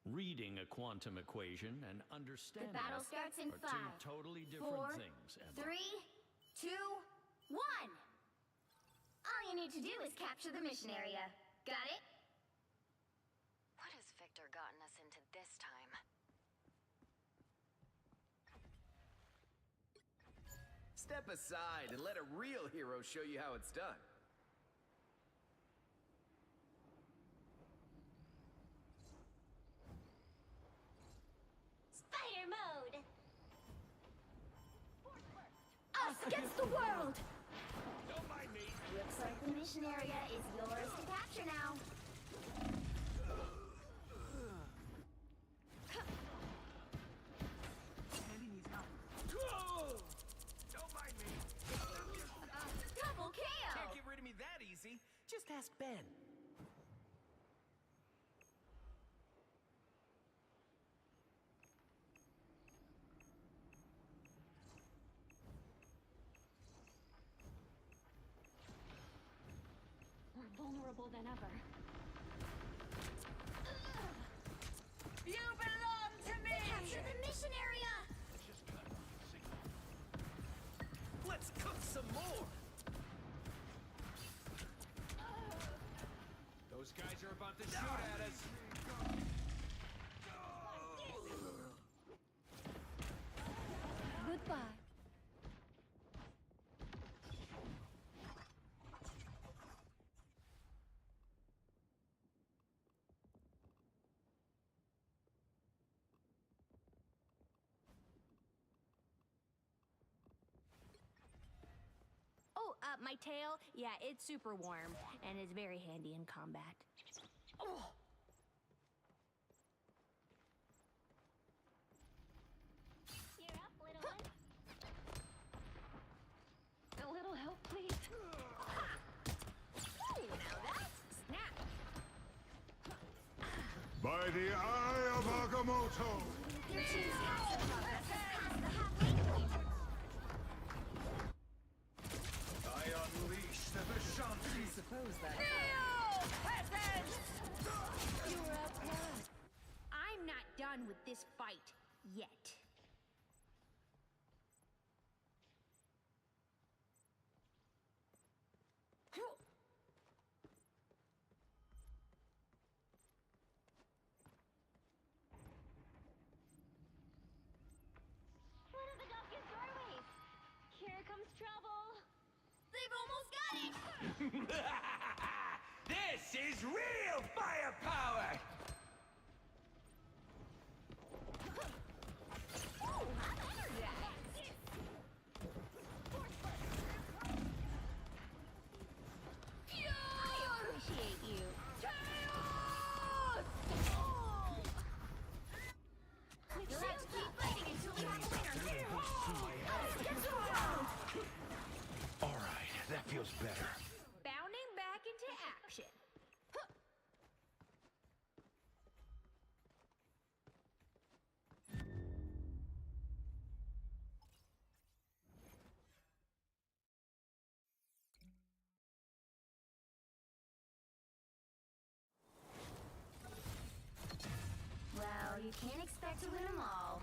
Reading a quantum equation and understanding The battle it starts in are 5, two totally different 4, things, Emma. 3, 2, 1. All you need to do is capture the mission area. Got it? What has Victor gotten us into this time? Step aside and let a real hero show you how it's done. Spider mode! Us against the world! Don't mind me. Looks like the mission area is yours to capture now. Don't mind me. Double KO! Can't get rid of me that easy. Just ask Ben. More vulnerable than ever. You belong to me! Capture the mission area! Let's cook some more. Those guys are about to shoot at us. Goodbye. Oh, my tail? Yeah, it's super warm and is very handy in combat. Oh. You're up, little one. A little help, please. Ooh, now that's a snap. By the eye of Agamotto! Your team's capture progress has passed the halfway point. I unleash the Vishanti! Suppose that. You're outclassed. I'm not done with this fight yet. One of the Doctor's doorways. Here comes trouble. They've almost got it. This is real firepower! Ooh, I'm energized. I appreciate you. You'll have to keep fighting until we have a winner. Us against the world. Alright, that feels better. Bounding back into action. Well, you can't expect to win them all.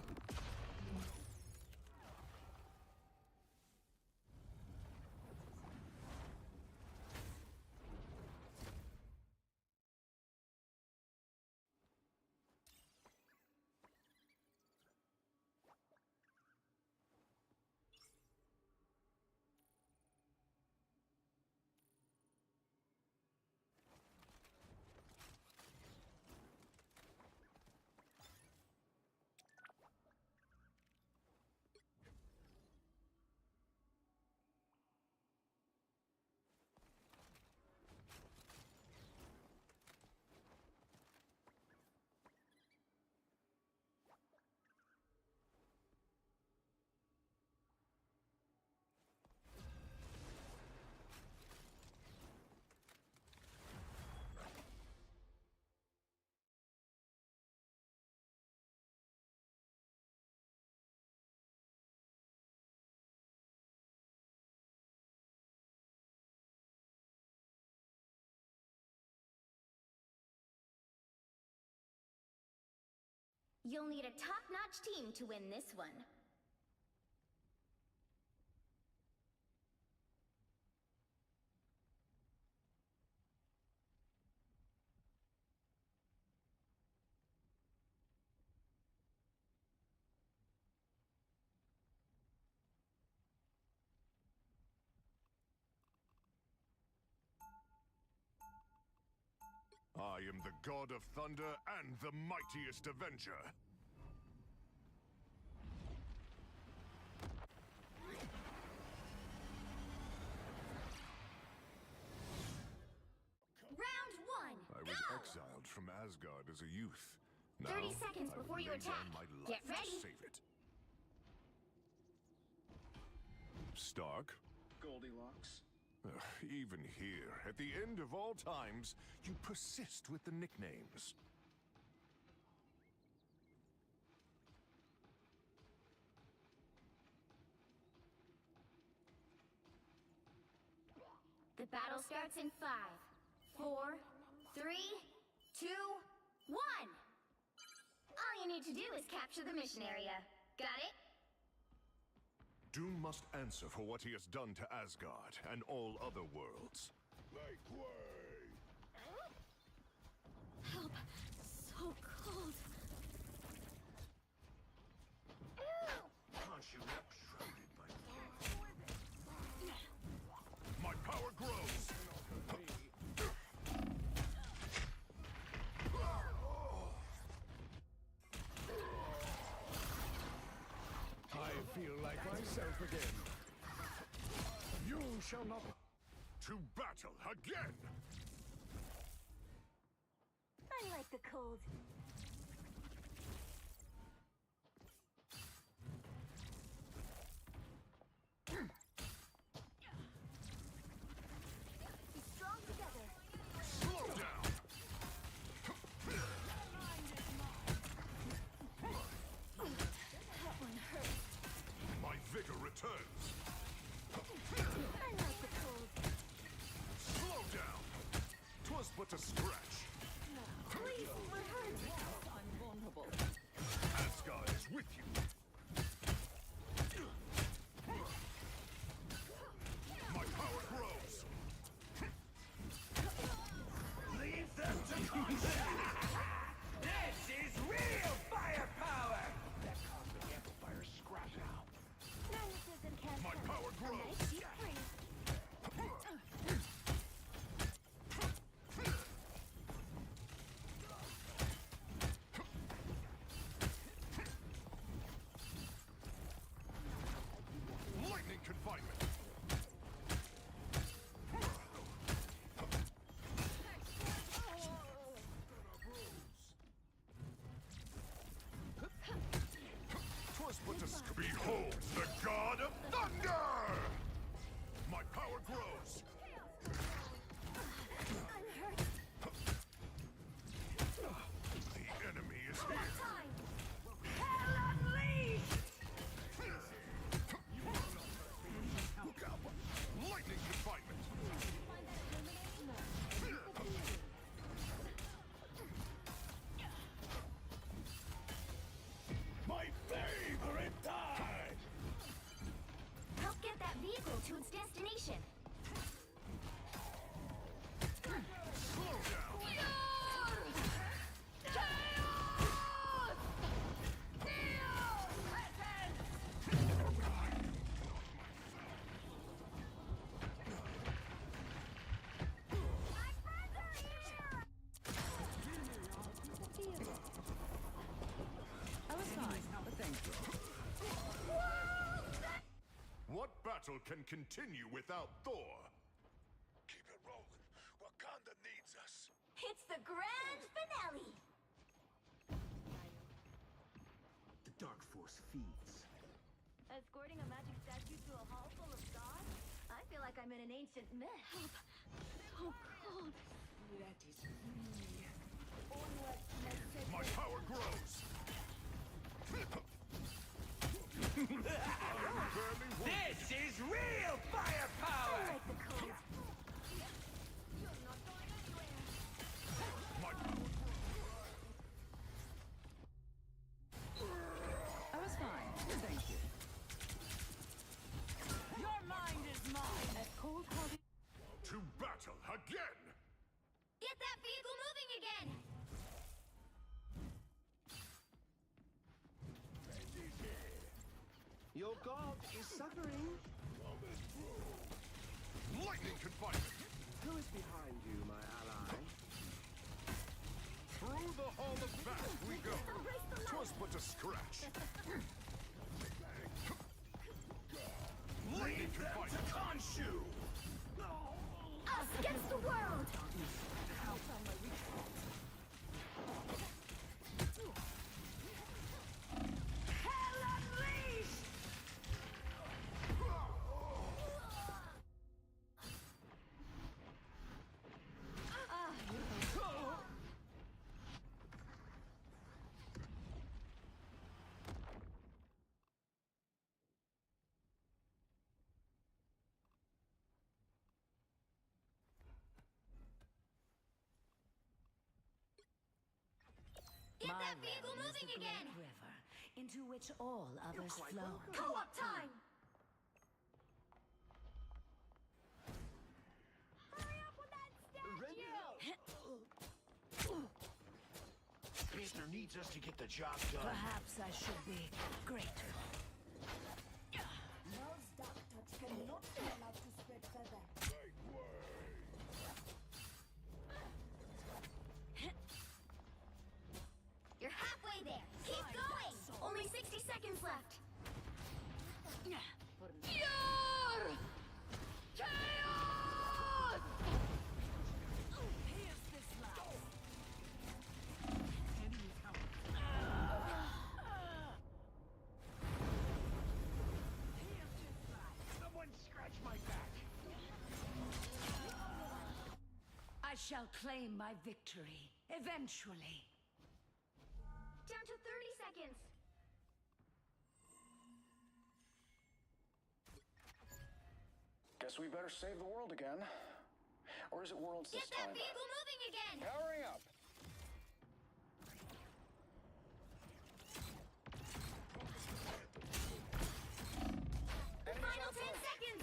You'll need a top-notch team to win this one. I am the god of thunder and the mightiest avenger. Round 1, I was exiled from Asgard as a youth. Now, 30 seconds I've before you laid attack. down my life Get ready. to save it. Stark? Goldilocks. Ugh, even here, at the end of all times, you persist with the nicknames. The battle starts in 5, 4, 3, 2, 1! All you need to do is capture the mission area. Got it? Doom must answer for what he has done to Asgard and all other worlds. Make way! Help! So cold. Khonshu shrouded by my power grows! I feel like myself again. You shall not... To battle again! I like the cold. Be strong together. Slow down! That one hurt. My vigor returns! I like the cold. Slow down! 'Twas but a scratch. Please, we're hurt. I'm vulnerable. Asgard is with you. My power grows. Leave them to Khonshu! This is real firepower! That caused the amplifier scrap now. Magnetism can't My hurt. power A grows. nice deep freeze. Lightning confinement. Twas but a behold the god of thunder! My power grows. I'm hurt. The enemy is here. Time. Hell unleashed! Lightning confinement. My favorite time! Help get that vehicle to its destination. Slow down. I was fine, but thank you. What battle can continue without Thor? Keep it rolling. Wakanda needs us. It's the grand finale! The Dark Force feeds. Escorting a magic statue to a hall full of gods? I feel like I'm in an ancient myth. Help. So cold. That is me. My power grows. This is real firepower! I like the cold. My power grows. god is suffering. Lightning confinement! Who is behind you, my ally? Through the Hall of Fast we go! 'Twas but a scratch! Lightning confinement! Khonshu! Us against the world! Hell unleashed! Get My that vehicle realm is moving the again! great river into which all others flow. Co-op time! Hurry up with that statue! Mr. needs us to get the job done. Perhaps I should be greater. Now's dark touch cannot be allowed to spread further. You're halfway there. Keep going. Only 60 seconds left. Your chaos! Here's this last. Someone scratch my back! I shall claim my victory eventually. Down to 30 seconds. Guess we better save the world again. Or is it worlds this Get that time? vehicle moving again! Powering up! Final 10 seconds!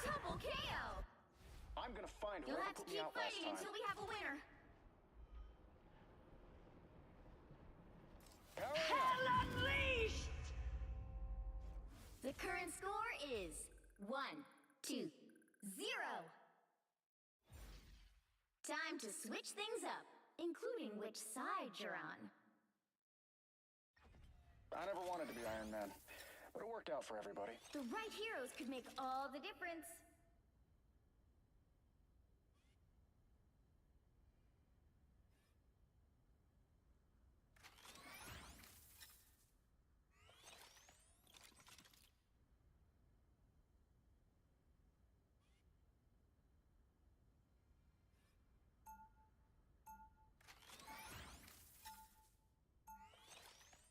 Double KO! I'm gonna find You'll whoever have to put me keep out last fighting time. until we have a winner. Hell unleashed! The current score is 1-2-0. Time to switch things up, including which side you're on. I never wanted to be Iron Man, but it worked out for everybody. The right heroes could make all the difference.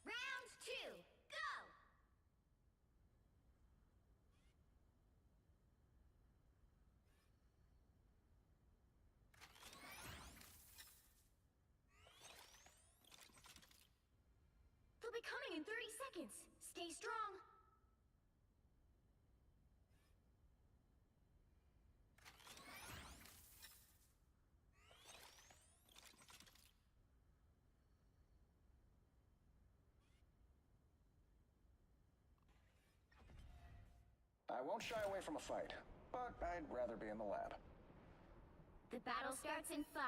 Round 2, go! They'll be coming in 30 seconds. Stay strong. I won't shy away from a fight, but I'd rather be in the lab. The battle starts in 5,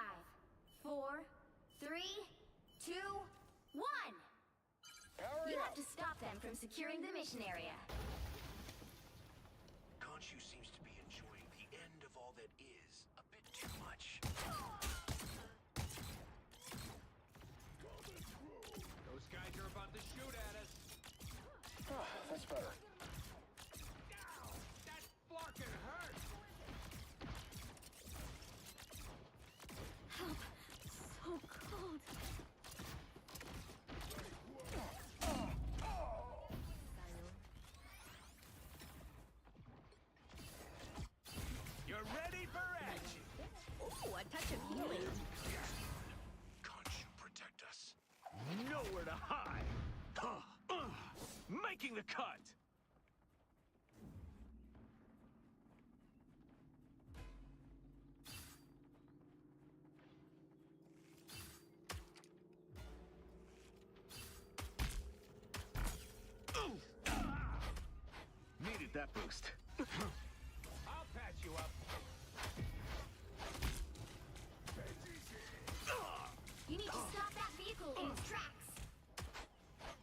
4, 3, 2, 1! You have to stop them from securing the mission area. Khonshu seems to be enjoying the end of all that is a bit too much. Those guys are about to shoot at us. That's better. That fucking hurt! Help! So cold. You're ready for action! Ooh, a touch of healing. Khonshu, protect us. Nowhere to hide! Making the cut! that boost. I'll patch you up. You need to stop that vehicle in its tracks.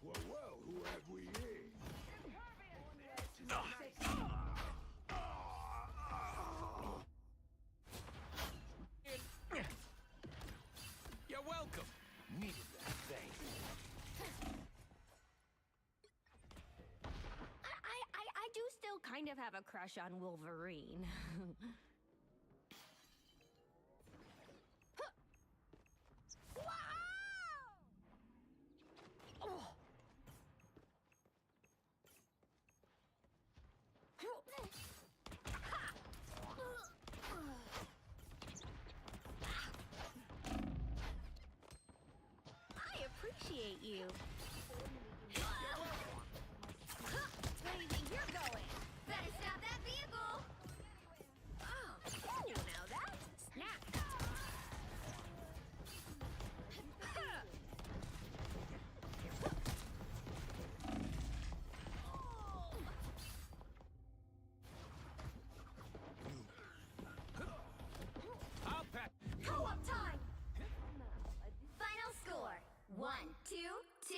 Well, who have we here? You're welcome. Needed that, thanks. I do still kind of have a crush on Wolverine. I appreciate you. Where do you think you're going? Better stop that vehicle! Oh, now that's a snap. I'll patch. Co-op time! Final score, 1-2-2.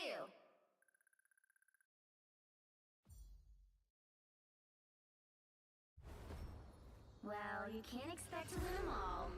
Well, you can't expect to win them all.